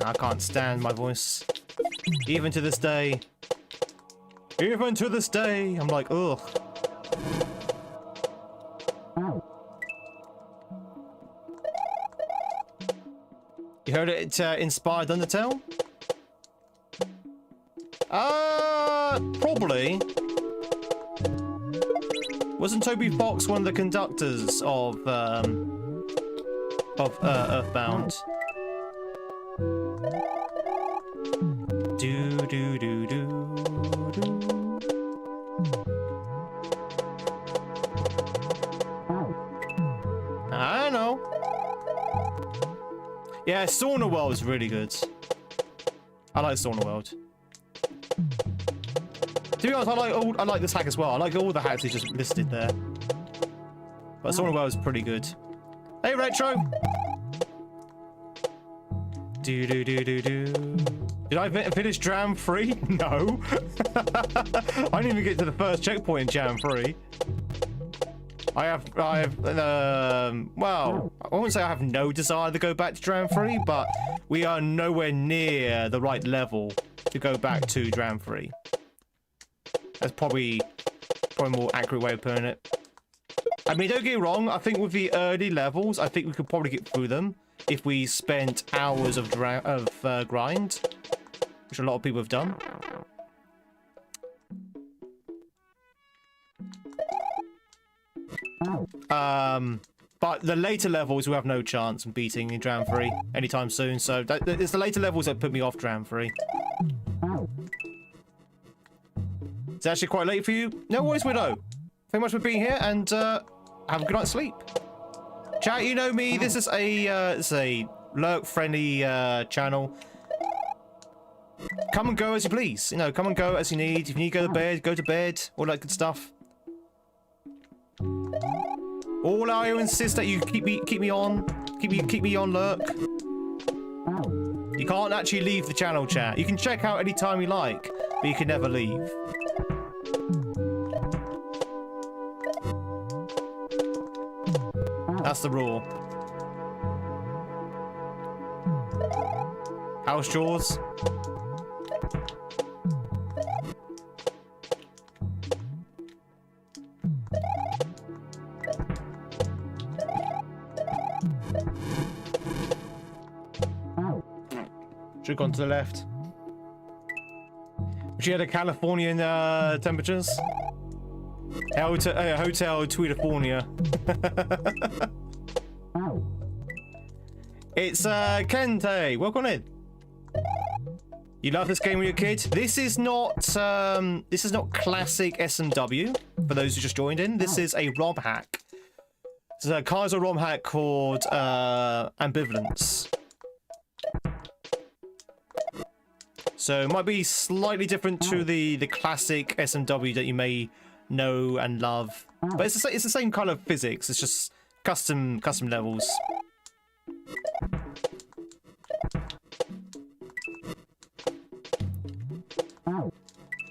I can't stand my voice. Even to this day. Even to this day, I'm like, ugh. You heard it inspired Undertale? Probably. Wasn't Toby Fox one of the conductors of Earthbound? Do do do do do. I don't know. Yeah, Sauna World is really good. I like Sauna World. To be honest, I like this hack as well. I like all the hacks he just listed there. But Sauna World is pretty good. Hey, Retro! Do do do do do. Did I finish Jam 3? No. I didn't even get to the first checkpoint in Jam 3. I have, well, I won't say I have no desire to go back to Jam 3, but we are nowhere near the right level to go back to Jam 3. That's probably a more accurate way of putting it. I mean, don't get me wrong, I think with the early levels, I think we could probably get through them if we spent hours of grind, which a lot of people have done. But the later levels we have no chance of beating in Dram 3 anytime soon, so it's the later levels that put me off Dram 3. It's actually quite late for you. No worries, Widow. Thank you much for being here, and have a good night's sleep. Chat, you know me. This is a lurk-friendly channel. Come and go as you please. You know, come and go as you need. If you need to go to bed, all that good stuff. All I insist that you keep me on lurk. You can't actually leave the channel, chat. You can check out anytime you like, but you can never leave. That's the rule. House chores. Should have gone to the left. She had a Californian temperatures. Hotel Tweedifornia. It's Kente. Welcome in. You love this game with your kid? This is not classic SMW. For those who just joined in, this is a ROM hack. It's a Kaizo ROM hack called Ambivalence. So it might be slightly different to the classic SMW that you may know and love, but it's the same kind of physics. It's just custom levels.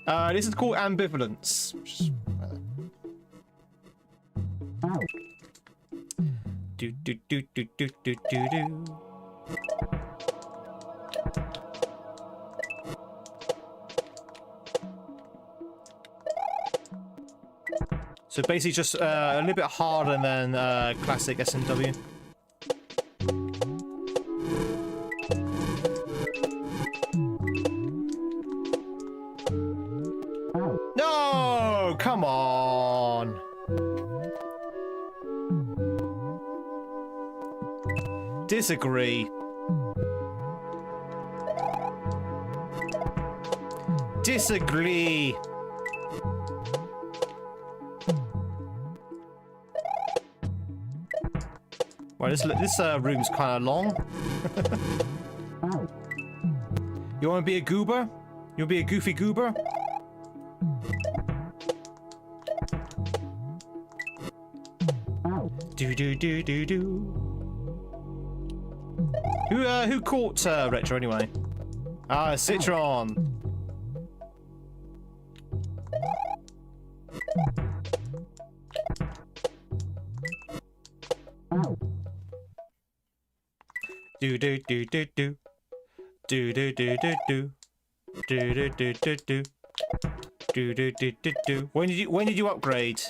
This is called Ambivalence. Do do do do do do do do. So basically just a little bit harder than classic SMW. No! Come on! Disagree. Disagree. Well, this room's kind of long. You want to be a goober? You'll be a goofy goober? Do do do do do. Who caught Retro anyway? Ah, Citron. Do do do do do. Do do do do do. Do do do do do. Do do do do do. When did you upgrade?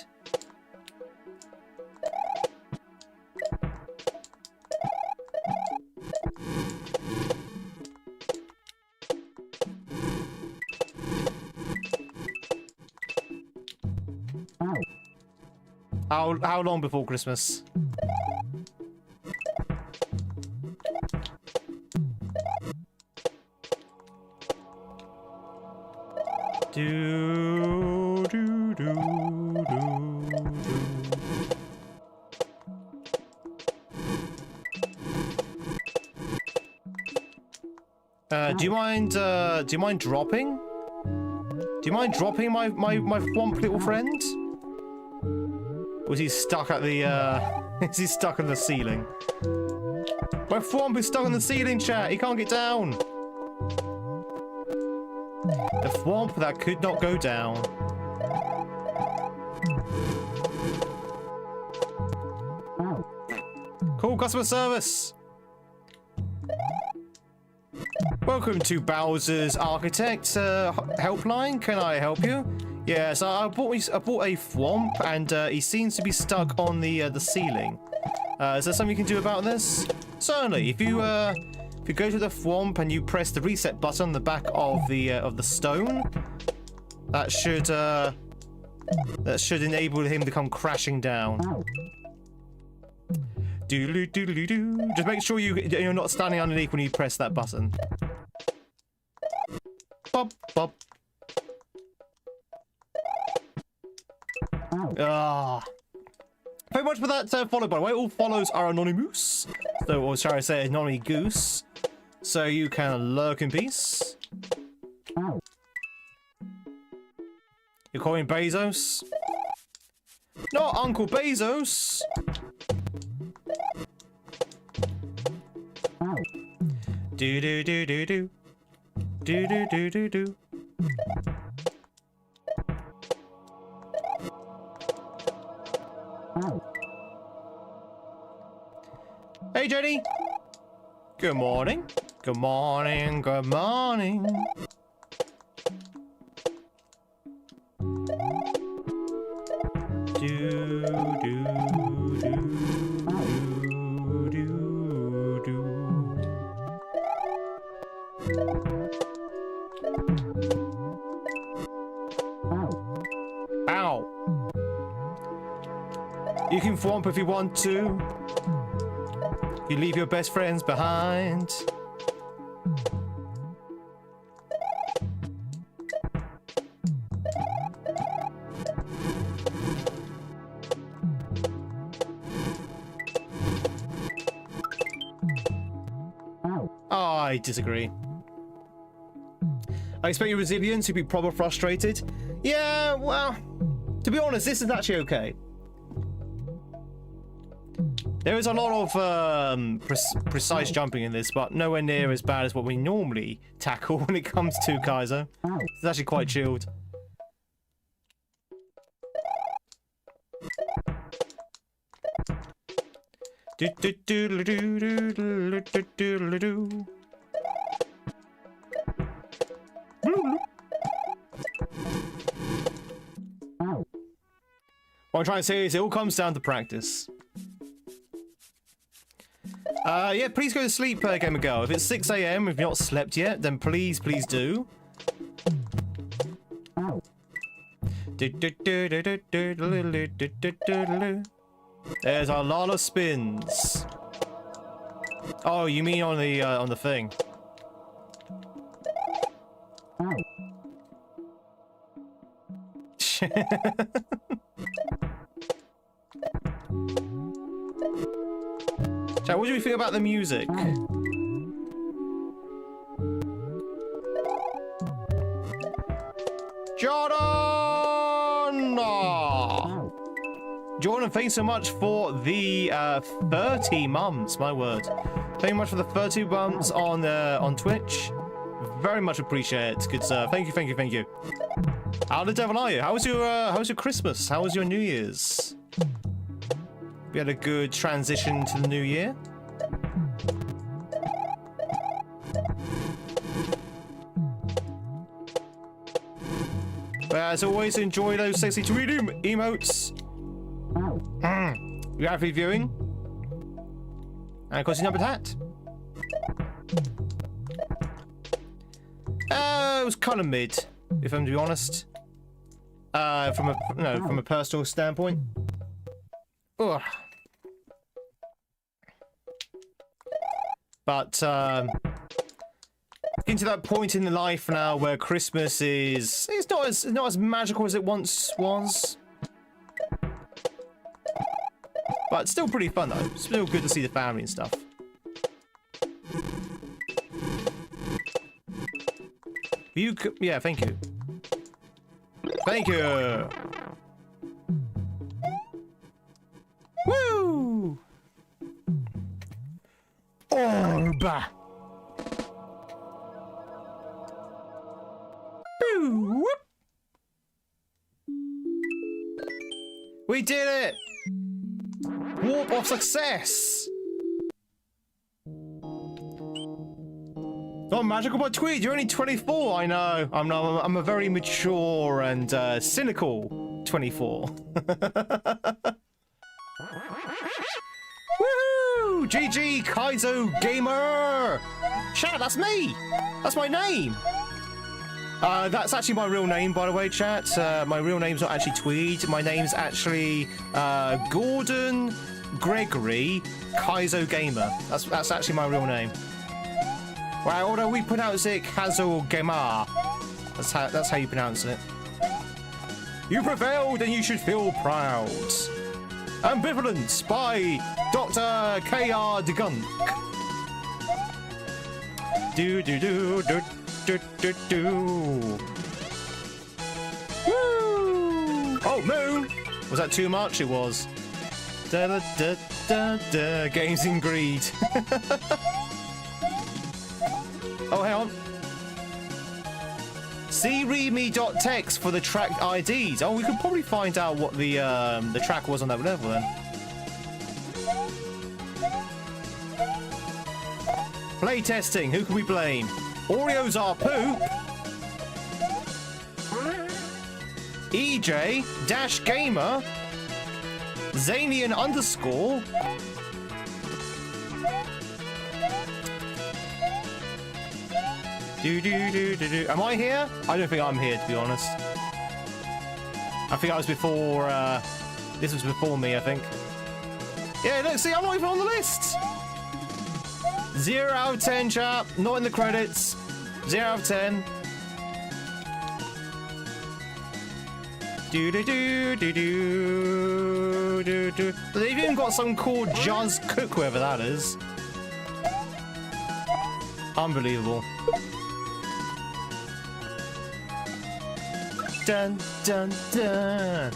How long before Christmas? Do do do do do. Do you mind dropping? Do you mind dropping my womp little friend? Or is he stuck at the is he stuck on the ceiling? My Thwomp is stuck on the ceiling, chat. He can't get down. The Thwomp that could not go down. Cool customer service. Welcome to Bowser's Architect helpline. Can I help you? Yeah, so I bought a Thwomp, and he seems to be stuck on the ceiling. Is there something you can do about this? Certainly. If you go to the Thwomp and you press the reset button on the back of the stone, that should enable him to come crashing down. Doodly doodly doo. Just make sure you're not standing underneath when you press that button. Bop bop. Ah. Very much for that follow, by the way. All follows are anonymous. So, or shall I say, anonymous goose. So you can lurk in peace. You're calling Bezos? Not Uncle Bezos. Do do do do do. Do do do do do. Hey Jenny. Good morning. Good morning. Good morning. Do do do do do do. Ow. You can Thwomp if you want to. You leave your best friends behind. I disagree. I expect your resilience to be proper frustrated. Yeah, well, to be honest, this is actually okay. There is a lot of precise jumping in this, but nowhere near as bad as what we normally tackle when it comes to Kaizo. It's actually quite chilled. What I'm trying to say is it all comes down to practice. Yeah, please go to sleep, Gamer Girl. If it's 6 AM, if you've not slept yet, then please do. There's a lot of spins. Oh, you mean on the thing? Chat, what do you think about the music? Jordan! Jordan, thanks so much for the 30 months, my word. Thank you much for the 30 months on Twitch. Very much appreciate it. Good sir. Thank you. How the devil are you? How was your Christmas? How was your New Year's? We had a good transition to the new year. But as always, enjoy those sexy tweed emotes. You're happy viewing. And of course, your numbered hat. It was kind of mid, if I'm to be honest. From a personal standpoint. Ugh. But getting to that point in the life now where Christmas is not as magical as it once was. But it's still pretty fun though. It's still good to see the family and stuff. Yeah, thank you. Thank you. Woo! Orb. Woo! We did it! Warp of success! Not magical, but Tweed, you're only 24. I know. I'm a very mature and cynical 24. Woohoo! GG Kaizo Gamer! Chat, that's me! That's my name! That's actually my real name, by the way, chat. My real name's not actually Tweed. My name's actually Gordon Gregory Kaizo Gamer. That's actually my real name. Well, although we pronounce it Kaizo Gamer. That's how you pronounce it. You prevailed and you should feel proud. Ambivalence by Dr. K.R. DeGunk. Do. Woo! Oh, moon! Was that too much? It was. GamesInTweed. Oh, hang on. See readme.text for the track IDs. Oh, we could probably find out what the track was on that level then. Playtesting. Who can we blame? Oreos are poop. EJ-Gamer. Zanian _ Am I here? I don't think I'm here, to be honest. I think I was before, this was before me, I think. Yeah, look, see, I'm not even on the list! 0 out of 10, chap. Not in the credits. 0 out of 10. They've even got some called Jazz Cook, whoever that is. Unbelievable. Dun dun dun.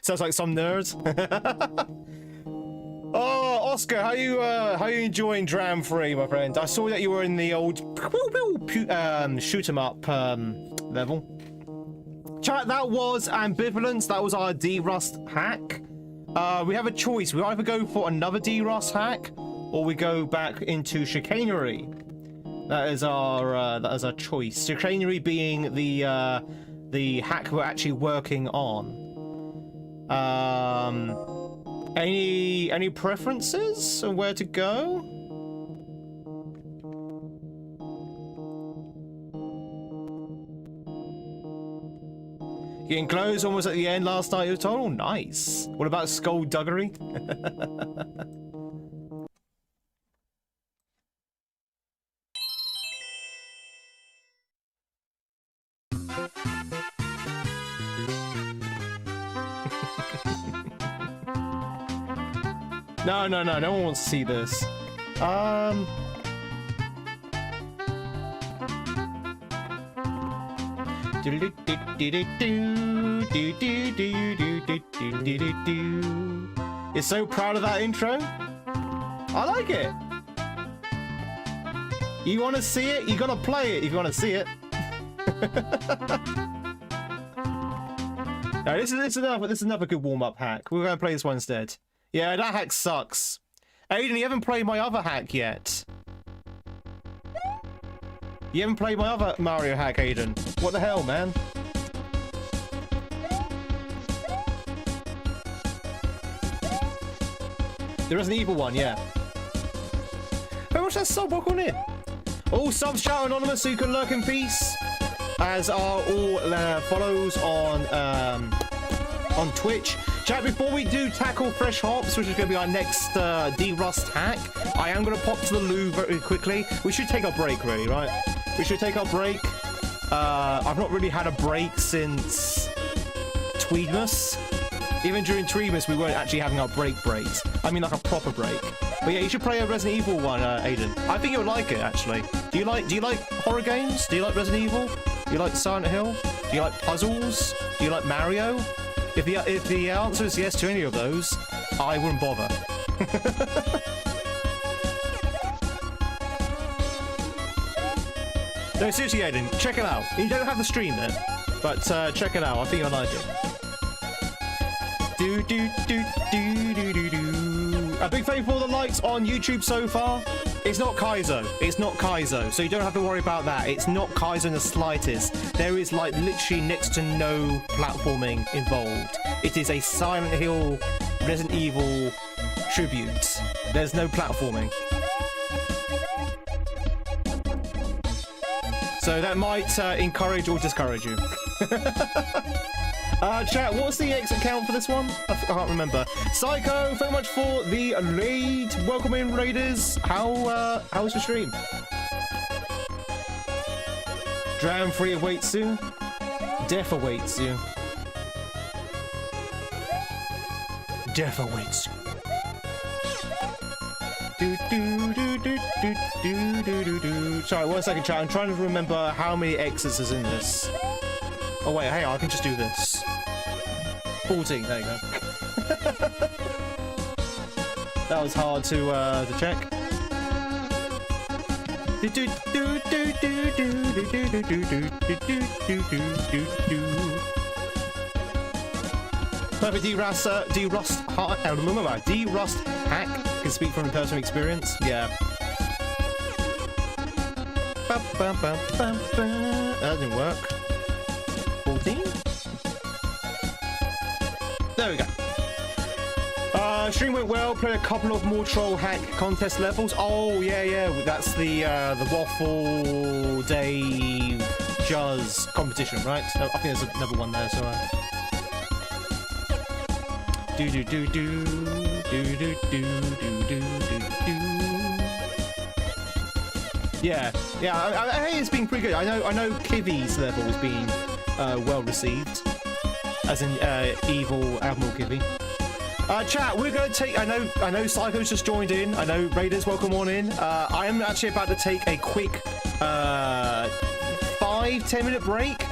Sounds like some nerds. Oh, Oscar, how you enjoying Dram 3, my friend? I saw that you were in the old shoot 'em up level. Chat, that was Ambivalence. That was our D-Rust hack. We have a choice. We either go for another D-Rust hack, or we go back into chicanery. That is our choice. Chicanery being the hack we're actually working on. Any preferences on where to go? Getting close, almost at the end last night, you were told. Oh, nice. What about skullduggery? No one wants to see this. You're so proud of that intro? I like it. You want to see it? You gotta play it if you want to see it. No, this is another good warm-up hack. We're gonna play this one instead. Yeah, that hack sucks. Aiden, you haven't played my other hack yet. You haven't played my other Mario hack, Aiden. What the hell, man? The Resident Evil one, yeah. Very much that sub, welcome in. All subs shout anonymous so you can lurk in peace. As are all follows on Twitch. Chat, before we do tackle fresh hops, which is going to be our next D-Rust hack, I am going to pop to the loo very quickly. We should take our break, really, right? We should take our break. I've not really had a break since Tweedmas. Even during Tweedmas, we weren't actually having our breaks. I mean, like a proper break. But yeah, you should play a Resident Evil one, Aiden. I think you would like it, actually. Do you like horror games? Do you like Resident Evil? Do you like Silent Hill? Do you like puzzles? Do you like Mario? If the answer is yes to any of those, I wouldn't bother. No, seriously, Aiden, check it out. You don't have the stream there, but check it out. I think you'll like it. A big thank you for all the likes on YouTube so far. It's not Kaizo. It's not Kaizo, so you don't have to worry about that. It's not Kaizo in the slightest. There is like literally next to no platforming involved. It is a Silent Hill Resident Evil tribute. There's no platforming. So that might encourage or discourage you. Chat, what's the exit count for this one? I can't remember. Psycho, very much for the raid. Welcome in, raiders. How's your stream? Dram free awaits you. Death awaits you. Death awaits you. Sorry, 1 second, chat. I'm trying to remember how many exits is in this. Oh wait, hey, I can just do this. 14, there you go. That was hard to check. Perfect D-Rust hack. Can speak from personal experience. Yeah. That didn't work. 14? There we go. Stream went well. Played a couple of more troll hack contest levels. Oh yeah. That's the Waffle Dave Juzz competition, right? I think there's another one there. So. Yeah. I think it's been pretty good. I know Kivi's level has been well received, as in evil Admiral Kivy. Chat, we're going to take. I know Psycho's just joined in. I know Raiders, welcome on in. I am actually about to take a quick 5-10 minute break.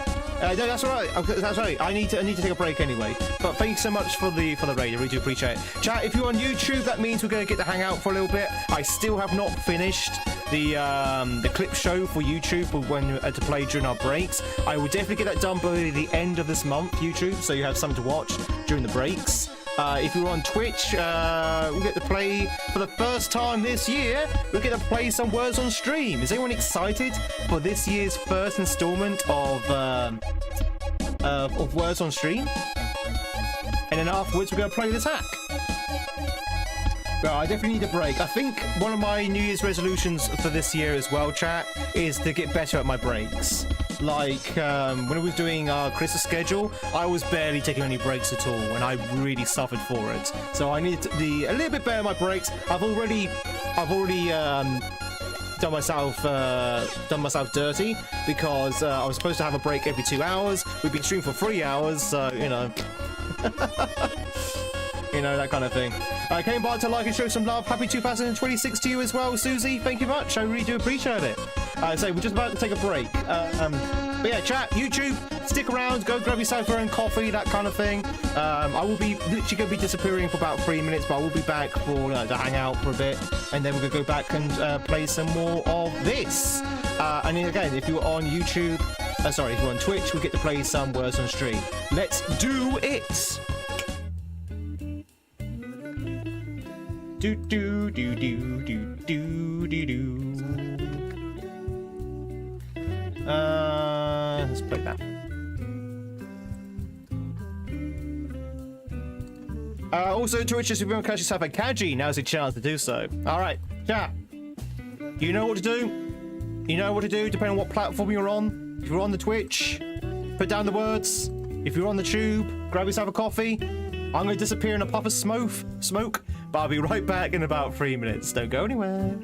No, that's all right. That's right. I need to take a break anyway. But thank you so much for the raid. I really do appreciate it. Chat, if you're on YouTube, that means we're going to get to hang out for a little bit. I still have not finished the clip show for YouTube for when to play during our breaks. I will definitely get that done by the end of this month, YouTube, so you have something to watch during the breaks. If you're on Twitch, we'll get to play for the first time this year. We'll get to play some words on stream. Is anyone excited for this year's first installment of words on stream? And then afterwards, we're going to play the attack. But I definitely need a break. I think one of my New Year's resolutions for this year as well, chat, is to get better at my breaks. Like, when I was doing our Christmas schedule, I was barely taking any breaks at all, and I really suffered for it. So I need to be a little bit better at my breaks. I've already done myself dirty because I was supposed to have a break every 2 hours. We've been streaming for 3 hours, so, you know. You know, that kind of thing. I came by to like and show some love. Happy 2026 to you as well, Susie. Thank you much. I really do appreciate it. So we're just about to take a break. But yeah, chat, YouTube, stick around, go grab yourself your own coffee, that kind of thing. I will be literally going to be disappearing for about 3 minutes, but I will be back for to hang out for a bit, and then we're going to go back and play some more of this. And again, if you're on YouTube, sorry, if you're on Twitch, we get to play some words on stream. Let's do it. Do do do do do do do do. Let's play that. Also, Twitch, if you want to catch yourself a Kaji, now's your chance to do so. All right, chat. You know what to do. You know what to do, depending on what platform you're on. If you're on the Twitch, put down the words. If you're on the tube, grab yourself a coffee. I'm going to disappear in a puff of smoke, but I'll be right back in about 3 minutes. Don't go anywhere.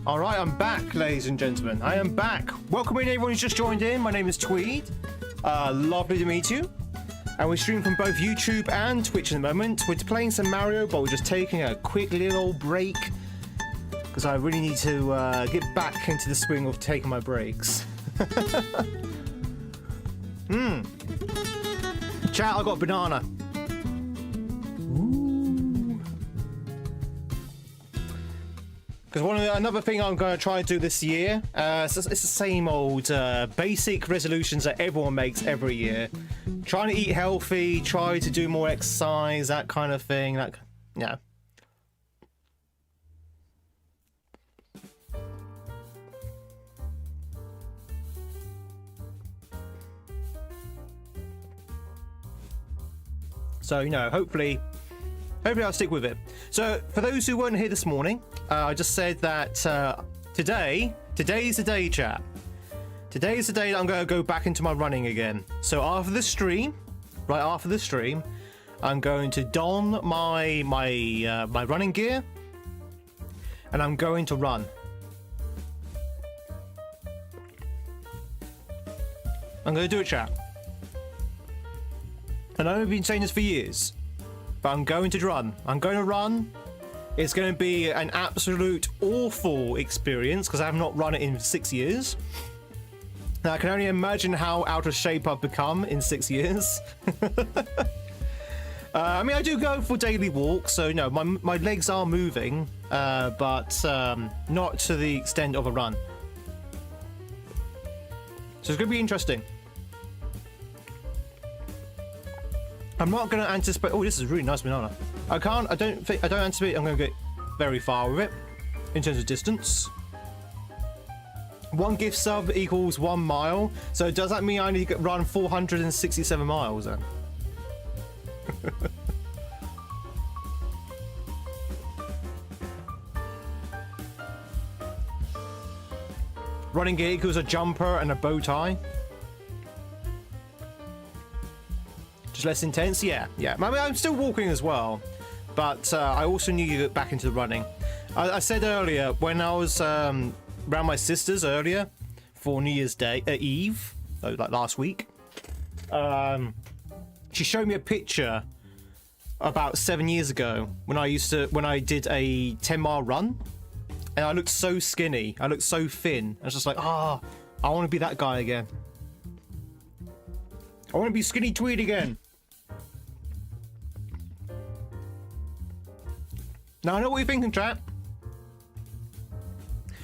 All right, I'm back, ladies and gentlemen. I am back. Welcome in, everyone who's just joined in. My name is Tweed. Lovely to meet you. And we're streaming from both YouTube and Twitch at the moment. We're playing some Mario, but we're just taking a quick little break because I really need to get back into the swing of taking my breaks. Chat, I got banana. Because another thing I'm going to try and do this year, it's the same old basic resolutions that everyone makes every year. Trying to eat healthy, try to do more exercise, that kind of thing. Yeah. So, you know, hopefully I'll stick with it. So, for those who weren't here this morning, I just said that today's the day, chat. Today is the day that I'm going to go back into my running again. So after the stream, I'm going to don my running gear, and I'm going to run. I'm going to do it, chat. And I've been saying this for years. But I'm going to run. I'm going to run. It's going to be an absolute awful experience because I have not run it in 6 years. Now, I can only imagine how out of shape I've become in 6 years. I mean, I do go for daily walks, so no, my legs are moving, but not to the extent of a run. So it's going to be interesting. I'm not going to anticipate. Oh, this is a really nice banana. I don't anticipate I'm going to get very far with it in terms of distance. 1 gift sub equals 1 mile. So does that mean I need to run 467 miles then? Running gear equals a jumper and a bow tie. Just less intense? Yeah. I mean, I'm still walking as well, but I also need to get back into the running. I said earlier, when I was around my sister's earlier for New Year's Day, Eve, like last week, she showed me a picture about 7 years ago when I did a 10-mile run, and I looked so skinny, I looked so thin. I was just like, I want to be that guy again. I want to be skinny Tweed again. Now I know what you're thinking, chat.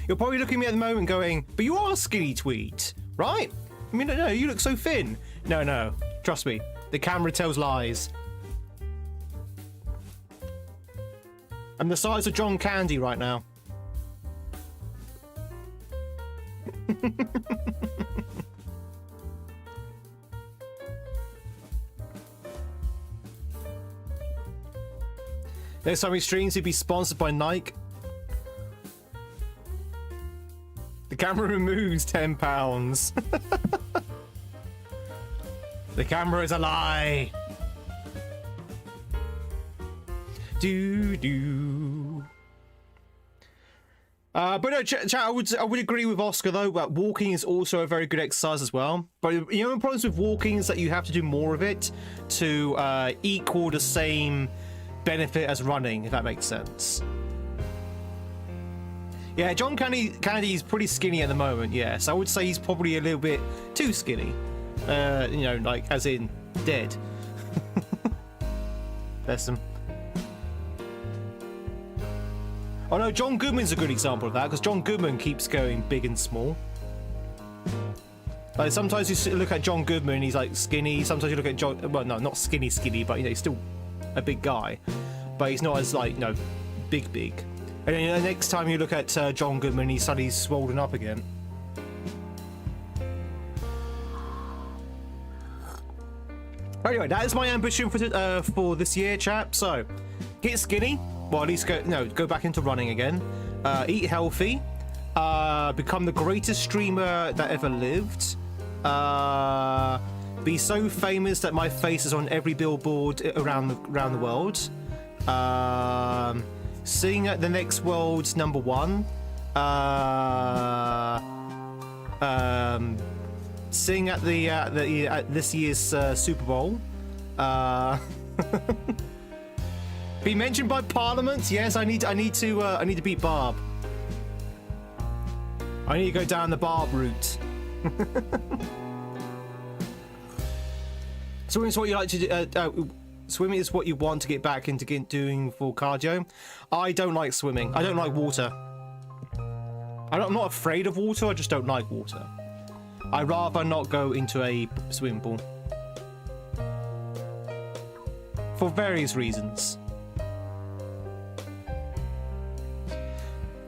You're probably looking at me at the moment going, but you are skinny Tweed, right? I mean, no, you look so thin. No, trust me. The camera tells lies. I'm the size of John Candy right now. Next time he streams, he'd be sponsored by Nike. The camera removes 10 pounds. The camera is a lie. But no, chat, I would agree with Oscar though. But walking is also a very good exercise as well. But you know, the problems with walking is that you have to do more of it to equal the same benefit as running, if that makes sense. Yeah, John Candy is pretty skinny at the moment. Yes, I would say he's probably a little bit too skinny. You know, like as in dead. Bless him. Oh no, John Goodman's a good example of that because John Goodman keeps going big and small. Like sometimes you look at John Goodman and he's like skinny. Sometimes you look at John, well, no, not skinny, but you know, he's still a big guy, but he's not as like, you know, big. And then the next time you look at John Goodman, he's suddenly swollen up again. Anyway, that is my ambition for this year, chap. So, get skinny. Well, at least go back into running again. Eat healthy. Become the greatest streamer that ever lived. Be so famous that my face is on every billboard around the world. Sing at the next world's #1. Sing at this year's Super Bowl. Be mentioned by Parliament. Yes, I need to beat Barb. I need to go down the Barb route. Swimming is what you like to do. Swimming is what you want to get back into doing for cardio. I don't like swimming. I don't like water. I'm not afraid of water. I just don't like water. I'd rather not go into a swimming pool for various reasons.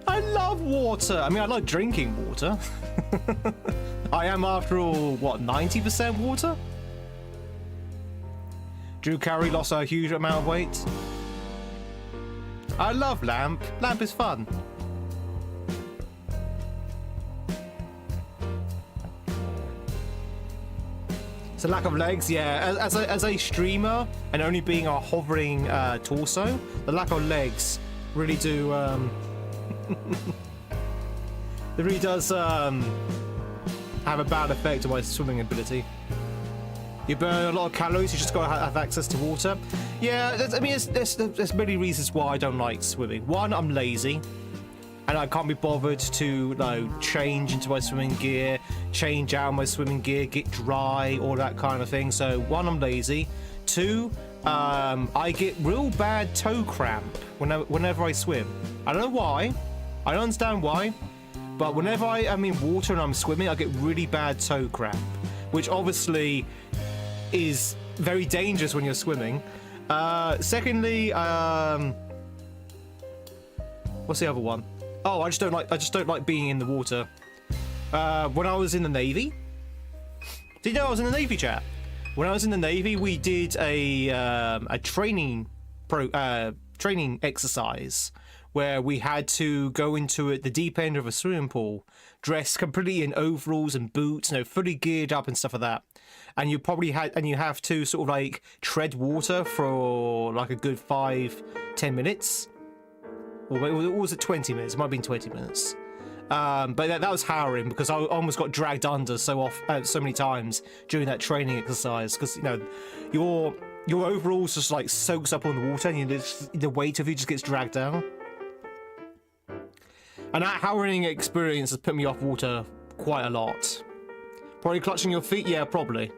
I love water. I mean, I like drinking water. I am, after all, what, 90% water? Drew Carey lost a huge amount of weight. I love Lamp. Lamp is fun. It's a lack of legs, yeah. As a streamer, and only being a hovering torso, the lack of legs really do... it really does have a bad effect on my swimming ability. You burn a lot of calories, you just gotta have access to water. Yeah, I mean, there's many reasons why I don't like swimming. One, I'm lazy, and I can't be bothered to, you know, change into my swimming gear, change out my swimming gear, get dry, all that kind of thing. So, one, I'm lazy. Two, I get real bad toe cramp whenever I swim. I don't know why. I don't understand why. But whenever I'm in water and I'm swimming, I get really bad toe cramp, which obviously is very dangerous when you're swimming. Secondly, what's the other one? Oh, I just don't like being in the water. When I was in the Navy, did you know I was in the Navy, chat? When I was in the Navy, we did a training exercise where we had to go into the deep end of a swimming pool, dressed completely in overalls and boots, you know, fully geared up and stuff like that. And you have to sort of like tread water for like a good 5-10 minutes. Or was it 20 minutes? It might have been 20 minutes. But that was harrowing because I almost got dragged under so many times during that training exercise, because, you know, your overalls just like soaks up on the water, and the weight of you just gets dragged down. And that harrowing experience has put me off water quite a lot. Probably clutching your feet? Yeah, probably.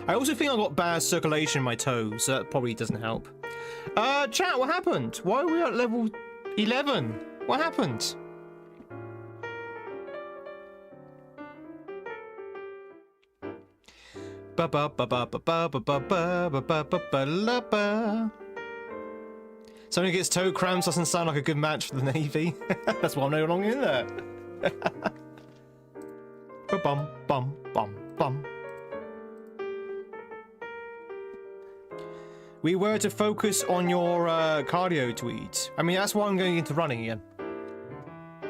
I also think I've got bad circulation in my toes, so that probably doesn't help. Chat, what happened? Why are we at level 11? What happened? Ba ba ba ba ba ba ba ba ba ba ba ba ba. Someone who gets toe cramps doesn't sound like a good match for the Navy. That's why I'm no longer in there. Bum bum bum bum. We were to focus on your cardio, Tweed. I mean, that's why I'm going into running again.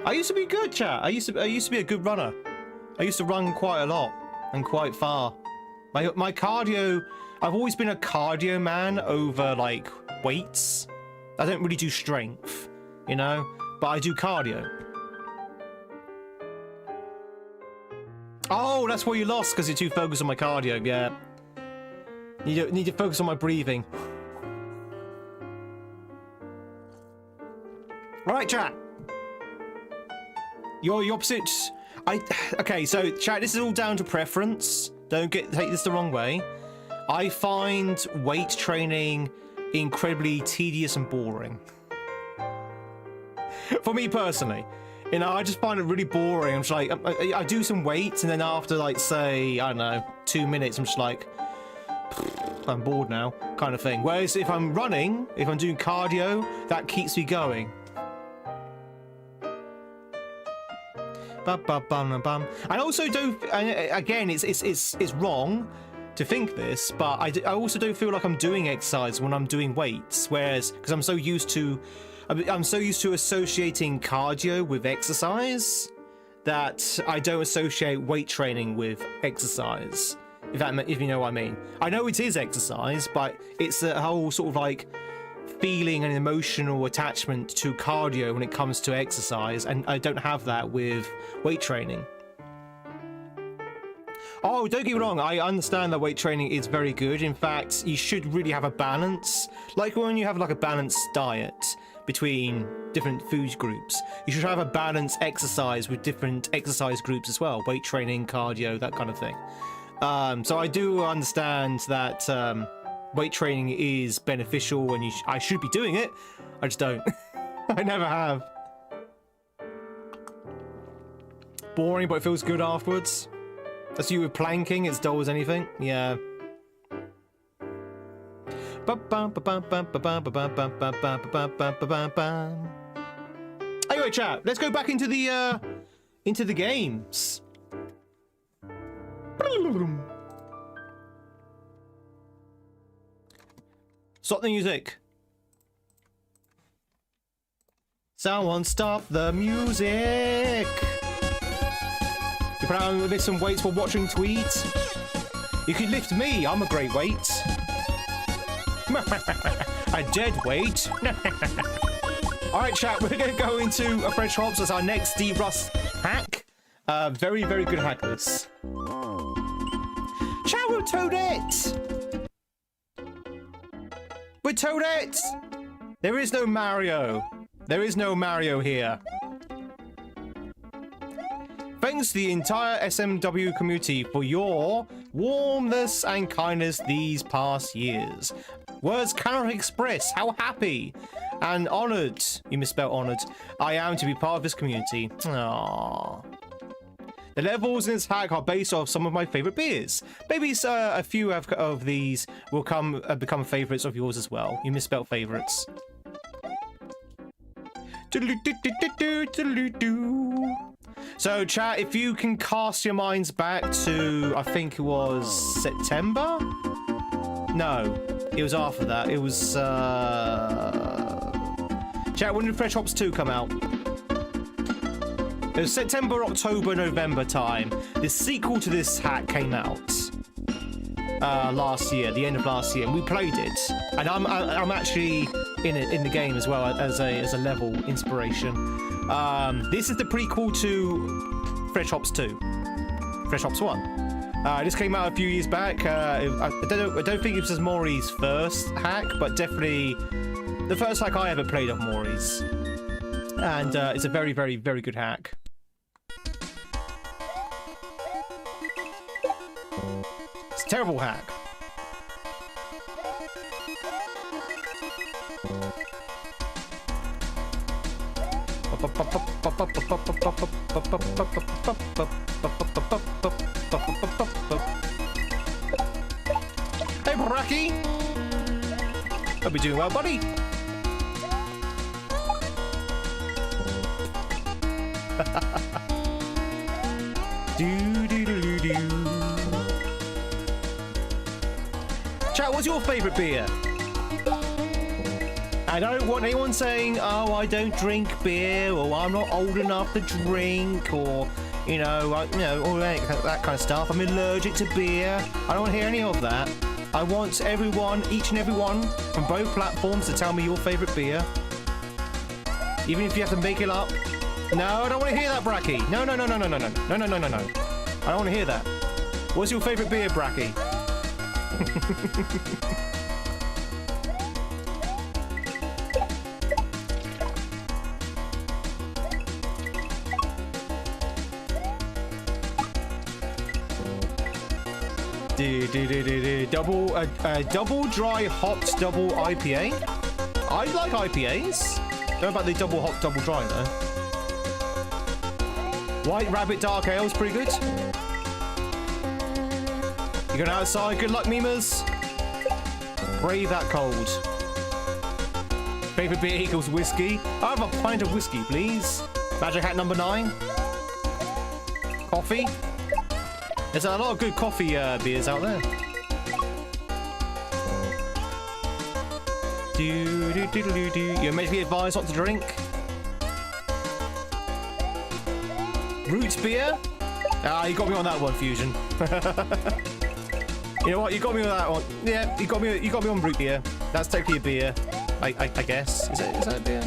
I used to be good, chat. I used to be a good runner. I used to run quite a lot and quite far. My cardio, I've always been a cardio man over like weights. I don't really do strength, you know, but I do cardio. Oh, that's why you lost, because you're too focused on my cardio. Yeah. You need to focus on my breathing. All right, chat. Your opposites. Okay, so chat. This is all down to preference. Don't take this the wrong way. I find weight training incredibly tedious and boring. For me personally, you know, I just find it really boring. I'm just like, I do some weights, and then after, like, say, I don't know, 2 minutes, I'm just like, I'm bored now, kind of thing. Whereas if I'm running, if I'm doing cardio, that keeps me going. I also do, again, it's wrong to think this, but I also don't feel like I'm doing exercise when I'm doing weights. Whereas, because I'm so used to associating cardio with exercise, that I don't associate weight training with exercise. If you know what I mean. I know it is exercise, but it's a whole sort of like feeling an emotional attachment to cardio when it comes to exercise, and I don't have that with weight training. Oh, don't get me wrong, I understand that weight training is very good. In fact, you should really have a balance. Like when you have like a balanced diet between different food groups, you should have a balanced exercise with different exercise groups as well. Weight training, cardio, that kind of thing. So I do understand that weight training is beneficial and I should be doing it. I just don't. I never have. Boring, but it feels good afterwards. That's you with planking, it's dull as anything. Yeah. Anyway, chat, let's go back into the games. Stop the music. Someone stop the music. You probably lift some weights while watching tweeds. You can lift me, I'm a great weight. A dead weight. Alright chat, we're going to go into a Fresh Hops as our next D-Rust hack. Very, very good hack this. Chat, we're Toadette! We're Toadette! There is no Mario. There is no Mario here. Thanks to the entire SMW community for your warmness and kindness these past years. Words cannot express how happy and honoured, you misspelled honoured, I am to be part of this community. Aww. The levels in this hack are based off some of my favourite beers. Maybe a few of these will become favourites of yours as well. You misspelled favourites. So chat, if you can cast your minds back to, I think it was September? No, it was after that. It was, chat, when did Fresh Hops 2 come out? It was September, October, November time. The sequel to this hack came out last year, the end of last year, and we played it. And I'm actually in the game as well as a level inspiration. This is the prequel to Fresh Hops 2, Fresh Hops 1. This came out a few years back. I don't think it was Maury's first hack, but definitely the first hack I ever played of Maury's. And it's a very, very, very good hack. It's a terrible hack. Hey, Bracky! Hope you're doing well, buddy. Chat, what's your favourite beer? I don't want anyone saying, oh, I don't drink beer, or I'm not old enough to drink, or, all that kind of stuff. I'm allergic to beer. I don't want to hear any of that. I want everyone, each and every one, from both platforms to tell me your favourite beer. Even if you have to make it up. No, I don't want to hear that, Bracky. No. I don't want to hear that. What's your favourite beer, Bracky? Double dry hopped double IPA. I like IPAs. Don't know about the double hop, double dry though. White Rabbit Dark Ale's pretty good. You going outside? Good luck, memers. Brave that cold. Favorite beer equals whiskey. I have a pint of whiskey, please. Magic hat number 9. Coffee. There's a lot of good coffee beers out there. You're medically advised not to drink. Roots beer? Ah, you got me on that one, Fusion. You know what? You got me on that one. Yeah, you got me on root beer. That's technically a beer. I guess. Is that a beer?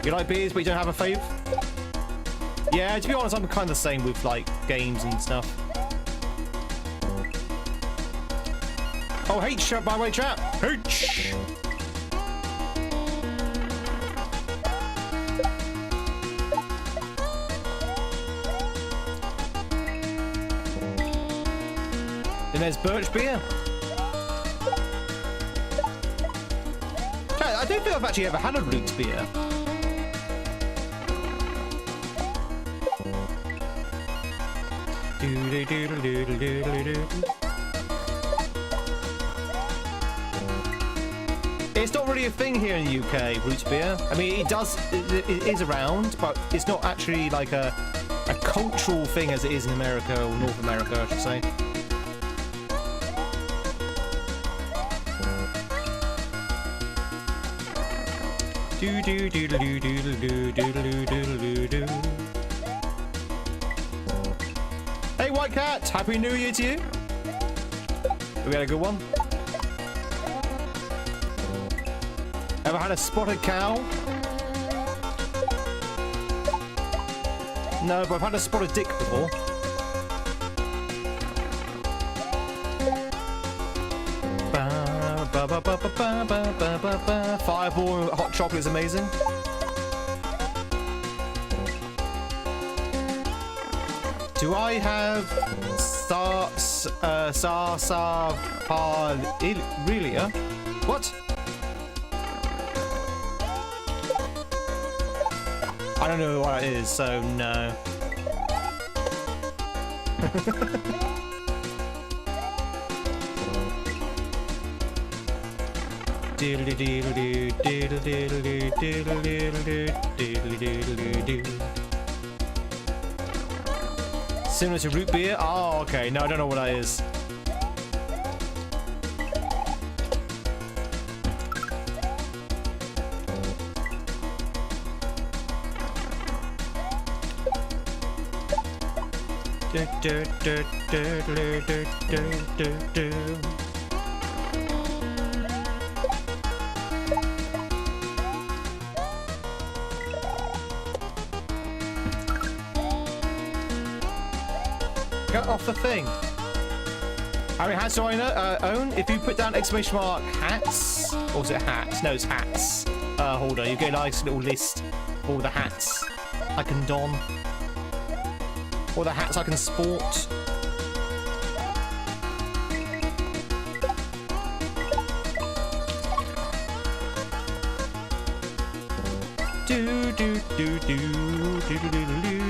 You like beers, but you don't have a fave? Yeah, to be honest, I'm kind of the same with like games and stuff. Oh, H, by the way, chat. H. Then there's birch beer. I don't think I've actually ever had a root beer. It's not really a thing here in the UK, root beer. I mean, it is around, but it's not actually like a cultural thing as it is in America, or North America, I should say. Hey, White Cat! Happy New Year to you! We had a good one. Ever had a spotted cow? No, but I've had a spotted dick before. Fireball and hot chocolate is amazing. Do I have sarsaparilla? What? I don't know what it is, so no. Similar to root beer? Oh, okay. No, I don't know what that is. Get off the thing. How many hats do I own? If you put down exclamation mark hats, or is it hats? No, it's hats. Hold on, you get a nice little list of all the hats I can don. All the hats I can sport. Do do do do do do do do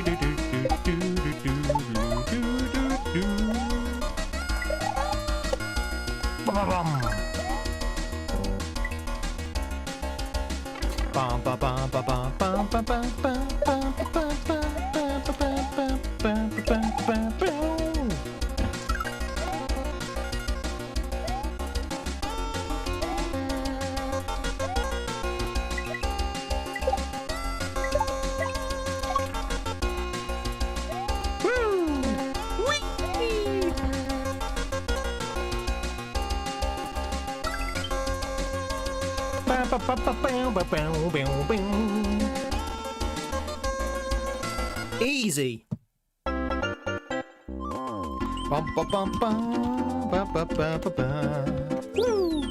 do do do do. Bum bum bum bum bum bum bum bum Easy. Bum, bum, bum, bum, bum, bum, bum, bum. Woo.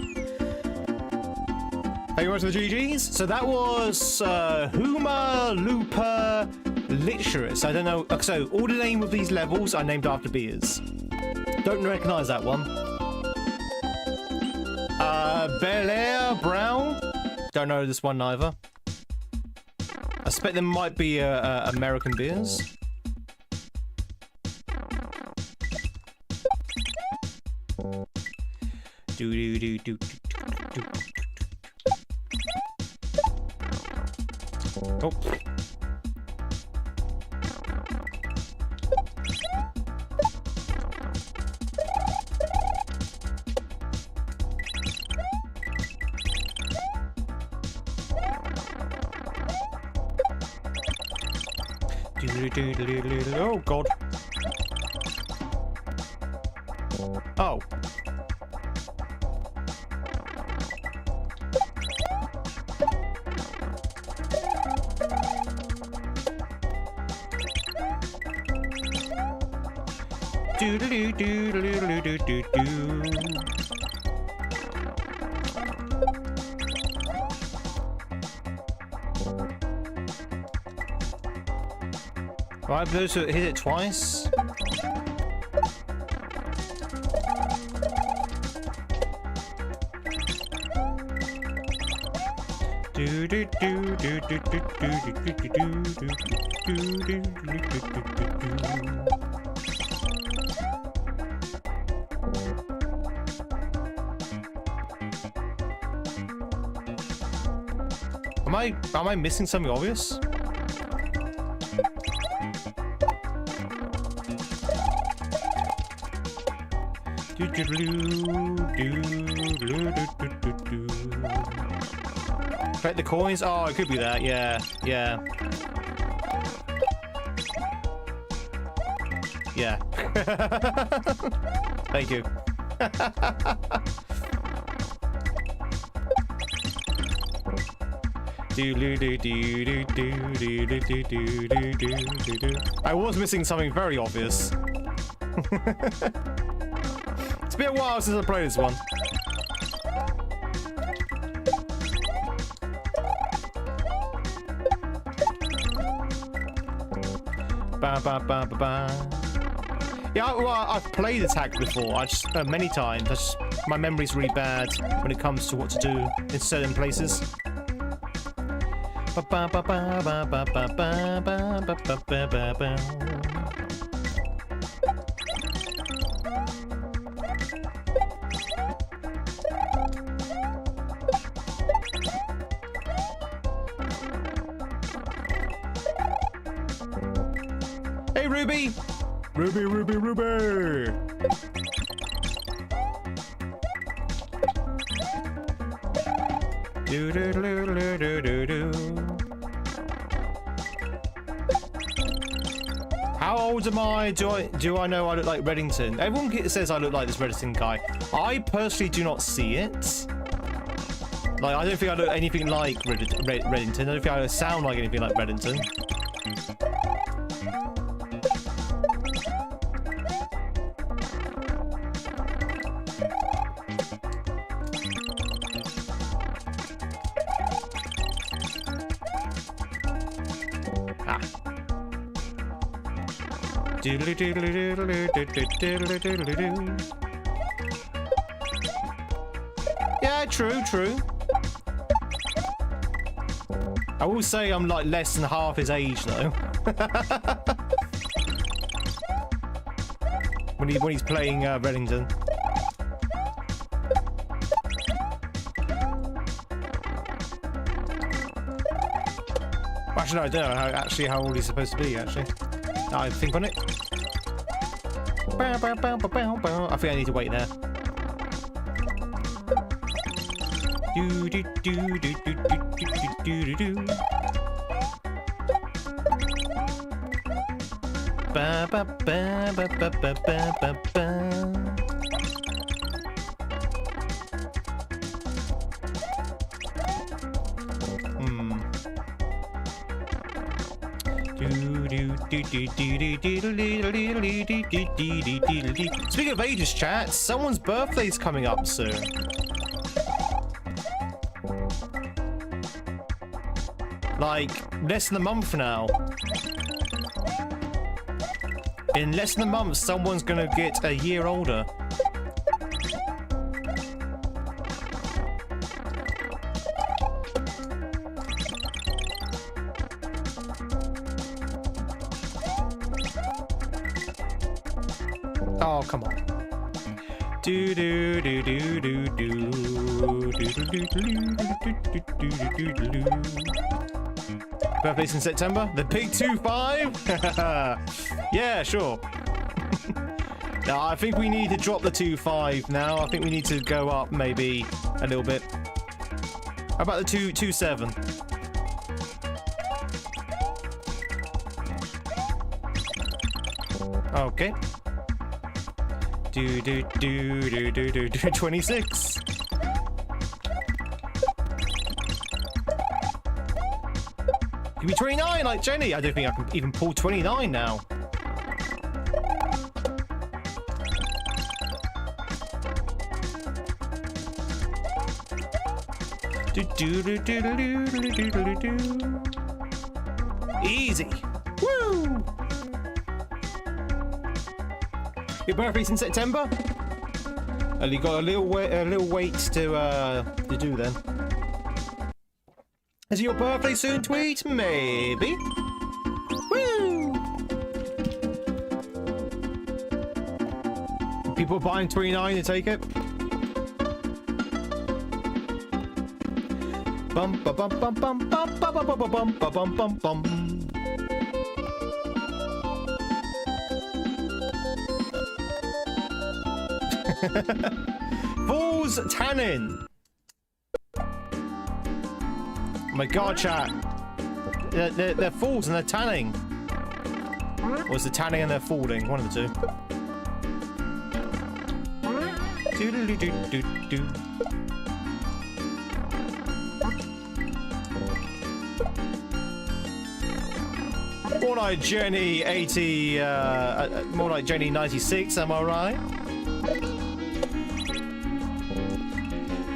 Hey, you want to the GGs? So that was Huma Lupa Literus. I don't know. So all the name of these levels are named after beers. Don't recognize that one. Bel Air Brown. Don't know this one either. I suspect there might be American beers. Do do do do do. Oh. Do Oh god. Oh. Do do do do do do do do. Right, those who hit it twice. Do do do do do do do do do do do do. Am I missing something obvious? Collect the coins? Oh, it could be that. Yeah, yeah. Yeah. Thank you. I was missing something very obvious. It's been a while since I played this one. Ba ba ba ba ba. Yeah, well, I've played Attack before. I just many times. My memory's really bad when it comes to what to do in certain places. Ba ba ba ba ba ba ba ba ba ba ba ba ba. Hey, Ruby! Ruby, Ruby, Ruby! Do do do do do do do. How old am I? Do I know I look like Reddington? Everyone says I look like this Reddington guy. I personally do not see it. Like, I don't think I look anything like Reddington. I don't think I sound like anything like Reddington. Yeah, true, true. I will say I'm like less than half his age though. when he's playing Reddington. Actually, no, I don't know how old he's supposed to be. Actually, I think on it. I think I need to wait there. Do do do do do do do do do. Ba ba ba ba ba ba ba ba ba. Speaking of ages, chat, someone's birthday's coming up soon. Like, less than a month now. In less than a month, someone's gonna get a year older. Oh, come on. Do do do do do do do do do do do do. Birthday's in September. The big 2-5. Yeah, sure. No, I think we need to drop the 2-5 now. I think we need to go up maybe a little bit. How about the 2-7? Okay. Do 26. Give me 29 like Jenny. I don't think I can even pull 29 now. Easy. Woo! Your birthday's in September? Well, you got a little wait to do then. Is it your birthday soon, Tweed? Maybe. Woo! People buying 29 to take it. Bum bum bum bum bum bum bum bum bum bum bum bum bum. Falls tannin. Oh my god, chat. They're falls and they're tanning. Or is it tanning and they're falling? One of the two. Do-do-do-do-do-do. More like Jenny 80, more like Jenny 96, am I right?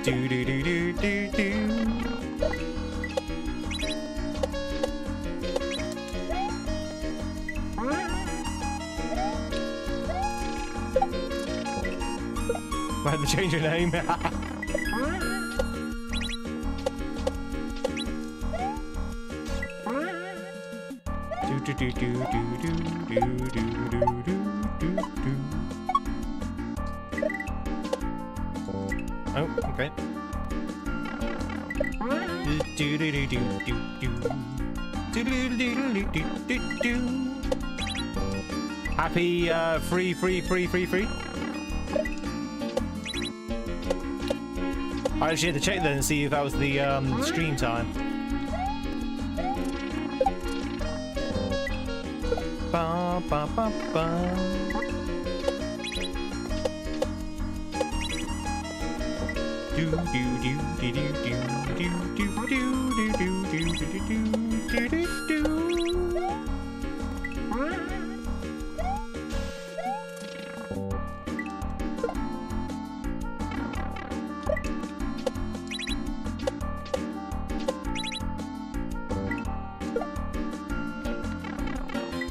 Do do do do do do. I had to change your name. Do do do do do do do do do do do. Oh, okay. Do do do do do do do do do do do do. Happy free. I actually had to check then and see if that was the stream time. Ba ba ba ba. Do do do do do do do do do do do do do do.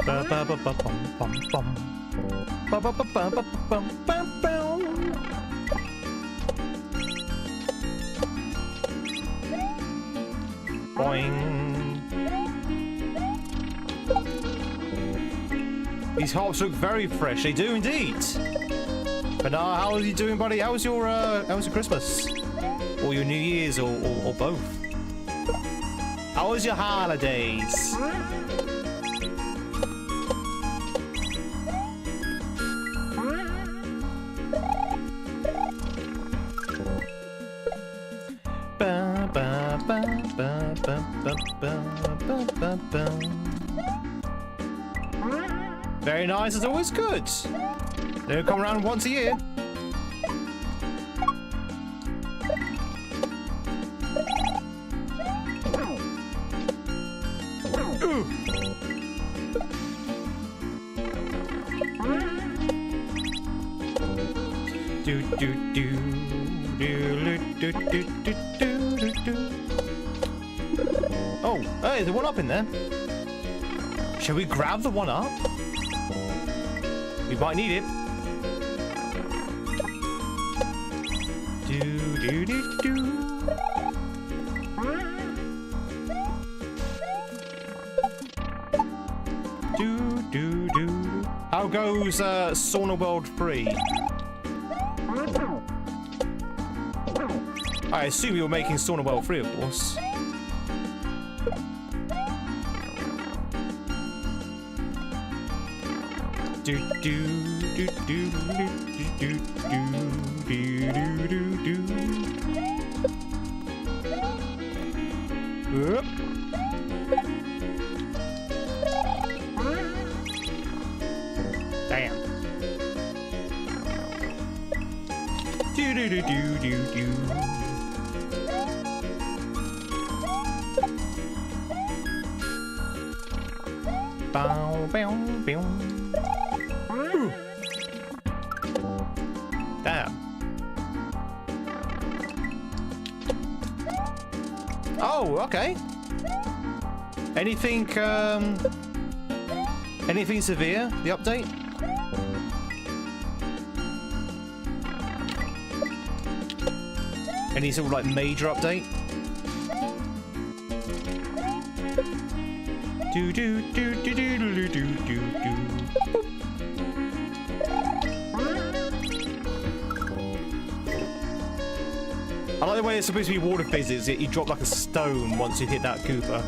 Ba ba ba ba bum bum bum. Ba ba ba ba ba bum bum bum. Boing. These hops look very fresh. They do indeed. But how are you doing, buddy? How was your Christmas? Or your New Year's, or both? How was your holidays? Very nice, it's always good. They'll come around once a year. Do do do do do do do do do. Oh, hey, there's one up in there. Shall we grab the one up? We might need it. Do do do do. Do do do. How goes Sauna World 3? I assume you're making Sauna World 3, of course. Do do do do do do do do do. Damn. Do do do do do do. Bow bow bow. Damn. Oh, okay. Anything anything severe? The update? Any sort of like major update? Do do do do do do do do do. I like the way it's supposed to be water physics. You drop like a stone once you hit that Koopa.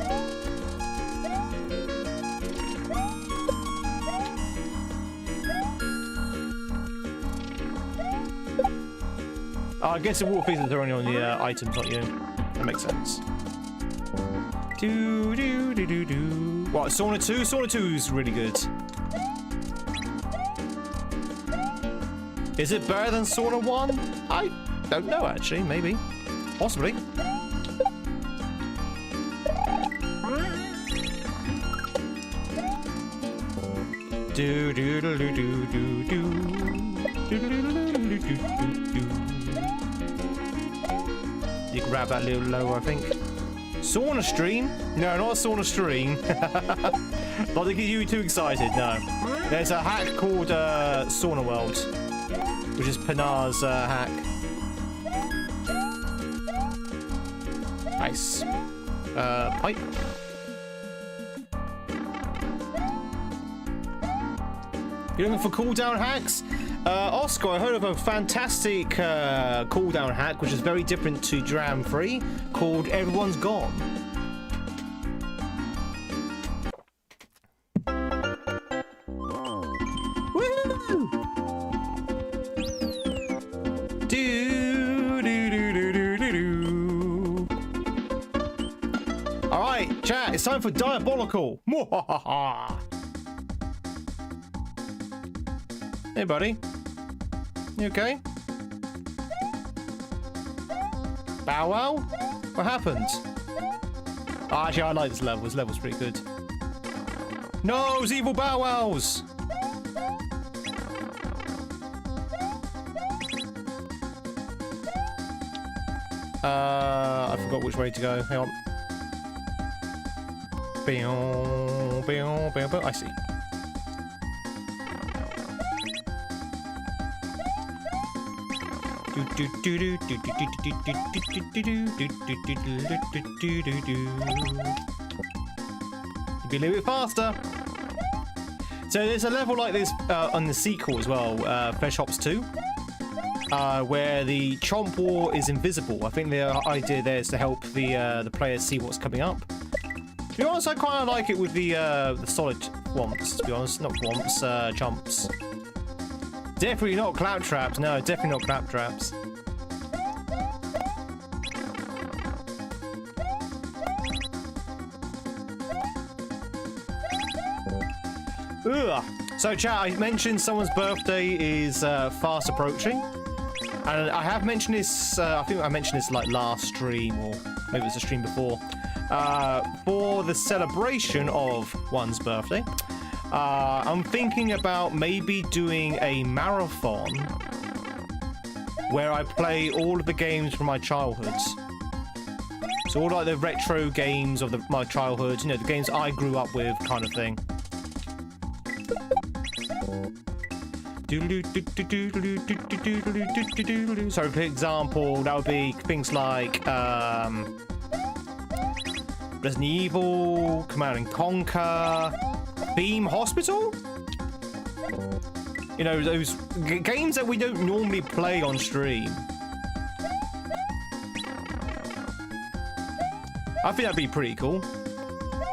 I guess the water physics are only on the items, not you. That makes sense. Do do do do do. What, Sauna 2? Sauna 2 is really good. Is it better than Sauna 1? I don't know actually, maybe. Possibly. Do do do do do do do. Do do do do do do do. You grab that a little lower, I think. Sauna stream? No, not a sauna stream. Not to get you too excited, no. There's a hack called Sauna World, which is Panar's hack. Nice. Pipe. You're looking for cooldown hacks? Oscar, I heard of a fantastic cooldown hack, which is very different to Dram 3, called Everyone's Gone. Woo! Do, do, do, do, do, do, do. All right, chat, it's time for Diabolical. Mwahaha. Hey, buddy. You okay? Bow wow? What happened? Oh, actually, I like this level. This level's pretty good. No, it's evil Bow Wows! I forgot which way to go. Hang on. I see. You be a little bit faster. So there's a level like this on the sequel as well, Fresh Hops 2, where the Chomp War is invisible. I think the idea there is to help the players see what's coming up. To be honest, I kind of like it with the solid Womps, to be honest. Not Womps, Chomps. Definitely not Claptraps. No, definitely not Claptraps. Ugh. So, chat, I mentioned someone's birthday is fast approaching. And I have mentioned this, I think I mentioned this like last stream, or maybe it was a stream before. For the celebration of one's birthday, I'm thinking about maybe doing a marathon where I play all of the games from my childhood. So all like the retro games of my childhood, you know, the games I grew up with kind of thing. So for example, that would be things like Resident Evil, Command & Conquer, Beam Hospital? You know, those games that we don't normally play on stream. I think that'd be pretty cool.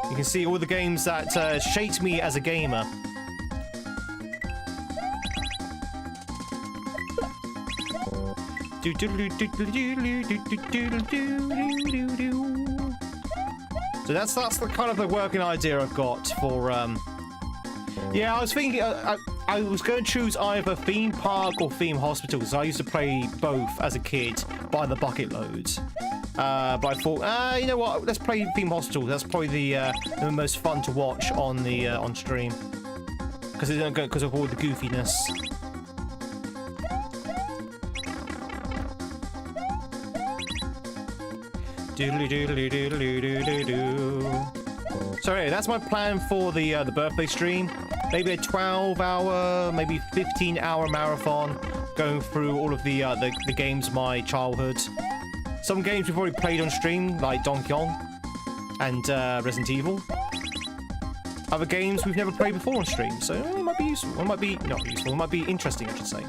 You can see all the games that shaped me as a gamer. So that's the kind of the working idea I've got for yeah, I was thinking I was going to choose either theme park or theme hospital because I used to play both as a kid by the bucket loads. But I thought, you know what? Let's play theme hospital. That's probably the most fun to watch on the on stream because of all the goofiness. Doodly doodly doodly doodly doo. So anyway, that's my plan for the birthday stream. Maybe a 12-hour, maybe 15-hour marathon, going through all of the games of my childhood. Some games we've already played on stream, like Donkey Kong and Resident Evil. Other games we've never played before on stream, so it might be useful. It might be not useful. It might be interesting, I should say.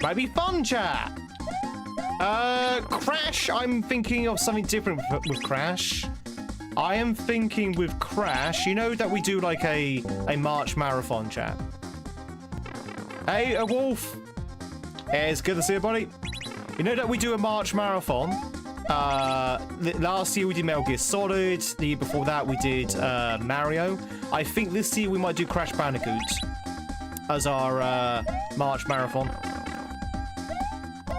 Might be fun, chat. Crash. I'm thinking of something different with Crash. I am thinking with Crash. You know that we do like a March marathon, chat. Hey, a wolf. Hey, it's good to see you, buddy. You know that we do a March marathon. Last year we did Metal Gear Solid. The year before that we did Mario. I think this year we might do Crash Bandicoot as our March marathon.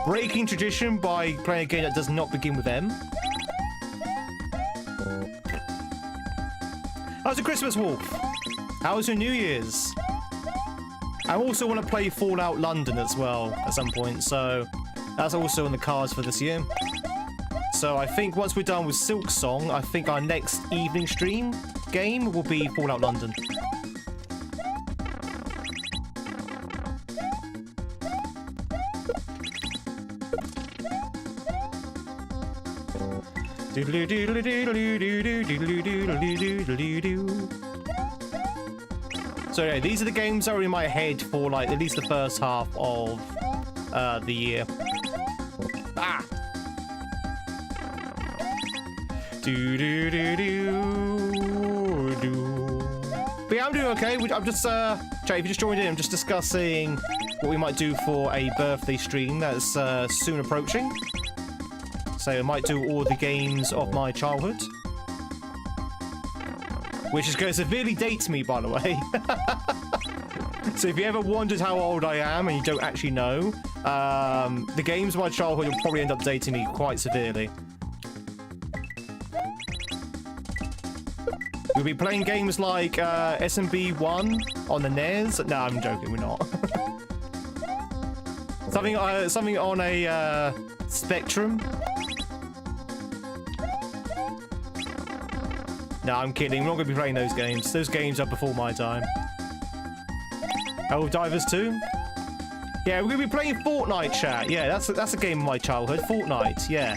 Breaking tradition by playing a game that does not begin with M. How's your Christmas, Wolf? How's your New Year's? I also want to play Fallout London as well at some point, so that's also in the cards for this year. So I think once we're done with Silk Song, I think our next evening stream game will be Fallout London. So yeah, these are the games that are in my head for like at least the first half of the year. Ah. But yeah, I'm doing okay. I'm just Jay, if you just joined in, I'm just discussing what we might do for a birthday stream that's soon approaching. So I might do all the games of my childhood. Which is going to severely date me, by the way. So if you ever wondered how old I am and you don't actually know, the games of my childhood will probably end up dating me quite severely. We'll be playing games like SMB 1 on the NES. No, I'm joking, we're not. something on a Spectrum. No, I'm kidding. We're not going to be playing those games. Those games are before my time. Helldivers 2? Yeah, we're going to be playing Fortnite, chat. Yeah, that's a game of my childhood. Fortnite, yeah.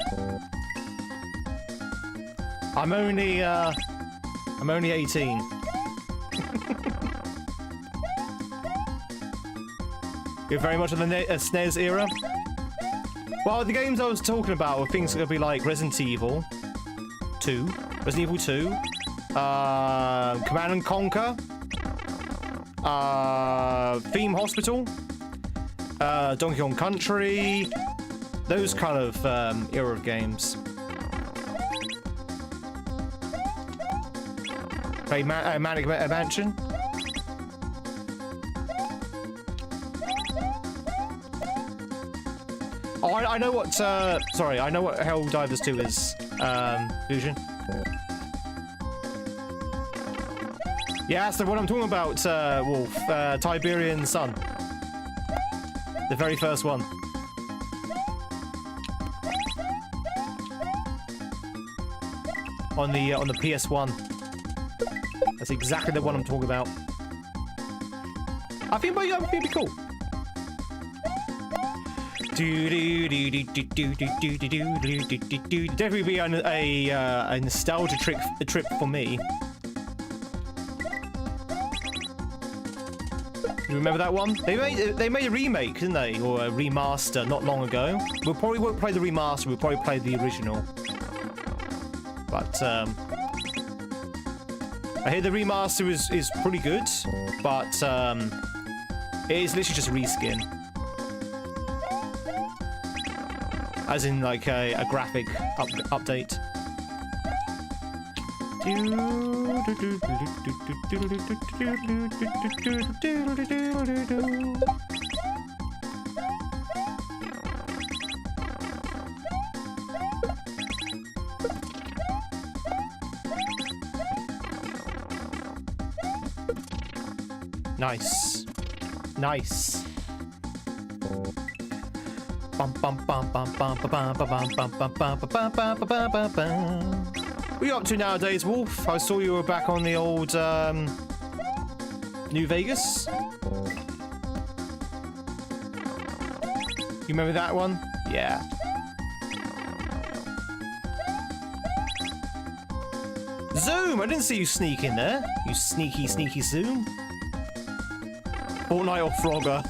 I'm only 18. You're very much of the SNES era. Well, the games I was talking about were things that could be like Resident Evil 2, Resident Evil 2, Command and Conquer, Theme Hospital, Donkey Kong Country, those kind of era of games. Play Manic Mansion. Oh, I know what, sorry, I know what Helldivers 2 is, Fusion. Yeah, that's the one I'm talking about, Wolf. Tiberian Sun. The very first one. On the PS1. That's exactly the one I'm talking about. I think it'd be cool. Definitely be a nostalgia trip for me. You remember that one? They made a remake, didn't they? Or a remaster not long ago. We probably won't play the remaster, we'll probably play the original. But I hear the remaster is pretty good, but it is literally just a reskin. As in like a graphic update. Nice. Nice. What are you up to nowadays, Wolf? I saw you were back on the old New Vegas. You remember that one? Yeah. Zoom! I didn't see you sneak in there. You sneaky, sneaky Zoom. Fortnite or Frogger?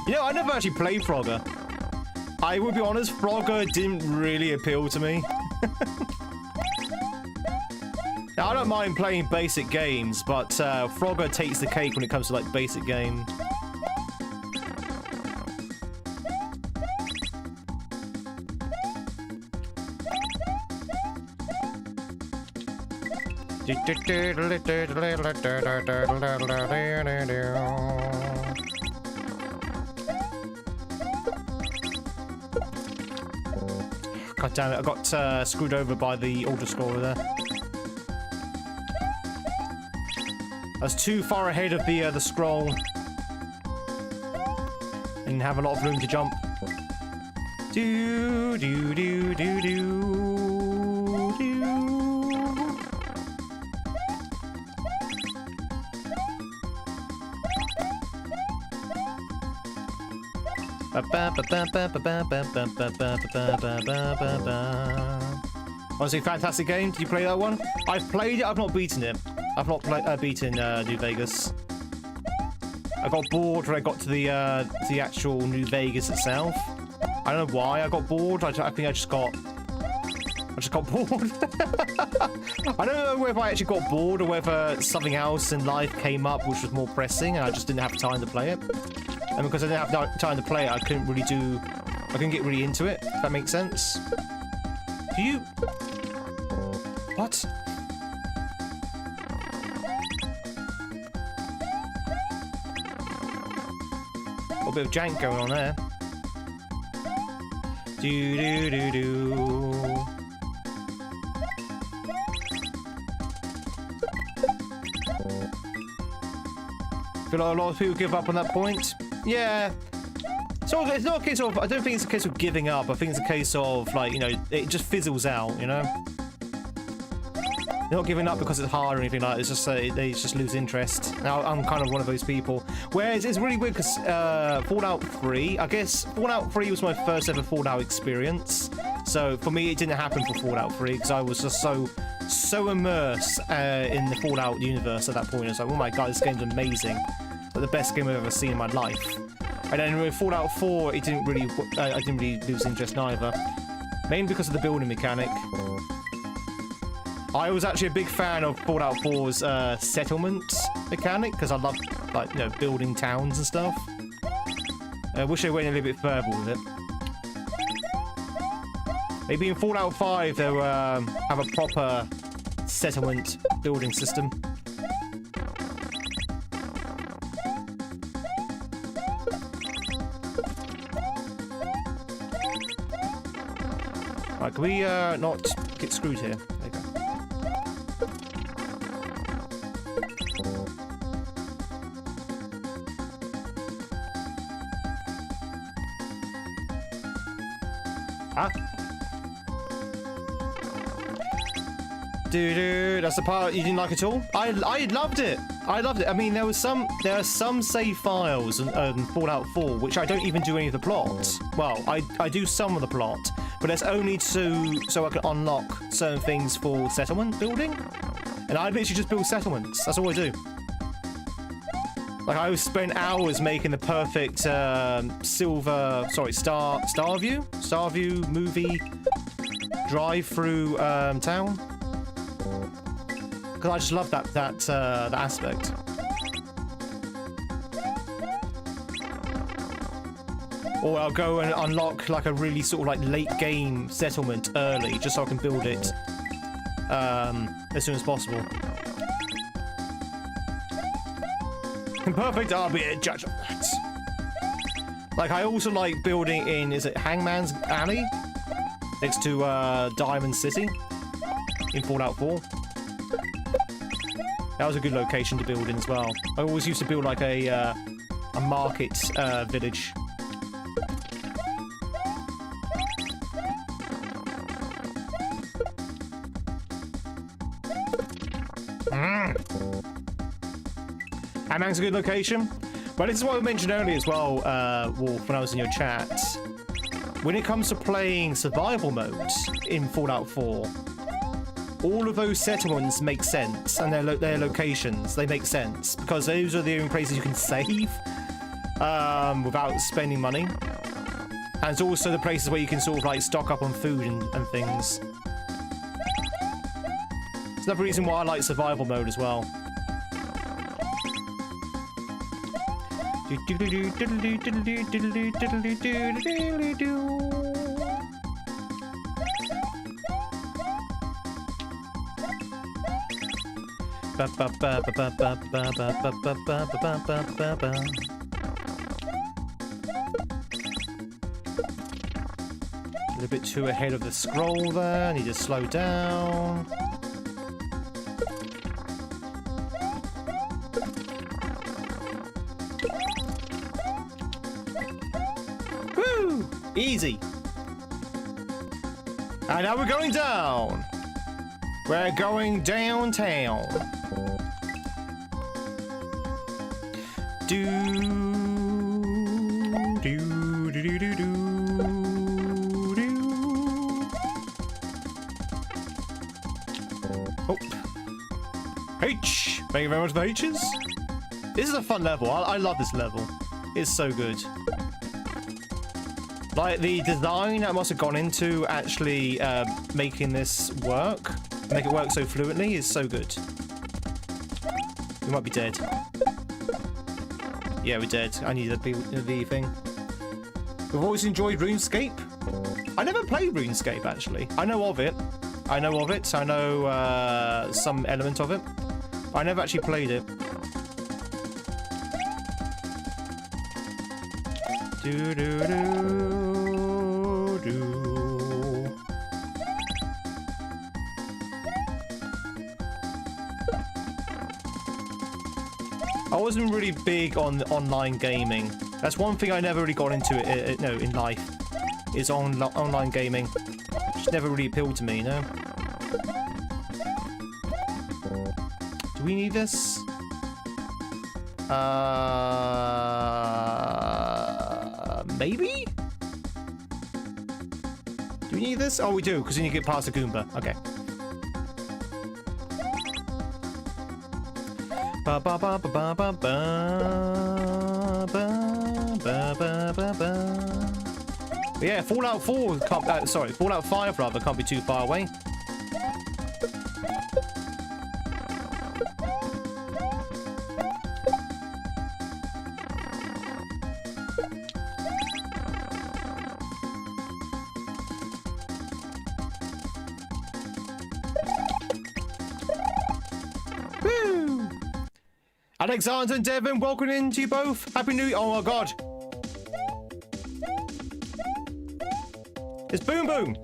You know, I never actually played Frogger. I would be honest, Frogger didn't really appeal to me. Now, I don't mind playing basic games, but Frogger takes the cake when it comes to, like, basic games. God damn it, I got screwed over by the auto-scroller there. I was too far ahead of the scroll. And have a lot of room to jump. Do do do do do do. Honestly, fantastic game. Did you play that one? I've played it. I've not beaten it. I've not beaten New Vegas. I got bored when I got to the actual New Vegas itself. I don't know why I got bored. I think I just got bored. I don't know whether I actually got bored or whether something else in life came up which was more pressing and I just didn't have time to play it. And because I didn't have time to play it, I couldn't get really into it, if that makes sense. Do you... What? Got a bit of jank going on there. Do do do do. Feel like a lot of people give up on that point. Yeah. So it's not a case of, I don't think it's a case of giving up. I think it's a case of, like, you know, it just fizzles out, you know? They're not giving up because it's hard or anything like that. It's just they just lose interest. Now, I'm kind of one of those people. Whereas it's really weird because Fallout 3, I guess Fallout 3 was my first ever Fallout experience. So for me, it didn't happen for Fallout 3 because I was just so immersed in the Fallout universe at that point. I was like, oh my god, this game's amazing. Like the best game I've ever seen in my life. And then with Fallout 4, I didn't really lose interest neither. Mainly because of the building mechanic. I was actually a big fan of Fallout 4's settlement mechanic because I love, like, you know, building towns and stuff. I wish they went a little bit further with it. Maybe in Fallout 5 they'll have a proper settlement building system. Right, can we not get screwed here? There you go. Ah. Dude, that's the part you didn't like at all? I loved it. I loved it. I mean, there are some save files in Fallout 4 which I don't even do any of the plot. Well, I do some of the plot, but there's only so I can unlock certain things for settlement building. And I literally just build settlements. That's all I do. Like, I would spend hours making the perfect Starview movie drive-through town. Because I just love that aspect. Or I'll go and unlock like a really sort of like late game settlement early, just so I can build it as soon as possible. Perfect, I'll be a judge of that. Like, I also like building in, is it Hangman's Alley? Next to Diamond City in Fallout 4. That was a good location to build in as well. I always used to build like a market village. Hangman's a good location. But this is what I mentioned earlier as well, Wolf, when I was in your chat. When it comes to playing survival modes in Fallout 4, all of those settlements make sense, and their locations, they make sense, because those are the only places you can save without spending money. And it's also the places where you can sort of like stock up on food and things. It's another reason why I like survival mode as well. A little bit too ahead of the scroll there. I need to slow down. Woo! Easy. And now we're going down. We're going downtown. Do do do do do do do. Oh, H. Thank you very much for the H's. This is a fun level. I love this level. It's so good. Like the design that must have gone into actually making this work, make it work so fluently, is so good. We might be dead. Yeah, we're dead. I need the thing. We've always enjoyed RuneScape. I never played RuneScape, actually. I know of it. I know of it. I know some element of it. But I never actually played it. Do do do do. I wasn't really big on online gaming. That's one thing I never really got into in life, is online gaming. Just never really appealed to me, you know? Do we need this? Maybe? Do we need this? Oh, we do, because then you get past the Goomba. Okay. Ba ba ba ba ba ba ba ba ba ba ba. Yeah, Fallout 4 can't, sorry, Fallout 5 rather can't be too far away. Alexander and Devin, welcome in to you both. Happy New Year. Oh my god. It's boom boom.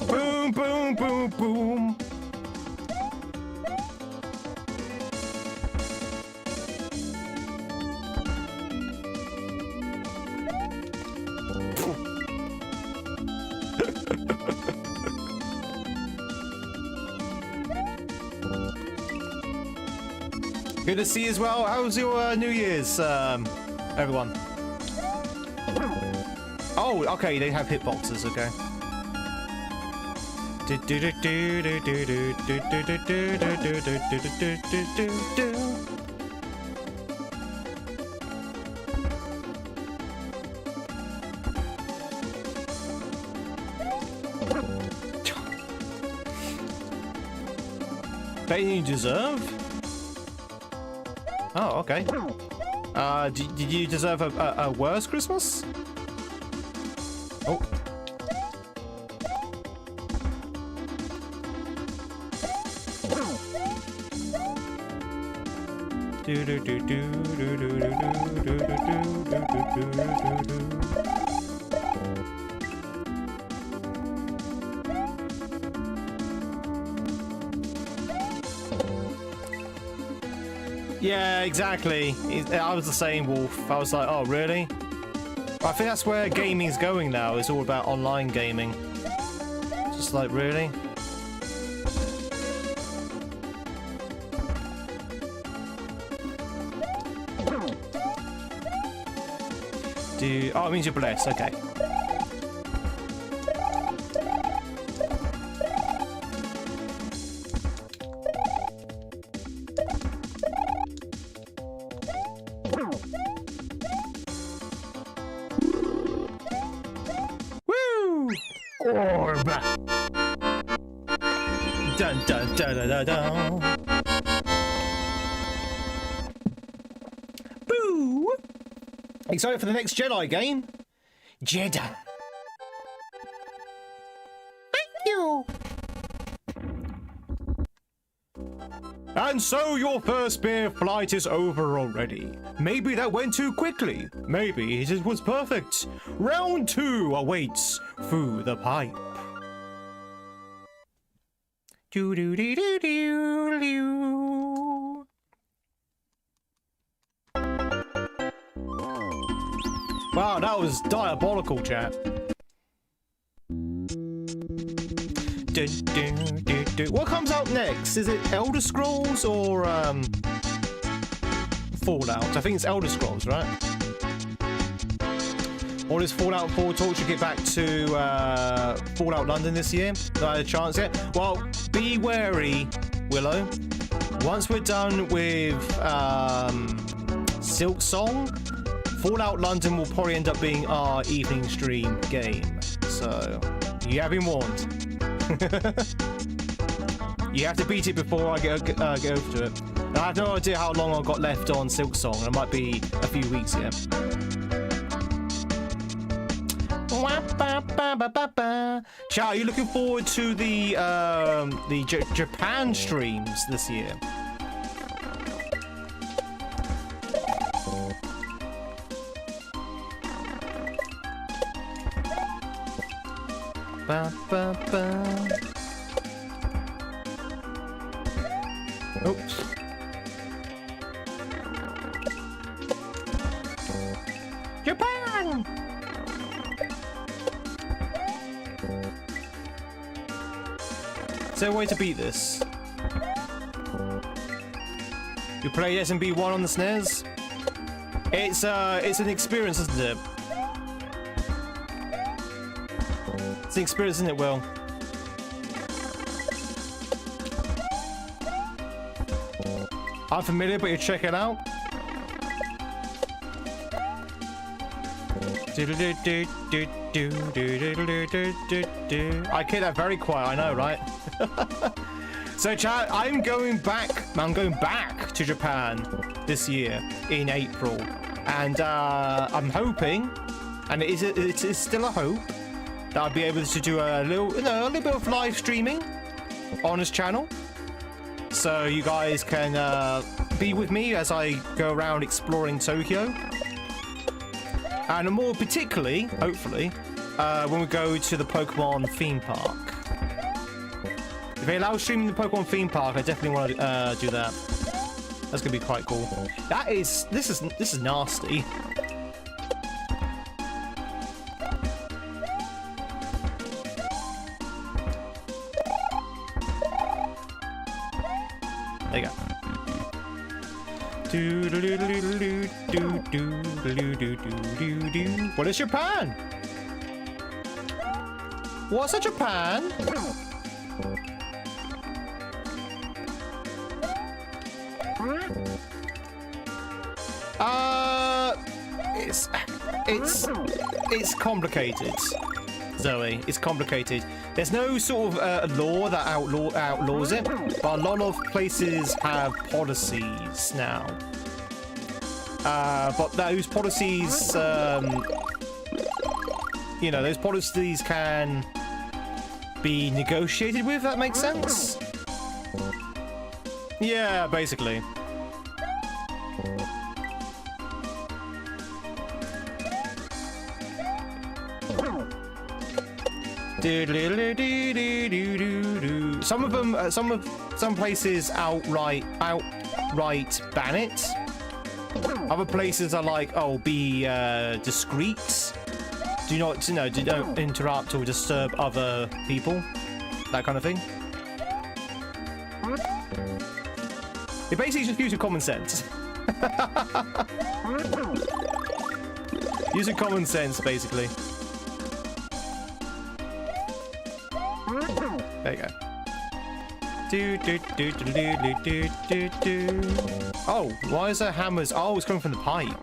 Boom boom boom boom. Good to see you as well. How's your New Year's, everyone? Oh, okay, they have hitboxes, okay. Better than you deserve? Oh, okay. Did you deserve a worse Christmas? Oh. Yeah, exactly. I was the same, Wolf. I was like, oh, really? I think that's where gaming's going now. It's all about online gaming. Just like, really? Oh, it means you're blessed. Okay. Woo! Orb. Dun dun dun dun dun dun. Boo! Excited for the next Jedi game? Jedi. Thank you. And so your first beer flight is over already. Maybe that went too quickly. Maybe it was perfect. Round 2 awaits through the pipe. Do do do do do do. Wow, that was diabolical, chat. What comes out next? Is it Elder Scrolls or Fallout? I think it's Elder Scrolls, right? Or does Fallout 4 talk to get back to Fallout London this year? Not had a chance yet. Well, be wary, Willow. Once we're done with Silk Song, Fallout London will probably end up being our evening stream game. So, you have been warned. You have to beat it before I get over to it. And I have no idea how long I've got left on Silk Song. It might be a few weeks yet. Chat, are you looking forward to the Japan streams this year? Oops. Japan! Is there a way to beat this? You play SMB1 on the SNES? It's an experience, isn't it? It's an experience, isn't it, Will? I'm familiar, but you check it out. I keep that very quiet, I know, right? So, chat, I'm going back to Japan this year in April, and I'm hoping, and it is still a hope, that I'll be able to do a little bit of live streaming on his channel. So you guys can be with me as I go around exploring Tokyo. And more particularly, hopefully, when we go to the Pokemon theme park. If they allow streaming the Pokemon theme park, I definitely want to do that. That's gonna be quite cool. This is nasty. There you go. What is Japan? What's a Japan? It's complicated, Zoe. It's complicated. There's no sort of law that outlaws it, but a lot of places have policies now. But those policies, those policies can be negotiated with. If that makes sense. Yeah, basically. Some of them, some places outright ban it. Other places are like, oh, be discreet. Do not, don't interrupt or disturb other people. That kind of thing. It basically just uses common sense. Using common sense, basically. There you go. Oh, why is there hammers? Oh, it's coming from the pipe.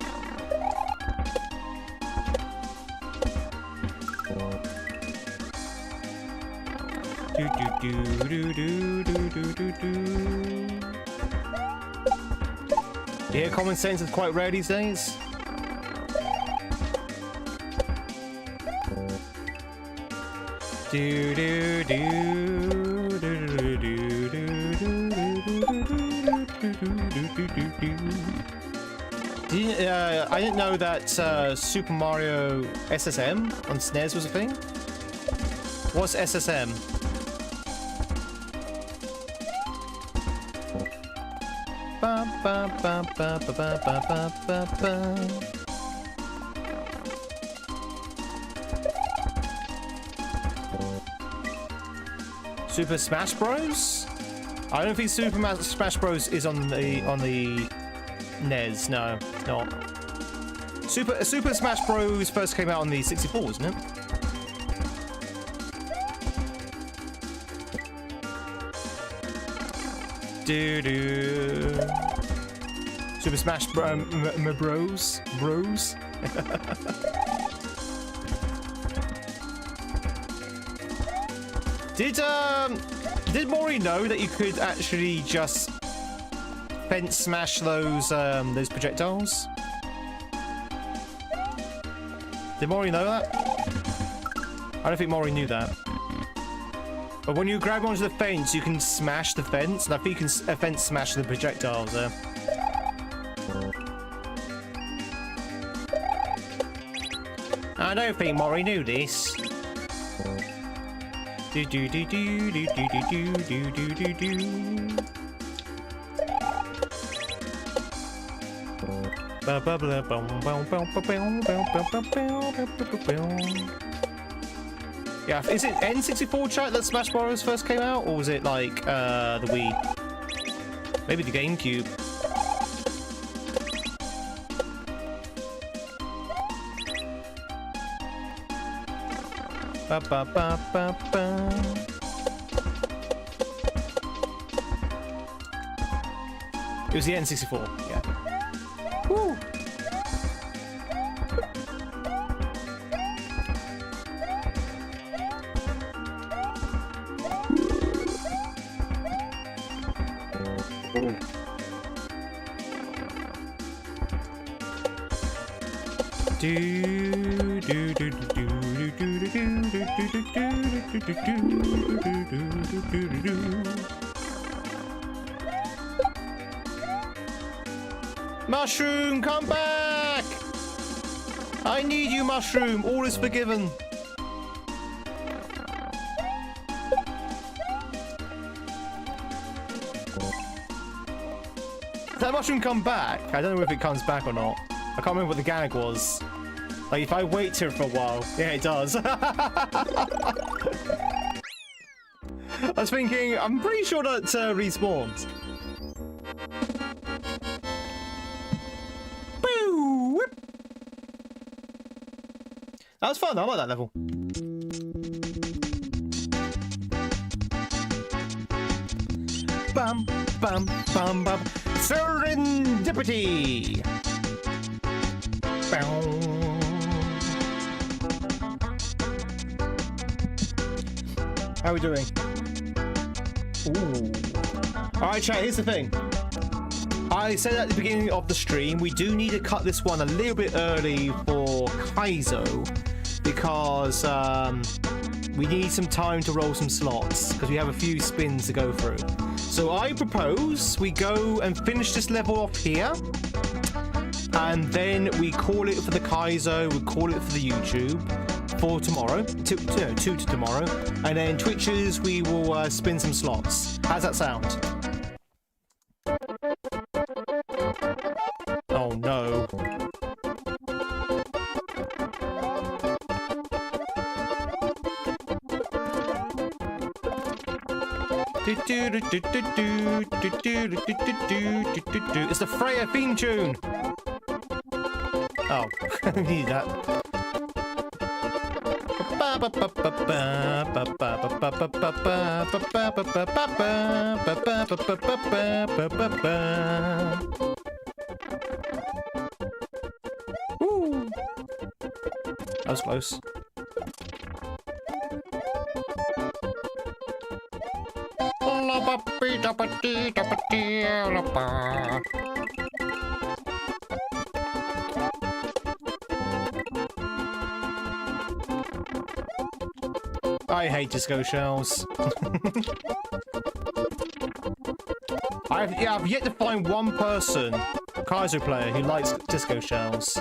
Yeah, common sense is quite rare these days. I didn't know that Super Mario SSM on SNES was a thing. What's SSM? Super Smash Bros? I don't think Super Smash Bros is on the NES. No, it's not. Super Smash Bros first came out on the 64, isn't it? Super Smash Bros. Did Mori know that you could actually just fence smash those projectiles? Did Mori know that? I don't think Mori knew that. But when you grab onto the fence, you can smash the fence, and I think you can fence smash the projectiles there. I don't think Mori knew this. Yeah, is it N64 chat that Smash Bros first came out, or was it like the Wii? Maybe the GameCube. It was the N64, yeah. Woo! Mushroom, come back! I need you, Mushroom. All is forgiven. Did that mushroom come back? I don't know if it comes back or not. I can't remember what the gag was. Like, if I wait here for a while. Yeah, it does. I was thinking, I'm pretty sure that respawns. Boo! Whip. That was fun. I like that level. Bum, bum, bum, bum. Serendipity! Bow. How are we doing? Ooh. Alright, chat, here's the thing. I said at the beginning of the stream, we do need to cut this one a little bit early for Kaizo, because we need some time to roll some slots, because we have a few spins to go through. So I propose we go and finish this level off here, and then we call it for the Kaizo, we call it for the YouTube for tomorrow, two to tomorrow, and then Twitches we will spin some slots. How's that sound? Oh no. It's the Freya theme tune. Oh, I need that. Woo. That was close. I hate disco shells. I've yet to find one person, Kaizo player, who likes disco shells.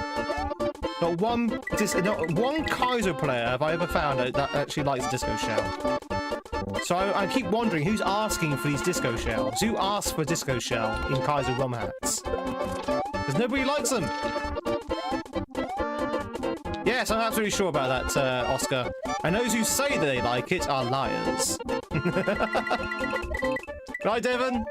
Not one Kaizo player have I ever found that actually likes disco shell. So I keep wondering who's asking for these disco shells. Who asks for a disco shell in Kaizo ROM hats? Because nobody likes them. Yes, I'm absolutely sure about that, Oscar. And those who say that they like it are liars. Right, Devon?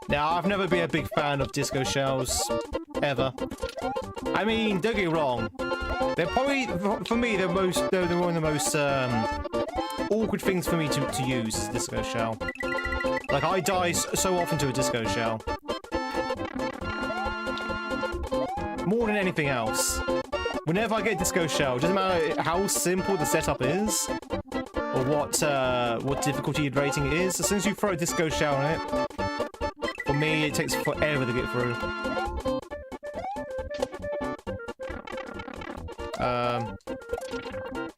Now, I've never been a big fan of disco shells, ever. I mean, don't get me wrong. They're probably, for me, they're one of the most awkward things for me to use is a disco shell. Like, I die so often to a disco shell. More than anything else. Whenever I get a disco shell, it doesn't matter how simple the setup is, or what difficulty rating it is, as soon as you throw a disco shell on it, for me, it takes forever to get through.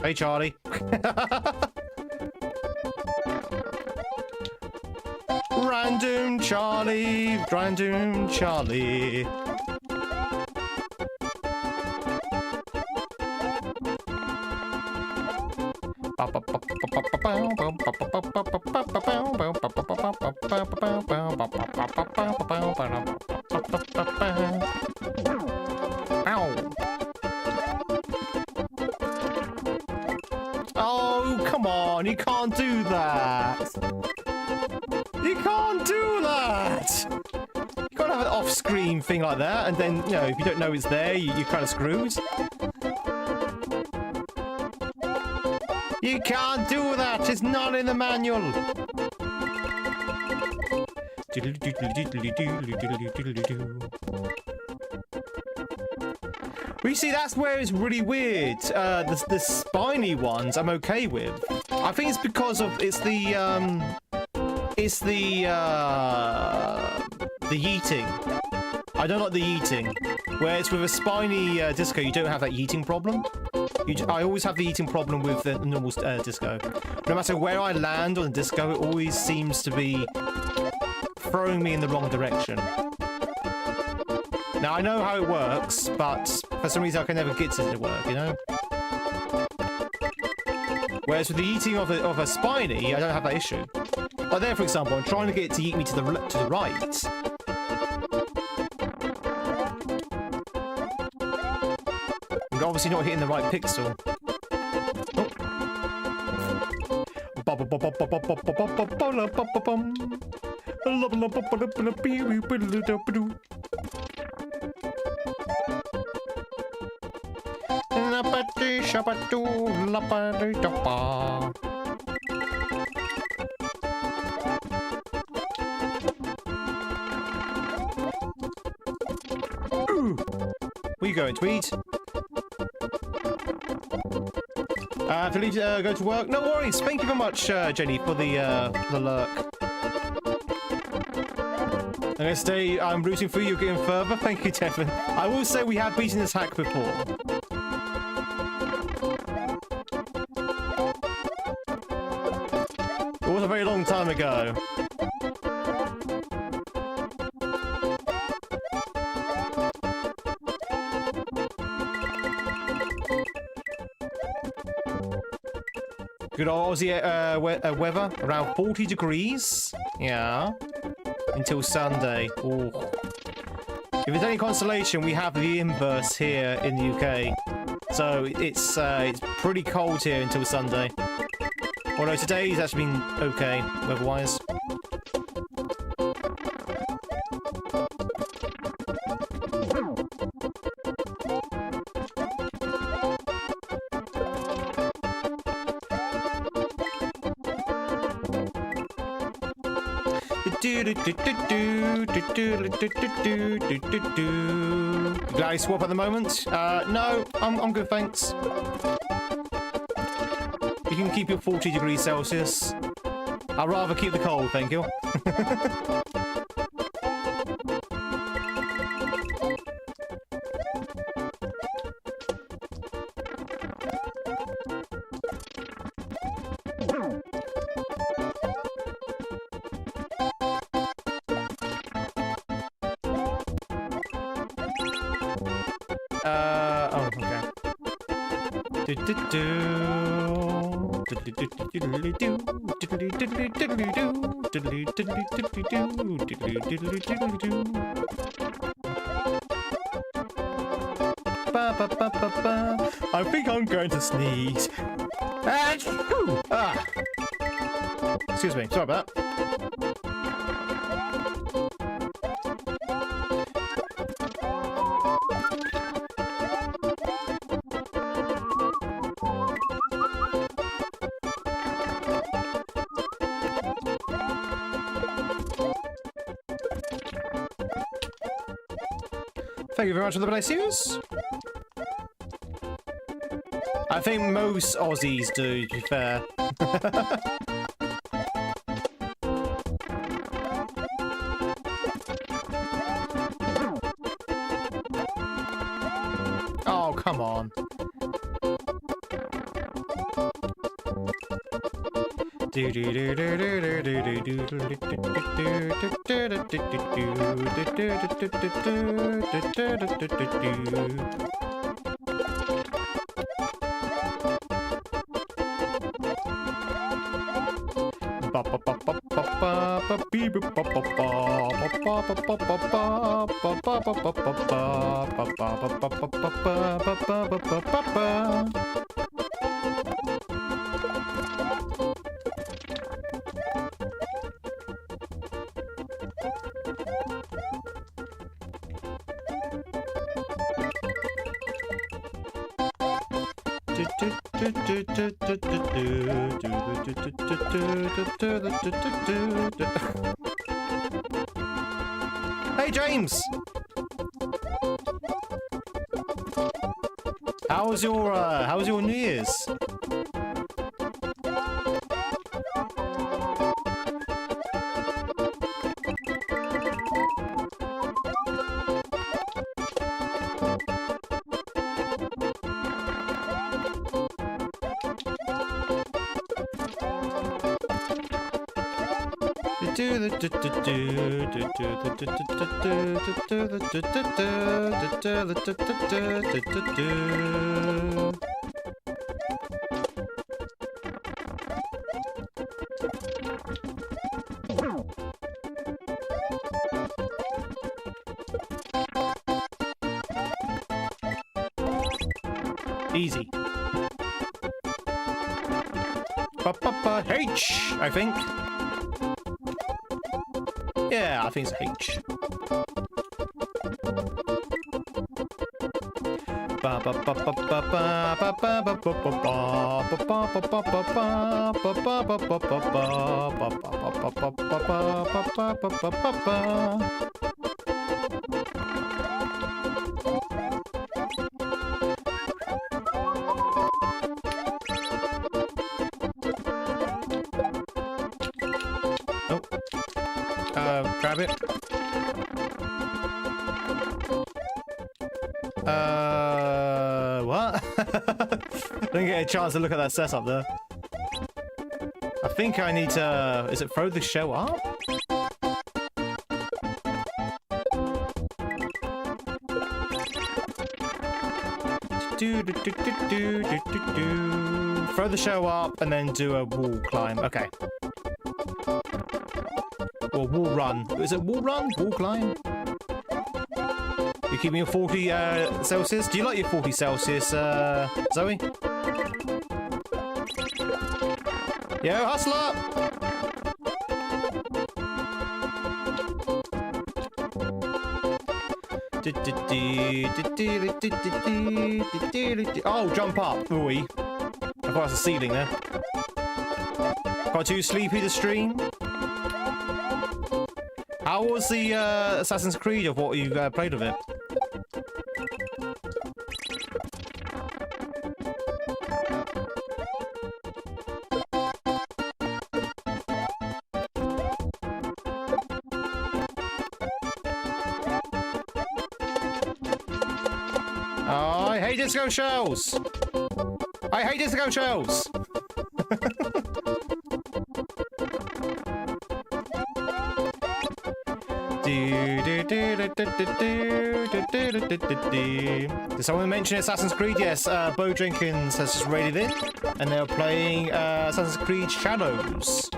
Hey, Charlie. Random Charlie, random Charlie. Oh, come on, you can't do that. You can't do that. You can't have an off-screen thing like that, and then, you know, if you don't know it's there, you're kind of screwed. You can't do that! It's not in the manual! Well, you see, that's where it's really weird. The spiny ones I'm okay with. I think it's because of the yeeting. I don't like the yeeting. Whereas with a spiny disco, you don't have that yeeting problem. I always have the eating problem with the normal disco. No matter where I land on the disco, it always seems to be throwing me in the wrong direction. Now, I know how it works, but for some reason I can never get to it work, you know? Whereas with the eating of a spiny, I don't have that issue. Like there, for example, I'm trying to get it to eat me to the right. I'm obviously not hitting the right pixel. Where you going, Tweed? have to leave, go to work. No worries. Thank you very much, Jenny, for the lurk. I'm gonna stay. I'm rooting for you. You're getting further. Thank you, Devin. I will say we have beaten this hack before. It was a very long time ago. Good old Aussie weather, around 40 degrees. Yeah. Until Sunday. Ooh. If it's any consolation, we have the inverse here in the UK. So it's pretty cold here until Sunday. Although today's actually been okay, weather-wise. Glad I swap at the moment? No, I'm good, thanks. You can keep your 40 degrees Celsius. I'd rather keep the cold, thank you. Oh, okay. I think I'm going to sneeze. Excuse me, sorry about that. Thank you very much for the blessings. I think most Aussies do, to be fair. Oh, come on. Hey James! How was your New Year's? Easy. H, I think. Yeah, I think it's H. Grab it. What? Didn't get a chance to look at that setup there. I think I need to... Is it throw the shell up? Throw the shell up and then do a wall climb. Okay. Or wall run. Is it wall run? Wall climb? You keep me at 40 Celsius? Do you like your 40 Celsius, Zoe? Yo, hustler! Oh, jump up. Ooh. I thought it was a ceiling there. Got too sleepy to stream? How was the Assassin's Creed of what you played of it? Oh, I hate disco shells! I hate disco shells! Did someone mention Assassin's Creed? Yes, Bo Jenkins has just raided in, and they're playing Assassin's Creed Shadows.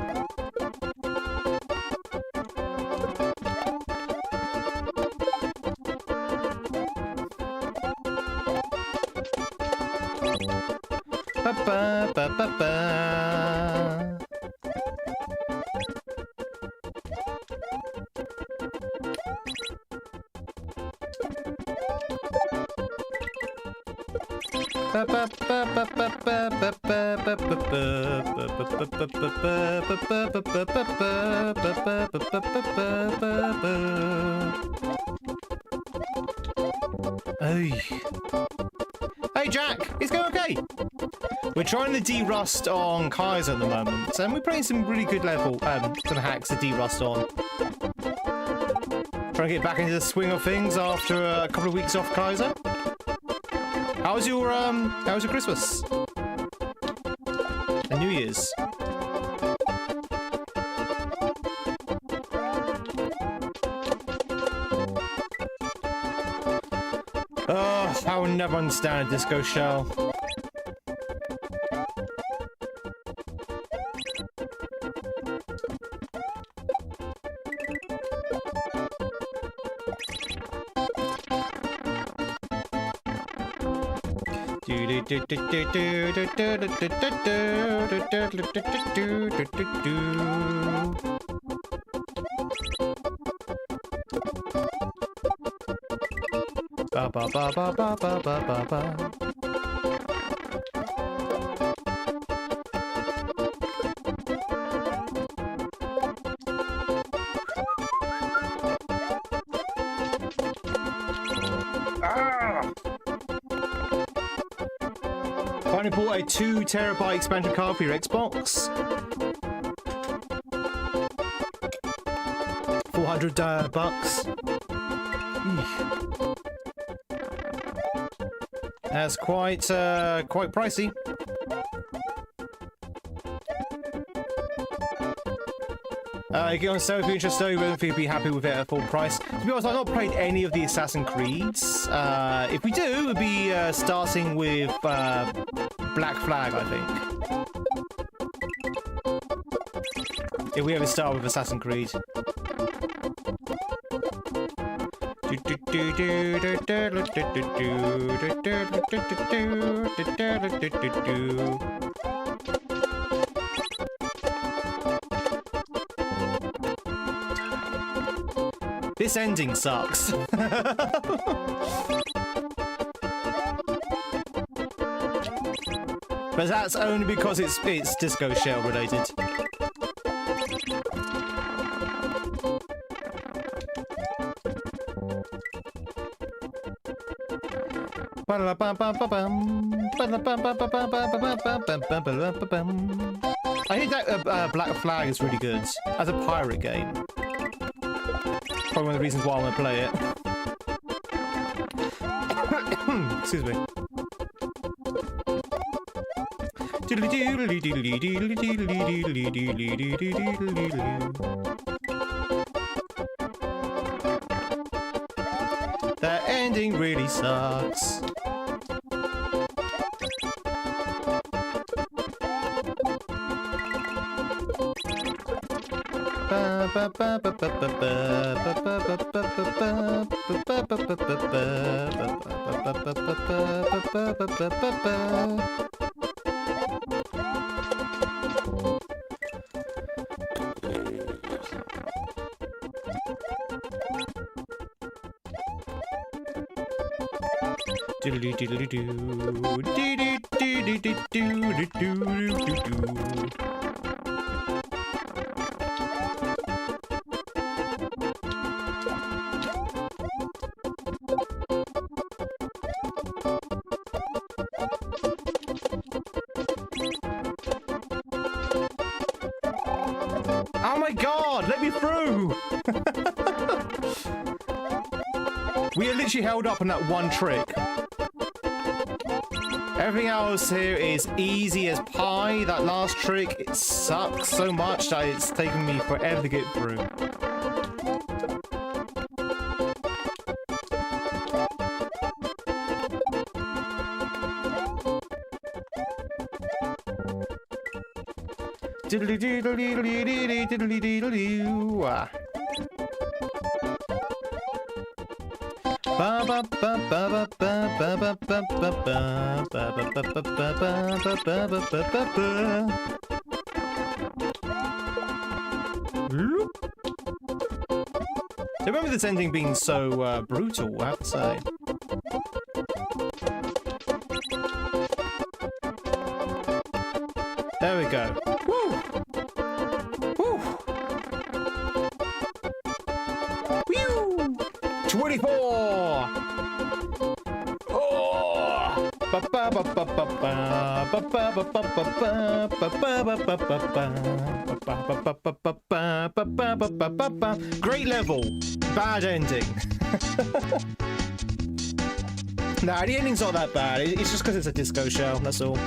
Hey Jack, it's going okay. We're trying to de-rust on Kaizo at the moment, and we're playing some really good level kind of hacks to de-rust on. Trying to get back into the swing of things after a couple of weeks off Kaizo. How was your Christmas? And New Year's? Oh, I will never understand a disco shell. Ba ba ba ba ba ba ba ba ba. Finally bought a 2 TB expansion card for your Xbox. 400 bucks. Eesh. That's quite pricey. Get on sale if you're interested. You won't be happy with it at full price. To be honest, I've not played any of the Assassin's Creeds. If we do, it would be starting with Black Flag, I think. If we ever start with Assassin's Creed. This ending sucks. But that's only because it's disco shell related. I think that Black Flag is really good as a pirate game. probably one of the reasons why I want to play it. Excuse me. That ending really sucks. Oh my god, let me through! We are literally held up on that one trick. Everything else here is easy as pie. That last trick, it sucks so much that it's taken me forever to get through. I remember this ending being so brutal, I have to say. There we go. Woo! Woo! Whew! 24! Oh! Great level, bad ending. Nah, the ending's not that bad. It's just because it's a disco shell, that's all.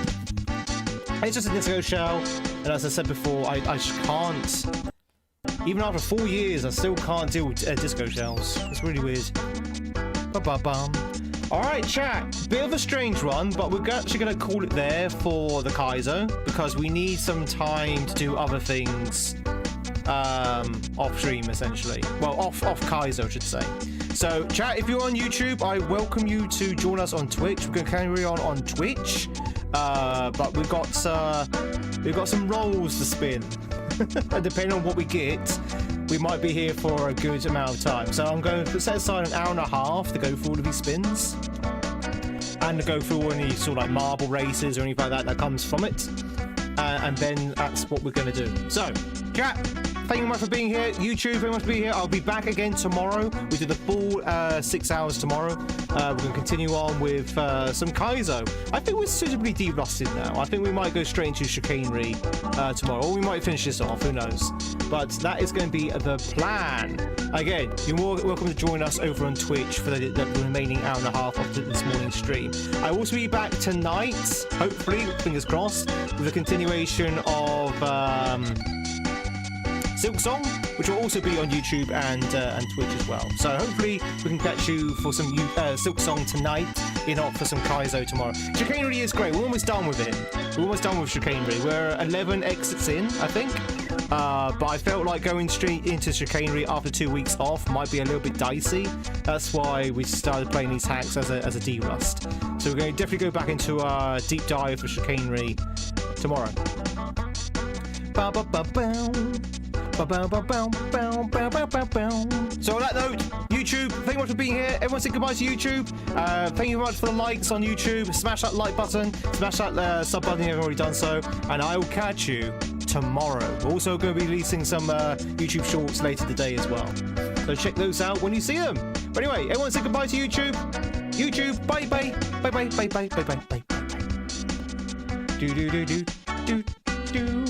It's just a disco shell, and as I said before, I just can't. Even after 4 years, I still can't deal with disco shells. It's really weird. Ba-ba-bum. Alright, chat. Bit of a strange one, but we're actually going to call it there for the Kaizo, because we need some time to do other things off stream, essentially. Well, off Kaizo, I should say. So, chat, if you're on YouTube, I welcome you to join us on Twitch. We're going to carry on Twitch. But we've got some roles to spin. And depending on what we get, we might be here for a good amount of time. So I'm going to set aside an hour and a half to go through all of these spins. And to go through any sort of like marble races or anything like that comes from it. And then that's what we're going to do. So, chat, thank you very much for being here. YouTube, very much for being here. I'll be back again tomorrow. We do the full 6 hours tomorrow. We're going to continue on with some Kaizo. I think we're suitably de-rusted now. I think we might go straight into chicanery tomorrow. Or we might finish this off, who knows. But that is going to be the plan. Again, you're more welcome to join us over on Twitch for the remaining hour and a half of this morning's stream. I will also be back tonight, hopefully, fingers crossed, with a continuation of Silk Song, which will also be on YouTube and Twitch as well. So hopefully we can catch you for some Silk Song tonight, if not for some Kaizo tomorrow. Chicanery is great. We're almost done with it. We're almost done with Chicanery. We're 11 exits in, I think. But I felt like going straight into Chicanery after 2 weeks off might be a little bit dicey. That's why we started playing these hacks as a de-rust. So we're going to definitely go back into our deep dive for Chicanery tomorrow. So on that note, YouTube, thank you much for being here. Everyone say goodbye to YouTube. Thank you very much for the likes on YouTube. Smash that like button. Smash that sub button if you haven't already done so. And I will catch you tomorrow. We're also going to be releasing some YouTube shorts later today as well. So check those out when you see them. But anyway, everyone say goodbye to YouTube. YouTube, bye bye. Bye bye bye bye bye bye bye bye. Do do do do do do.